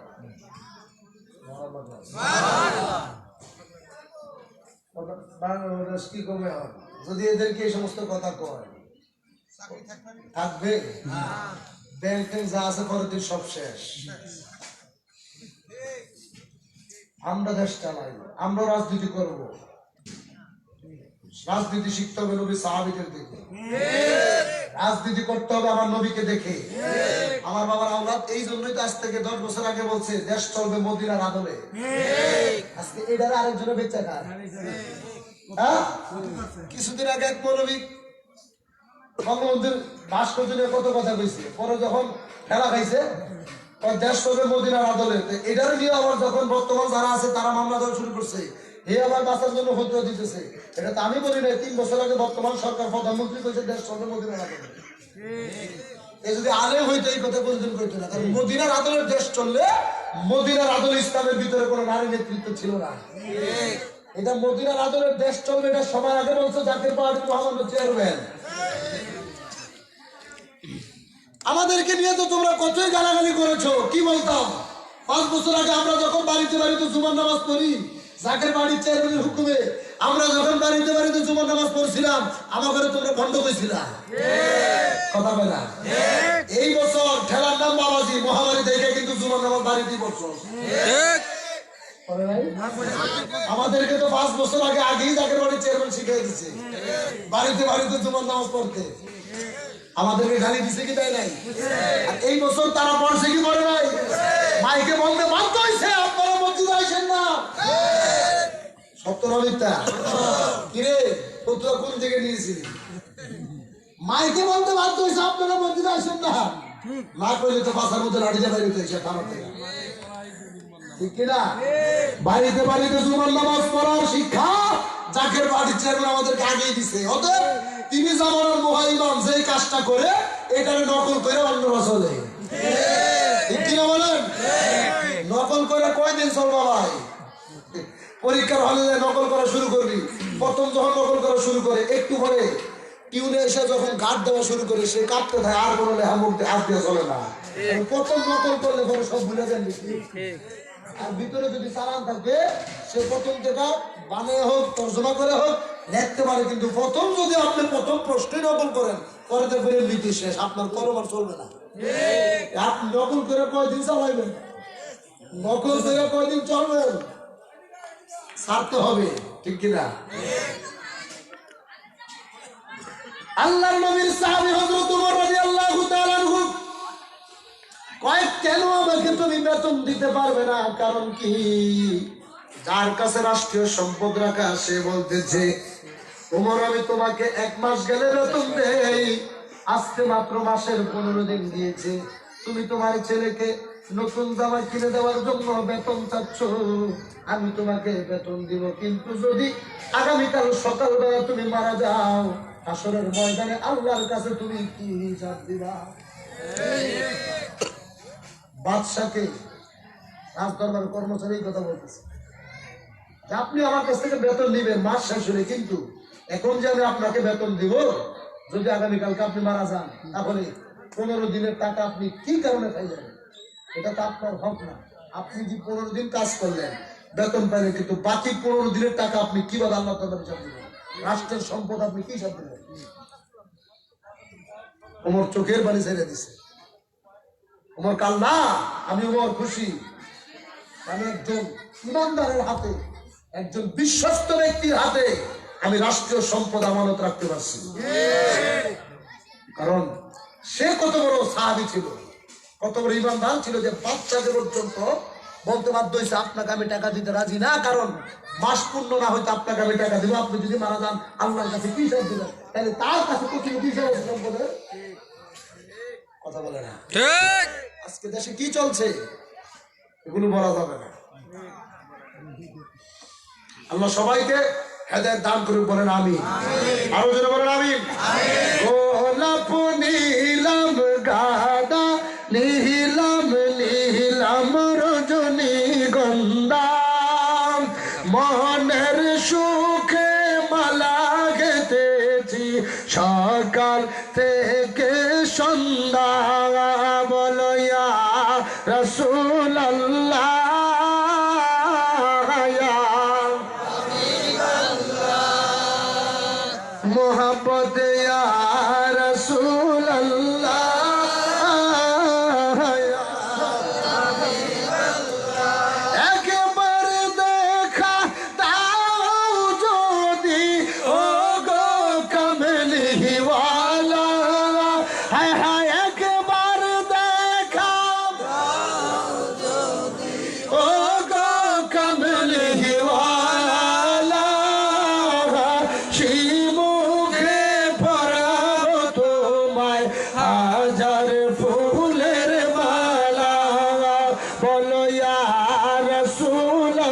বাংলাদেশ কি কমে হবে যদি এদেরকে এই সমস্ত কথা কয়? থাকবে? ব্যাংক যা আছে খরচের সব শেষ। আমরা দেশ চালাই, আমরা রাজনীতি করব। রাজনীতি শিখতে হবে নবী সাহাবীদের দেখে, রাজনীতি করতে হবে আমার নবীকে দেখে। আমার বাবার আওলাদ এই জন্যই তো আজ থেকে 10 বছর আগে বলছে দেশ চলবে মদিনার আদলে। আজকে এটার আরেকজনে বেঁচে খায়। কিছুদিন আগে এক মৌলবী বঙ্গবন্ধুর ভাস্কর্য নিয়ে কত কথা কইছে, পরে যখন খেলা খাইছে দেশ চলবে মদিনার আদলে, এটার নিয়ে আবার যখন বর্তমান যারা আছে তারা মামলা দেওয়া শুরু করছে, হে আবার বাঁচার জন্য ফতোয়া দিতেছে। এটা তো আমি বলি না, 3 বছর আগে বর্তমান সরকার প্রধানমন্ত্রী কইছে দেশ চলবে মদিনার আদলে। এই যদি আলেম হইতো এই কথা কোনদিন কইতো না, কারণ মদিনার আদলের দেশ চললে, মদিনার আদল ইসলামের ভিতরে কোনো নারী নেতৃত্ব ছিল না। এটা মদিনার আদলের দেশ চলবে, এটা সবার আগে বলছে জাকির পার্টি মহামান্য চেয়ারম্যান। আমাদেরকে নিয়ে তো তোমরা কতই গালাগালি করেছো। কি বলতাম 5 বছর আগে আমরা যখন বাড়িতে বাড়িতে জুমার নামাজ পড়ি, জাকের বাড়ির চেয়ারম্যানের হুকুমে আমরা যখন বাড়িতে বাড়িতে জুমার নামাজ পড়ছিলাম, আমার ঘরে তোমরা বন্ধ করেছিলা, কথা বলা। এই বছর ঠেলার নাম বাবাজি, মহামারী দেখে কিন্তু জুমার নামাজ বাড়িতেই পড়ছো। আমাদেরকে তো 5 বছর আগেই জাকের বাড়ির চেয়ারম্যান শিখিয়ে দিচ্ছে বাড়িতে বাড়িতে জুমার নামাজ পড়তে। আমাদেরকে গালি দিছে কি তাই নাই? আর এই বছর তারা পড়ছে কি পড়ে নাই? মাইকে বলতে বাধ্য হয়েছে, আপনারা মসজিদে আসেন না। সত্য না মিথ্যা? কিরে ফতুয়া কোন থেকে নিয়েছিলি? মাইকে বলতে বাধ্য হয়েছে, আপনারা মসজিদে আসেন না। না করলে তো বাসার মধ্যে লাঠি চালাই দিতে এসে থানার থেকে, ঠিক কিনা? বাড়িতে বাড়িতে জুমার নামাজ পড়ার শিক্ষা জাকের বাড়ির চেয়ারম্যান আমাদেরকে আগেই দিছে। অতএব তিনি জামানার মহাইমাম যেই কাজটা করে, এটাকে নকল করে অন্যরা চলে, ঠিক কিনা বলেন? নকল করে কয়দিন চলবা ভাই? পরীক্ষার হলে নকল করা শুরু করবি, প্রথম যখন নকল করা শুরু করে, একটু পরে টিউনে এসে যখন গার্ড দেওয়া শুরু করে সে কাঁপতে থাকে, আর কোনো লেখা মুখ হাত দিয়ে চলে না। প্রথম নকল করলে পরে সব ভুলে যান। আর ভিতরে যদি চালান থাকে সে প্রথম থেকে বানিয়ে হোক তর্জমা করে হোক লিখতে পারে, কিন্তু প্রথম যদি আপনি প্রথম প্রশ্নই নকল করেন পরে দেখবেন লিখি শেষ, আপনার কলম আর চলবে না। আপনি নকল করে কয়দিন চালাইবেন, নকল করে কয়দিন চলবেন, ছাড়তে হবে, ঠিক কিনা? আল্লাহর নবীর সাহাবী হযরত ওমর রাদিয়াল্লাহু তাআলা আনহু কয়, কেন আমাকে তুমি বেতন দিতে পারবে না? কারণ কি? যার কাছে রাষ্ট্রীয় সম্পদ রাখা সে বলতেছে, ওমর আমি তোমাকে 1 মাস গেলে বেতন দেই, আজকে মাত্র মাসের 15 দিন দিয়েছে, তুমি তোমার ছেলেকে নতুন জামা কিনে দেওয়ার জন্য বেতন চাচ্ছ, আমি তোমাকে বেতন দিব, কিন্তু যদি আগামীকাল সকালবেলা তুমি মারা যাও হাসরের ময়দানে আল্লাহর কাছে তুমি কি হিসাব দিবা? বাদশাকে রাজদরবার কর্মচারী কথা বলতেছে যে আপনি আমার কাছ থেকে বেতন নিবেন মাস শেষ হলে, কিন্তু এখন যে আমি আপনাকে বেতন দিব, যদি আগামীকালকে আপনি মারা যান তাহলে 15 দিনের টাকা আপনি কি কারণে পাইলেন? এটা তো আপনার হক না। আপনি যে 15 দিন কাজ করলেন বেতন পাইলেন, কিন্তু বাকি 15 দিনের টাকা আপনি কিভাবে আল্লাহ তাআলার হিসাব দিবেন? রাষ্ট্রের সম্পদ আপনি কি হিসাব দিবেন? ওমর চোখের পানি ছেড়ে দিছে। ওমর কান্না, আমি ওমর খুশি, আমি একজন ইমানদারের হাতে, একজন বিশ্বস্ত ব্যক্তির হাতে আমি রাষ্ট্রীয় সম্পদ আমানত রাখতে পারছি। কারণ সে কত বড় সাহাবী ছিল, কত বড় ইমানদার ছিল যে বাচ্চাদের পর্যন্ত বলতে বাধ্য হয়েছে আপনাকে আমি টাকা দিতে রাজি না, কারণ মাস পূর্ণ না হয়তো আপনাকে আমি টাকা দিব, আপনি যদি মারা যান আল্লাহর কাছে কি হিসাব দিবেন? তাহলে তার কাছে কত হিসাব আছে সম্পদের? কথা বলে না। আজকে দেশে কি চলছে এগুলো বলা যাবে না। আল্লাহ সবাইকে হেদায়েত দান করুন, বলেন আমিন। আরো জোরে বলেন আমিন। গোলাপ নীলাম গাদা নীলাম নীলাম রজনী গন্ধা, মনের সুখে মালা গেঁথেছি সকাল থেকে সন্ধ্যা, বলো ইয়া রাসূলুল্লাহ, মোহাম্মদ ইয়া রাসূলুল্লাহ, একবার দেখা দাও যদি ও গো কামলিওয়ালা, হায় হায় একবার দেখা দাও যদি ও গো কামলিওয়ালা, শিমুখে পরাবো তোমায় হাজার ফুলের মালা, বলো ইয়া রাসূলুল্লাহ,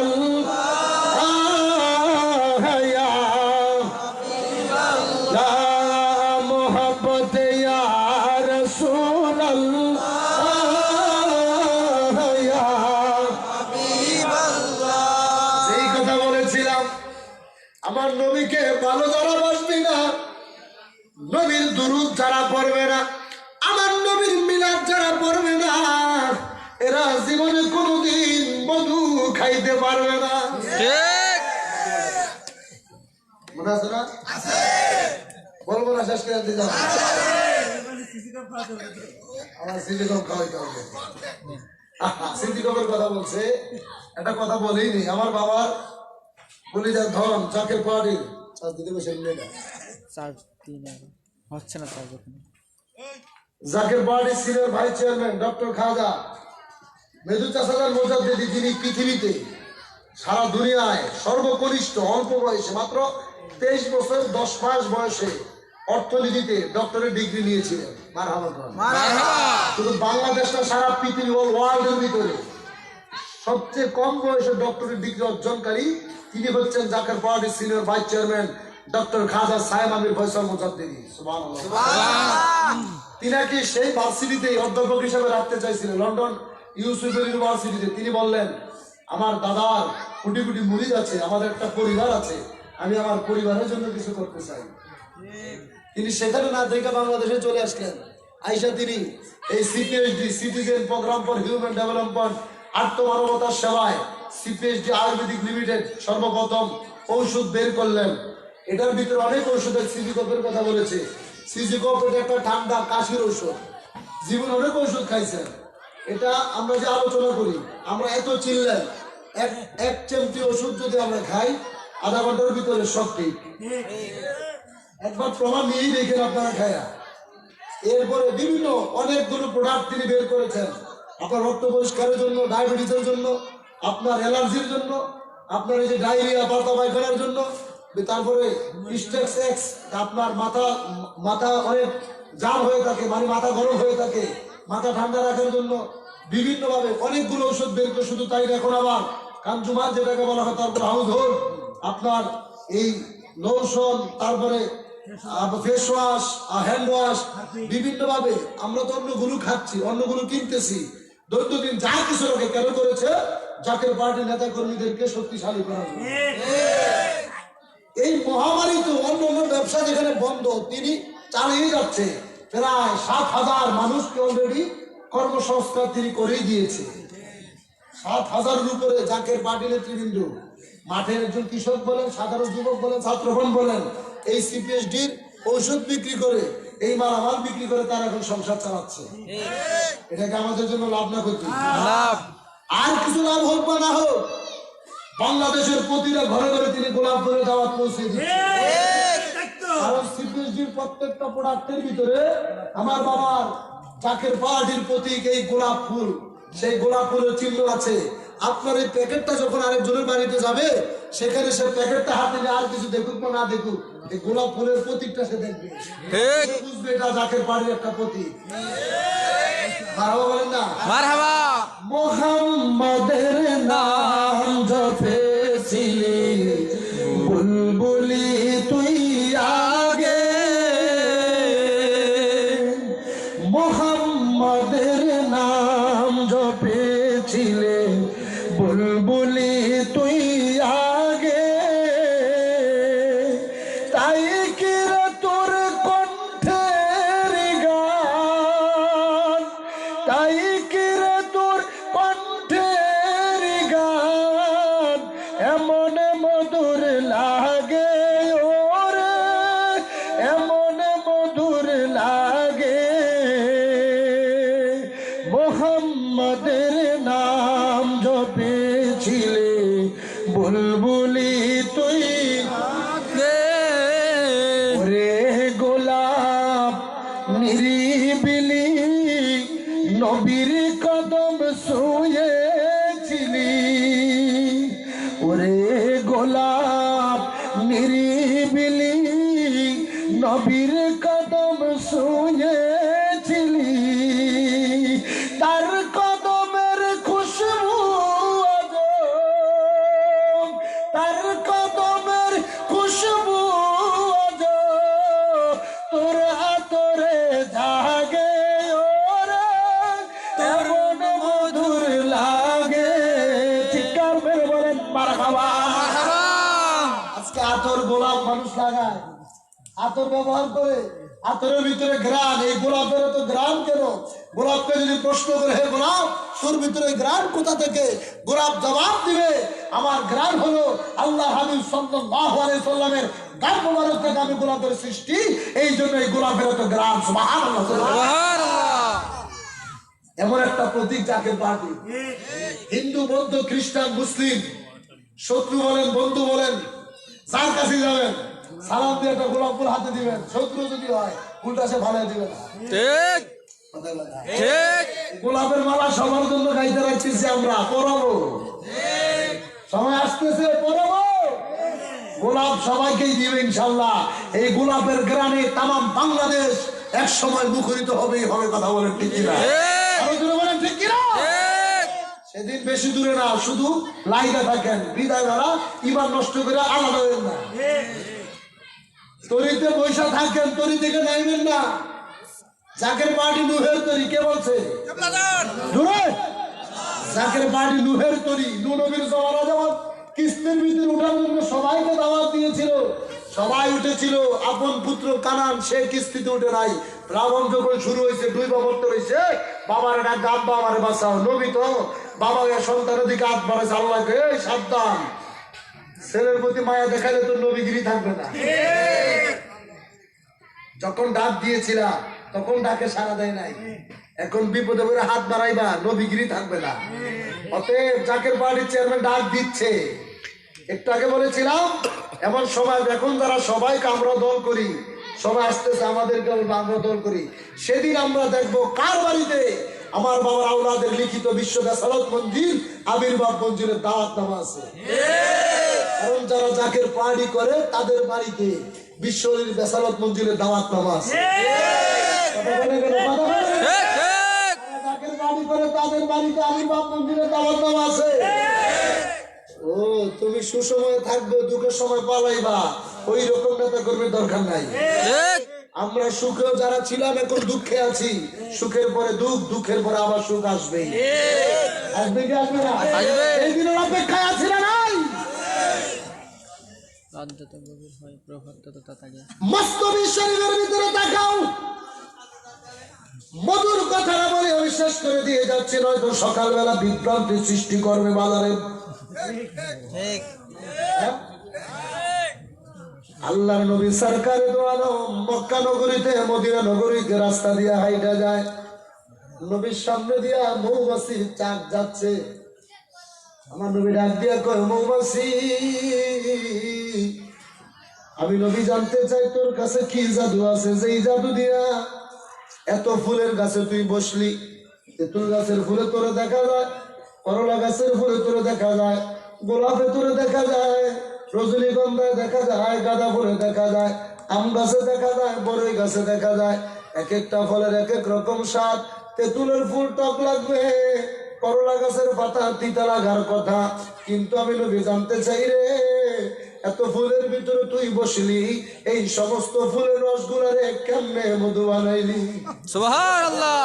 ইয়া হাবিবাল্লাহ, মোহাম্মদ ইয়া রাসূলুল্লাহ, ইয়া হাবিবাল্লাহ। যেই কথা বলেছিলাম, আমার নবীকে ভালো যারা বাসবি না, নবীর দুরূদ যারা পড়বে না, আমার নবীর মিলাদ যারা পড়বে না, এরা জীবনে কোনোদিন মধু খাইতে পারবে না। মনে আছে না? বলবো না, শেষ করে দিতে হবে। আমার সিটি কপ খাওয়াইতে হবে। সিটি কপের কথা বলছে, একটা কথা বলেই নি। আমার বাবার বলি যা ধন চাকের পাহাড়ির দিতে বসে হচ্ছে না তার জাকের পাহাড়ির senior vice chairman doctor Khaja মেদু চাষাদার মোজাদ্দেদি, যিনি পৃথিবীতে সারা দুনিয়ায় সর্বকনিষ্ঠ অল্প বয়সে মাত্র 23 বছর 10 মাস বয়সে অর্থনীতিতে ডক্টরেট ডিগ্রি নিয়েছিলেন। মারহাবা। শুধু বাংলাদেশ না, সারা পৃথিবী ওয়ার্ল্ডের ভিতরে সবচেয়ে কম বয়সে ডক্টরেট ডিগ্রি অর্জনকারী তিনি হচ্ছেন জাকের পাহাড়ির senior vice chairman doctor Khaja Sayem Amir Faisal Mojaddedi. সুবহানাল্লাহ। তিনাকে সেই ভার্সিটিতে অধ্যাপক হিসেবে রাখতে চাইছিলেন, লন্ডন ইউসুফের ইউনিভার্সিটিতে। তিনি বললেন, আমার দাদার কোটি কোটি মুরিদ আছে, আমাদের একটা পরিবার আছে, আমি আমার পরিবারের জন্য কিছু করতে চাই। তিনি সেখানে না থেকে বাংলাদেশে চলে আসলেন। আইসা তিনি এই CPHD citizen programme for human development আত্মমানবতার সেবায় সিপিএইচডি আয়ুর্বেদিক লিমিটেড সর্বপ্রথম ঔষধ বের করলেন। এটার ভিতরে অনেক ঔষধের সিজিকপের কথা বলেছে। সিজিকপ এটা একটা ঠান্ডা কাশির ঔষধ। জীবন অনেক ঔষধ খাইছেন। এটা আমরা যে আলোচনা করি, আমরা এত চিনলেন, এক চিমটি ওষুধ যদি আমরা খাই আধা ঘন্টার ভিতরে সব ঠিক। একবার প্রমাণ নিয়েই দেখেন আপনারা খায়া। এরপরে বিভিন্ন অনেকগুলো প্রোডাক্ট তিনি বের করেছেন আপনার রক্ত পরিষ্কারের জন্য, ডায়াবেটিসের জন্য, আপনার অ্যালার্জির জন্য, আপনার এই যে ডায়রিয়া পাতা পায়খানার জন্য, তারপরে স্টেক্স এক্স, আপনার মাথা অনেক জাম হয়ে থাকে, মানে মাথা গরম হয়ে থাকে, মাথা ঠান্ডা রাখার জন্য বিভিন্নভাবে অনেকগুলো ওষুধ বের করে। শুধু তাই এখন আবার কাঞ্জুমান যেটাকে বলা হয়, তারপর হাউসহোল্ড, আপনার এই লোশন, তারপরে ফেস ওয়াশ, হ্যান্ড ওয়াশ, বিভিন্নভাবে আমরা তো অন্যগুলো খাচ্ছি, অন্যগুলো কিনতেছি। দৈনন্দিন যা কিছু লোকে কেন করেছে জাকের পার্টির নেতা কর্মীদেরকে শক্তিশালী করার জন্য। এই মহামারী তো অন্য অন্য ব্যবসা যেখানে বন্ধ, তিনি চালিয়ে যাচ্ছে। প্রায় 7,000 মানুষকে অলরেডি কর্মসংস্থান তিনি করেই দিয়েছে। 7,000-এর উপরে জাকের পার্টি নেতৃবৃন্দ, মাঠের একজন কৃষক বলেন, সাধারণ যুবক বলেন, ছাত্রগণ বলেন, এই সিপিএইচডির ঔষধ বিক্রি করে, এই মালামাল বিক্রি করে তারা এখন সংসার চালাচ্ছে। এটাকে আমাদের জন্য লাভ না ক্ষতি? লাভ। আর কিছু লাভ হোক বা না হোক, বাংলাদেশের প্রতিটা ঘরে ঘরে তিনি গোলাপ ফুলের দাওয়াত পৌঁছে দিচ্ছেন। কারণ সিপিএইচডির প্রত্যেকটা প্রোডাক্টের ভিতরে আমার বাবার জাকের পার্টির প্রতীক এই গোলাপ ফুল, সেই গোলাপ ফুলের চিহ্ন আছে। আপনার এই প্যাকেটটা যখন আরেকজনের বাড়িতে যাবে, সেখানে সে প্যাকেটটা হাতে নিয়ে আর কিছু দেখুক বা না দেখুক, এই গোলাপ ফুলের প্রতীকটা সে দেখবে, বুঝবে এটা জাকের পার্টির একটা প্রতীক। মারহাবা বলেন না? মারহাবা। মুহাম্মাদের নাম জপেছিলি বুলবুলি তুই আগে, মুহাম্মাদের নাম জপেছিলে বুলবুলি তুই আগে, তাই কি রে তোর কণ্ঠের গান, তাই কি রে তোর কণ্ঠের গান এমন মধুর লাগে ওরে, এমন মধুর লাগে। মুহাম্মাদের নাম জপেছিলে বুলবুলি তুই ওরে, গোলাপ নিরিবিলি নবীর কদম শুয়েছিলি, ওরে গোলাপ নিরিবিলি নবীর কদম শুয়েছিলি, তার কদমের খুশবু আজব, তার কদমের খুশবু আজব, তোর আতরে জাগে ওরে, এমন মধুর লাগে। চিৎকার মেরে বলেন মারহাবা। আজকে আতর গোলাপ মানুষ লাগায়, আতর ব্যবহার করে, আতরের ভিতরে গ্রান। এই গোলাপের তো গ্রান কেন? গোলাপকে যদি প্রশ্ন করে, হে গোলাপ তোর ভিতরে গ্রান কোথা থেকে, গোলাপ জবাব দিবে, আমার গ্রান হলো আল্লাহ হাবিব সাল্লাল্লাহু আলাইহি সাল্লামের গান মোবারক থেকে আমি গোলাপের সৃষ্টি, এই জন্য এই গোলাপের তো গ্রান। সুবহানাল্লাহ, সুবহানাল্লাহ। এমন একটা প্রতীক জাকের পার্টি। হিন্দু, বৌদ্ধ, খ্রিস্টান, মুসলিম, শত্রু বলেন, বন্ধু বলেন, যার কাছে যাবেন সালাম দিয়ে একটা গোলাপ ফুল হাতে দিবেন। শত্রু যদি হয় ফুলটা সে ভালো দিবেন। ঠিক ঠিক। গোলাপের মালা সবার জন্য গাইতে রাখতেছি, আমরা পরাবো, সময় আসতেছে পরাবো। গোলাপ সবাইকেই দিবে ইনশাল্লাহ। এই গোলাপের গ্রানে তামাম বাংলাদেশ এক সময় মুখরিত হবেই হবে। কথা বলেন ঠিক কিনা? বলেন ঠিক কিনা? সেদিন বেশি দূরে না, শুধু লাইনে থাকেন, হৃদয় বেলা ইমান নষ্ট করে আলাদা হবেন না। তরিতে পয়সা থাকেন, তরি থেকে নাইবেন না। জাকের পার্টি নুহের তরি, কে বলছে? জাকের পার্টি নুহের তরি। নবীর জমানা যেমন কিস্তির ভিতরে উঠার জন্য সবাইকে দাওয়াত দিয়েছিল, সবাই উঠেছিল, আপন পুত্র কানান সে কিস্তিতে উঠে নাই। রাবণ যখন শুরু হয়েছে, দুই বাবর তো রয়েছে, বাবার ডাক, আব্বা আমারে বাঁচাও। নবী তো বাবাকে সন্তানের দিকে হাত বাড়াইছে, আল্লাহকে এই সাবধান, ছেলের প্রতি মায়া দেখালে তো নবীগিরি থাকবে না। যখন ডাক দিয়েছিলাম তখন ডাকে সাড়া দেয় নাই, এখন বিপদে পড়ে হাত বাড়াইবা, নবীগিরি থাকবে না। অতএব জাকের পার্টির চেয়ারম্যান ডাক দিচ্ছে। একটু আগে বলেছিলাম এমন সময়, এখন যারা সবাইকে আমরা দল করি, সবাই আসতেছে আমাদেরকে আমরা দল করি, সেদিন আমরা দেখবো কার বাড়িতে আমার বাবার আওলাদের লিখিত বিশ্ব বেসালত মঞ্জিল আবির্ভাব মঞ্জিলের দাওয়াত নামা আছে। কারণ যারা জাকের পার্টি করে তাদের বাড়িতে বিশ্বরীর বেসালত মঞ্জিলের দাওয়াত নামা আছে। জাকের পার্টি করে তাদের বাড়িতে আবির্ভাব মঞ্জিলের দাওয়াত নামা আছে। ও তুমি সুসময়ে থাকবে, দুঃখের সময় পালাইবা, ওই রকম নেতা কর্মীর দরকার নাই। আমরা সুখেও যারা ছিলাম এখন দুঃখে আছি, সুখের পরে দুঃখ, দুঃখের পরে আবার সুখ আসবে। আসবে কি আসবে না? এই দিনের অপেক্ষায় আছি না নাই? মস্তবী শরীরের ভিতরে তাকাও, মধুর কথা বলে অবিশ্বাস করে দিয়ে যাচ্ছে, নয়তো সকালবেলা বিভ্রান্তি সৃষ্টি করবে বাজারে। আল্লাহর নবী সরকারে দো আলম মক্কা নগরীতে, মদিনা নগরীতে রাস্তা দিয়ে হাইটা যায়, নবীর সামনে দিয়া মৌমাছির চাক যাচ্ছে। আমার নবী ডাক দিয়া কয়, মৌমাছি আমি নবী জানতে চাই তোর কাছে কি জাদু আছে, যেই জাদু দিয়া এত ফুলের গাছে তুই বসলি। তেঁতুল গাছের ফুলে তোরে দেখা যায়, করলা গাছের ফুলে তোরে দেখা যায়, গোলাপে তোরে দেখা যায়, রজনীগন্ধায় দেখা যায়, গাঁদা ফুলে দেখা যায়, আম গাছে দেখা যায়, বড়ই গাছে দেখা যায়। এক একটা ফলের এক এক রকম স্বাদ। তেঁতুলের ফুল টক লাগবে, করলা গাছের পাতা তিতা লাগার কথা, কিন্তু আমি নবী জানতে চাই রে, এত ফুলের ভিতরে তুই বসলি, এই সমস্ত ফুলের রসগুলারে কেমনে মধু বানাইলি? সুবহানাল্লাহ।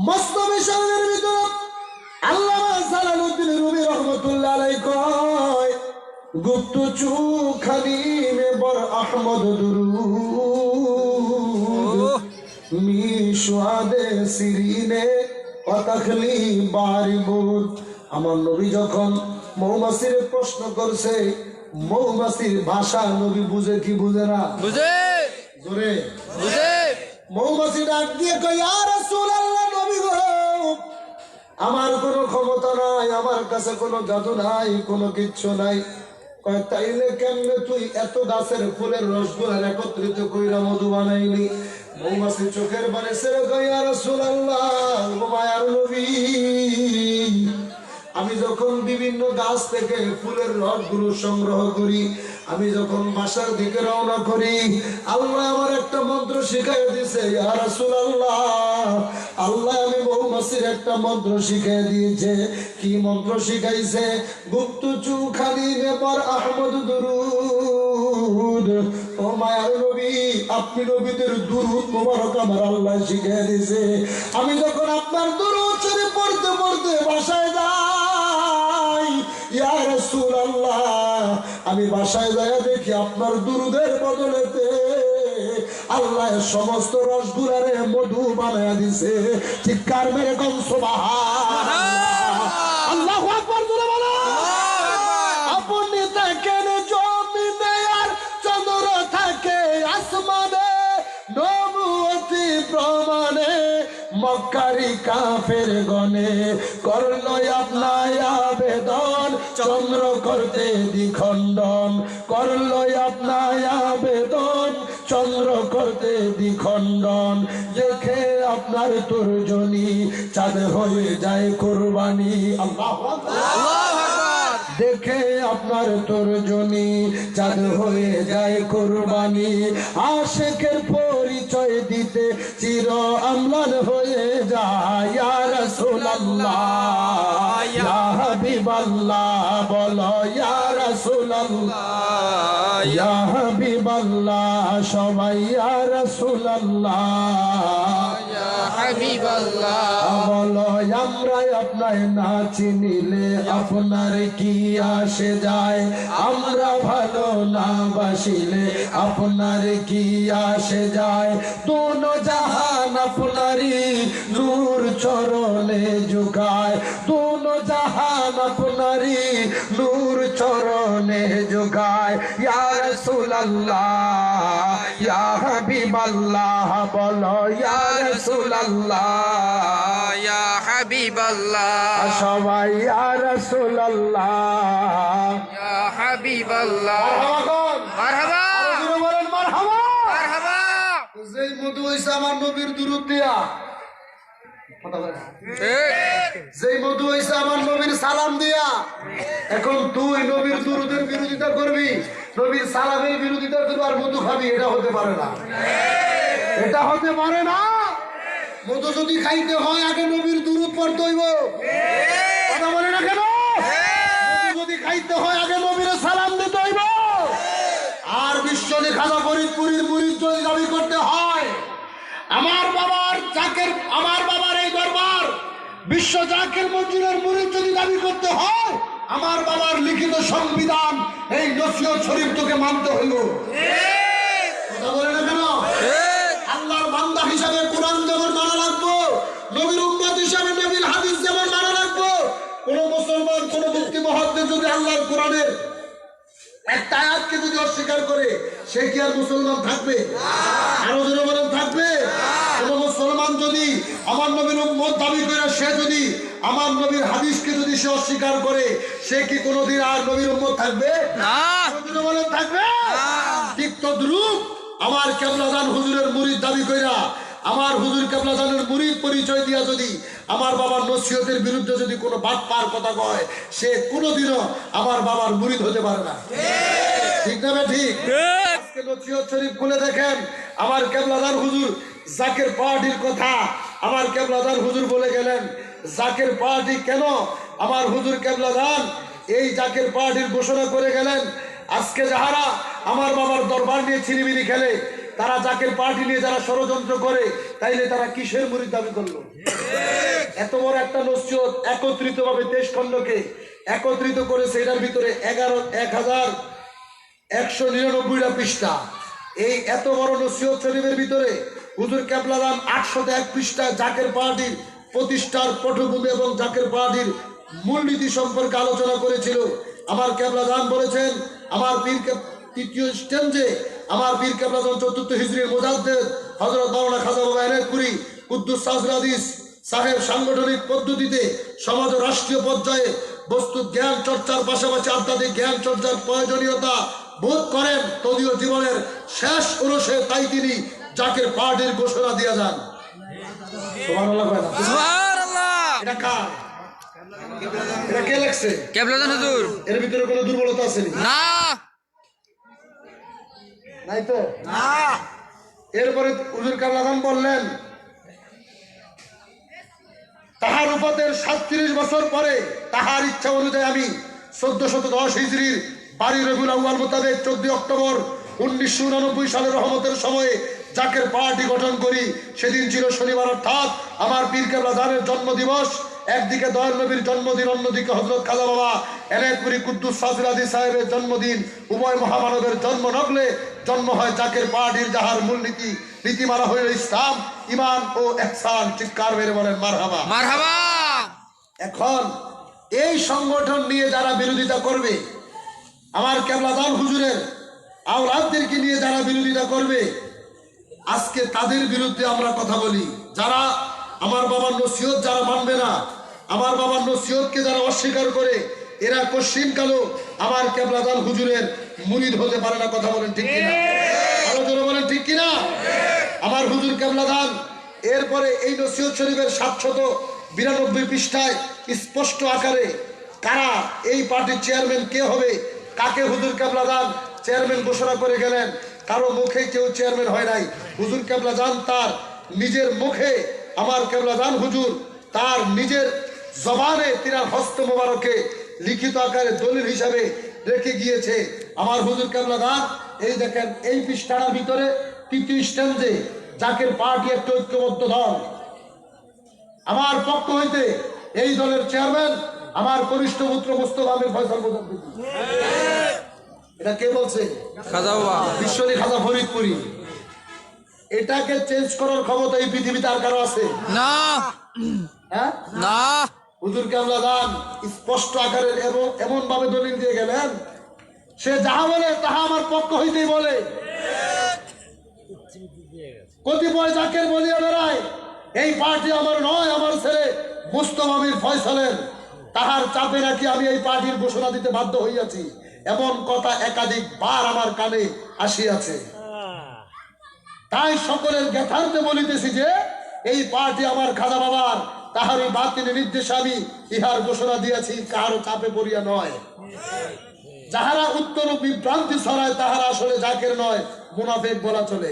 মস্তবী শরীরের ভিতরে আল্লামা জালালউদ্দিন রুমি রহমাতুল্লাহ আলাইহি কয়, গুপ্ত চুখানি মে বর আহমদ দুরুদ মিশওয়াদে সিরিনে কথাখলি বারিবুদ। আমার নবী যখন মৌমাছির প্রশ্ন করছে, মৌমাছির ভাষা নবী বুঝে কি বুঝে না? বুঝে, জোরে বুঝে। মৌমাছি ডাক দিয়ে কয়, ইয়া রাসূলুল্লাহ, নবী গো, আমার কোনো ক্ষমতা নাই, আমার কাছে কোনো জাদু নাই, কোনো কিচ্ছু নাই। কয় তাইলে কেমনে তুই এত গাছের ফুলের রসগুলো একত্রিত কইরা মধু বানাইলি? মৌমাছি চোখের বানে ছেড়ে কয়, ইয়া রাসূলুল্লাহ, ও মায়ার নবী, আমি যখন বিভিন্ন গাছ থেকে ফুলের রসগুলো সংগ্রহ করি, আমি যখন বাসার দিকে রওনা করি, আল্লাহ আমার একটা মন্ত্র শিখাই দিয়েছে। ইয়া রাসূলুল্লাহ, আল্লাহ আমি মৌমাছির একটা মন্ত্র শিখাই দিয়েছে। কি মন্ত্র শিখাইছে? গুপ্ত চুখানি ব্যাপার আহমদ দুরুদ। ও মায়ার নবী, আপনি নবীদের দুরুদ মোবারক আমার আল্লাহ শিখাই দিয়েছে। আমি যখন আপনার দুরুদ শরীফ পড়তে পড়তে বাসায় যাই, ইয়া রাসূলুল্লাহ, আমি বাসায় যায় দেখি আপনার দুরুদের বদলেতে আল্লাহ সমস্ত রসগুলারে মধু বানায় দিছে। চিৎকার মেরে কোন সুবহানাল্লাহ, আল্লাহু আকবার জোরে বলো। আপনি থাকেন জমিনে আর চন্দ্র থাকে আসমানে, নবুয়তি প্রমাণে মক্কারি কাফের গনে করলো আপনার আবেদন, চন্দ্র করতে দ্বিখণ্ডন করলো আপনার আবেদন, চন্দ্র করতে দ্বিখণ্ডন। দেখে আপনার তর্জনী চাঁদ হয়ে যায় কুরবানি। আল্লাহু আকবার। দেখে আপনার তর্জনী চাঁদ হয়ে যায় কুরবানি। আশিকের পরিচয় দিতে চির আমলান হয়ে যায়। ইয়া রাসূলুল্লাহ, ইয়া হাবিবাল্লাহ, বলো ইয়া রাসূলুল্লাহ, ইয়া হাবিবাল্লাহ, সবাই ইয়া রাসূলুল্লাহ, ইয়া হাবিবাল্লাহ বলো আমরা আপনায় না চিনিলে আপনার কি আসে যায়, আমরা ভালো না বাসিলে আপনার কি আসে যায়, দোনো জাহান আপনারই নূর চরণে ঝুকায়, দোনো জাহান আপনারই নূর চরণে ঝুকায়। ইয়া রাসূলুল্লাহ ইয়া হাবিবাল্লাহ বলো ইয়া রাসূলুল্লাহ ইয়া হাবিবাল্লাহ সবাই ইয়া রাসূলুল্লাহ ইয়া হাবিবাল্লাহ মারহাবা বলেন মারহাবা। মারহাবা যেই মধু হইছে আমার নবীর দুরূদ দিয়া, যেই মধু হইছে আমার নবীর সালাম দিয়া, এখন তুই নবীর দুরূদের বিরোধিতা করবি, নবীর সালামের বিরোধিতা করবি আর মধু খাবি, এটা হতে পারে না, এটা হতে পারে না। মধু যদি খাইতে হয় আগে নবীর দুরূদ পড়তে হইব, কথা বলে না কেন? মধু যদি খাইতে হয় আগে নবীর সালাম দিতে হইব। আর বিশ্বনে খাজা ফরিদপুরীর মুরিদ যদি দাবি করতে হয়, আমার বাবার এই দরবার বিশ্ব জাকির মঞ্জুরের মুরিদ যদি দাবি করতে হয়, আমার বাবার লিখিত সংবিধান এই নসিহত শরীফ তোকে মানতে হইল, কথা বলে না কেন? আল্লাহর বান্দা হিসাবে কোরআন যেমন মানা রাখবো, নবীর উম্মত হিসাবে নবীর হাদিস যেমন মানা রাখবো। কোন মুসলমান কোন মুক্তি মহাদ্দেশ যদি আল্লাহর কোরআনের একটা আয়াতকে যদি অস্বীকার করে, সে কি আর মুসলমান থাকবে? আরো জোরে বলেন থাকবে? কোন মুসলমান যদি আমার নবীর উম্মত দাবি করে, সে যদি আমার নবীর হাদিসকে যদি সে অস্বীকার করে, সে কি কোনোদিন আর নবীর উম্মত থাকবে? আরো জোরে বলেন থাকবে? ঠিক তদ্রূপ আমার কেবলাদান হুজুরের মুরিদ দাবি কইরা, আমার হুজুর কেবলাদানের মুরিদ পরিচয় দিয়া যদি আমার বাবার নসিহতের বিরুদ্ধে যদি কোনো বাটপার কথা কয়, সে কোনোদিনও আমার বাবার মুরিদ হতে পারে না, ঠিক না? ঠিক। আজকে নসিহত শরীফ খুলে দেখেন, আমার কেবলাদান হুজুর জাকের পার্টির কথা আমার কেবলাদান হুজুর বলে গেলেন। জাকের পার্টি কেন? আমার হুজুর কেবলাদান এই জাকের পার্টির ঘোষণা করে গেলেন, আজকে যাহারা আমার বাবার দরবার নিয়ে ছিনিমিনি খেলে, তারা জাকের পার্টি নিয়ে যারা ষড়যন্ত্র করে, তাইলে তারা কিসের মুরিদ দাবি করলো? এত বড় একটা নসিহত একত্রিত ভাবে 23 খণ্ডকে একত্রিত করেছে, এটার ভিতরে 1199টা পৃষ্ঠা। এই এত বড় নসিহত শরীফের ভিতরে হুজুর কেবলাদান 801 পৃষ্ঠা জাকের পার্টির প্রতিষ্ঠার পটভূমি এবং জাকের পার্টির মূলনীতি সম্পর্কে আলোচনা করেছিল। আমার কেবলাদান বলেছেন, আমার পীরকে তৃতীয় স্টেঞ্জে আমার পীর কেবলাদান 4th হিজরির মুজাদ্দেদ হযরত মাওলানা খাজা বাবা এনায়েতপুরী কুদ্দুস সাজরা হাদিস সাহেব সাংগঠনিক পদ্ধতিতে সমাজ ও রাষ্ট্রীয় পর্যায়ে বস্তুত জ্ঞান চর্চার পাশাপাশি আধ্যাত্মিক জ্ঞান চর্চার প্রয়োজনীয়তা বোধ করেন তদীয় জীবনের শেষ অনুষে, তাই তিনি জাকের পার্টির ঘোষণা দিয়ে যান। সুবহানাল্লাহ কয় না? সুবহানাল্লাহ। এটা কার? এটা কে লেখছে? কেবলাদান হুজুর। এর ভিতরে কোনো দুর্বলতা আছে না নাই তো? না। এরপরে হুজুর কেবলাদান বললেন, তাহার উপাতের 37 বছর পরে তাহার ইচ্ছা অনুযায়ী আমি 1410 হিজরির 12 রবিউল আউয়াল মোতাবেক 14 অক্টোবর 1989 সালের রহমতের সময়ে জাকের পার্টি গঠন করি। সেদিন ছিল শনিবার, অর্থাৎ আমার পীর কেবলাদানের জন্মদিবস। একদিকে দয়াল নবীর জন্মদিন, অন্যদিকে হযরত খাজা বাবা এনায়েতপুরী কুদ্দুস সাজরা হাদিস সাহেবের জন্মদিন। উভয় মহামানবের জন্ম নগলে জন্ম হয় জাকের পার্টির, যাহার মূলনীতি নীতিমালা হইল ইসলাম, ঈমান ও ইহসান। চিৎকার মেরে বলেন মারহাবা। মারহাবা। এখন এই সংগঠন নিয়ে যারা বিরোধিতা করবে, আমার কেবলাদান হুজুরের আওলাদদেরকে নিয়ে যারা বিরোধিতা করবে, আজকে তাদের বিরুদ্ধে আমরা কথা বলি। যারা আমার বাবার নসিহত যারা মানবে না, আমার বাবার নসিহতকে যারা অস্বীকার করে, এরা কশ্চিনকালও আমার কেবলাদান হুজুরের মুরিদ হতে পারে না। কথা বলেন ঠিক কিনা? আরো জোরে বলেন ঠিক কিনা? আমার হুজুর কেবলাদান এরপরে এই নসিহত শরীফের 792 পৃষ্ঠায় স্পষ্ট আকারে কারা এই পার্টির চেয়ারম্যান কে হবে, কাকে হুজুর কেবলাদান চেয়ারম্যান ঘোষণা করে গেলেন। কারো মুখে কেউ চেয়ারম্যান হয় নাই। হুজুর কেবলাদান তার নিজের মুখে, আমার কেবলাদান হুজুর তার নিজের জবানে তিনার হস্ত মোবারকে লিখিত আকারে দলিল হিসাবে রেখে গিয়েছে। আমার হুজুর কেবলাদান এই দেখেন, এই পৃষ্ঠার ভিতরে 3য় স্ট্যান্ডে জাকের পার্টি একটা ঐক্যবদ্ধ দল, আমার পক্ষ হইতে এই দলের চেয়ারম্যান আমার কনিষ্ঠ পুত্র মোস্তফা আমির ফয়সাল প্রধান। এটা কে বলছে? খাজা বাবা। বিশ্বনী খাজা ফরিদপুরি। এটাকে চেঞ্জ করার ক্ষমতা এই পৃথিবীতে আর কারো আছে? না হ্যাঁ না। হুজুর কেবলা দান স্পষ্ট আকারের এবং এমন ভাবে দলিল দিয়ে গেলেন, সে যাহা বলে তাহা আমার পক্ষ হইতেই বলে। কতিপয় জাকের বলিয়া বেড়ায় এই পার্টি আমার নয়, আমার ছেলে মুস্তফা আমির ফয়সালের, তাহার চাপে নাকি আমি এই পার্টির ঘোষণা দিতে বাধ্য হইয়াছি, এমন কথা একাধিক বার আমার কানে আসিয়াছে। তাই সকলের জ্ঞাতার্থে বলিতেছি যে এই পার্টি আমার খাজা বাবার, তাহারই বাতিলের নির্দেশে আমি ইহার ঘোষণা দিয়েছি, কারো চাপে পড়িয়া নয়। যাহারা উত্তর বিভ্রান্তি ছড়ায় তাহারা আসলে জাকের নয়, মুনাফেক বলা চলে।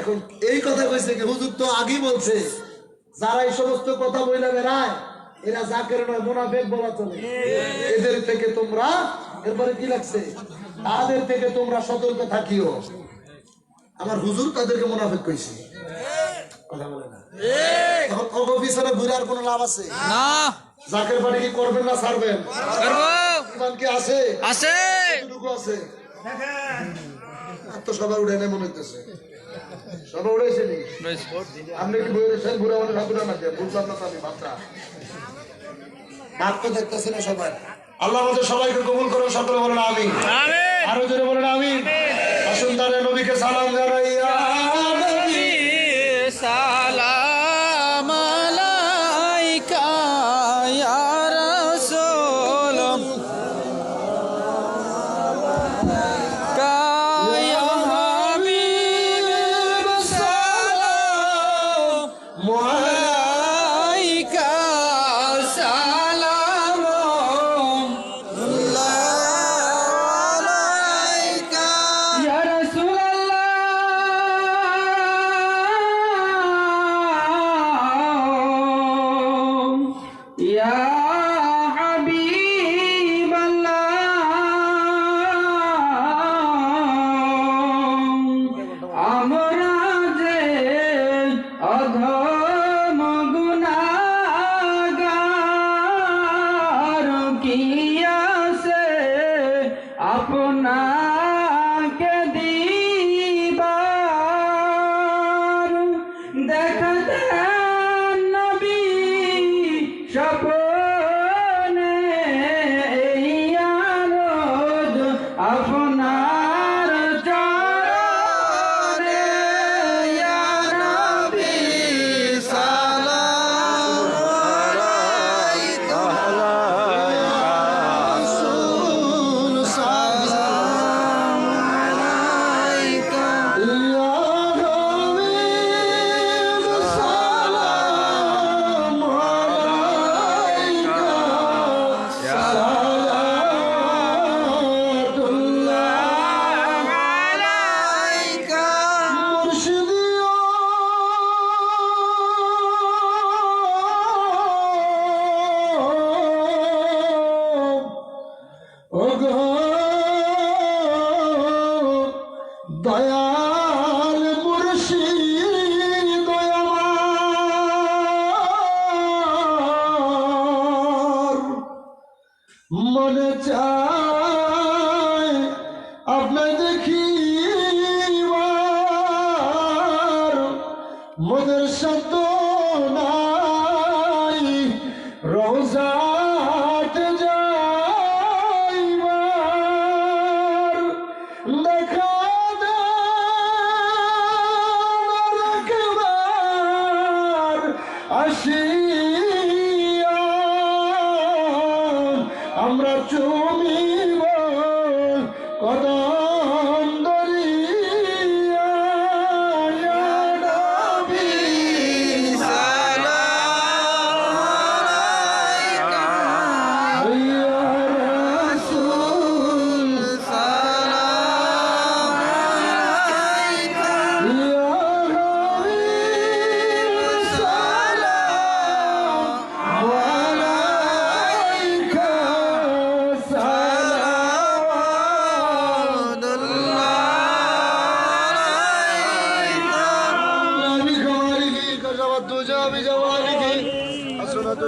এখন এই কথা কইছে কি হুজুর তো আগেই বলছে, যারা এই সমস্ত কথা বইলা বেড়ায় এরা জাকের নয়, মুনাফেক বলা চলে। এদের থেকে তোমরা, এরপরে কি লাগছে, তাদের থেকে তোমরা সতর্ক থাকিও। আমার হুজুর তাদেরকে মুনাফেক কইছে, কথা বলে না। এখন অফিসারে ঘুরে আর কোনো লাভ আছে না। জাকের বাড়ি কি করবেন না ছাড়বেন? করবো। ইমান কি আছে? আছে। কতটুকু আছে? আর তো সবার উঠে নেই মনে হইতেছে। সবার উঠেছে নি? আপনি কি বই রেছেন? বুড়া মানে ঠাকুরা না কে? বুঝলাম না তো আমি বাচ্চা। ভাত তো দেখতেছি না সবাই। আল্লাহ আমাদের সবাইকে কবুল করুন, সকলে বলেন আমিন। আমিন। আরো জোরে বলেন আমিন। আসুন তাহলে নবীকে সালাম জানাইয়া নবী সালাম আলাইকা ইয়া রাসূল ইয়া হাবিব সালাম আলাইকা সালাম আলাইকা ইয়া রাসূলুল্লাহ ইয়া হাবিবাল্লাহ আমরা যে অধম গুনাহগার কি আছে আপনাকে দিবার দেখাতে নবী স্বপ্নে এই আরজ আপনার চরণে ইয়া নবী সালাম আলাইকা রাসূল সালাম আলাইকা ইয়া হাবিব সালাম আলাইকা সালাতুল্লাহ আলাইকা মুর্শিদিয়া ওগো দয়াল মুর্শিদ আমার মনে চায় আপনার দেখিবার, মনের শব্দ নাই রোজাতে যাইবার।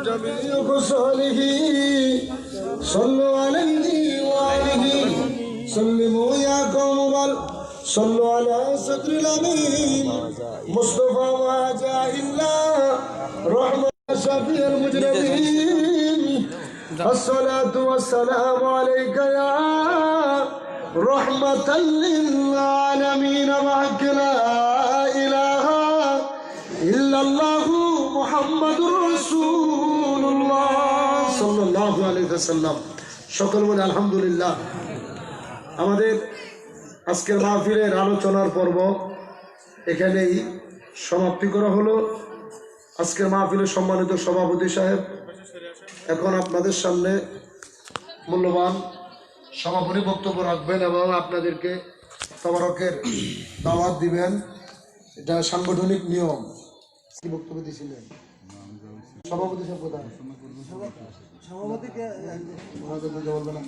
جميع خصاله صلوا عليه وآله سلموا يا قوم بل صلوا على صدر الأمين مصطفى ما جاء إلا رحمة شفيع المجرمين الصلاة والسلام عليك يا رحمة للعالمين معك لا إله إلا الله محمد رسول الله صلى الله عليه وسلم সকল বলে আলহামদুলিল্লাহ। আমাদের আজকের মাহফিলের আলোচনার পর্ব এখানেই সমাপ্তি করা হলো। আজকের মাহফিলের সম্মানিত সভাপতি সাহেব এখন আপনাদের সামনে মূল্যবান সমাপনী বক্তব্য রাখবেন এবং আপনাদেরকে তবারকের দাওয়াত দিবেন। এটা সাংগঠনিক নিয়ম। কি বক্তব্য দিয়েছিলেন সভাপতি সাহেব? কোথায় সভাপতিকে বলবেন না।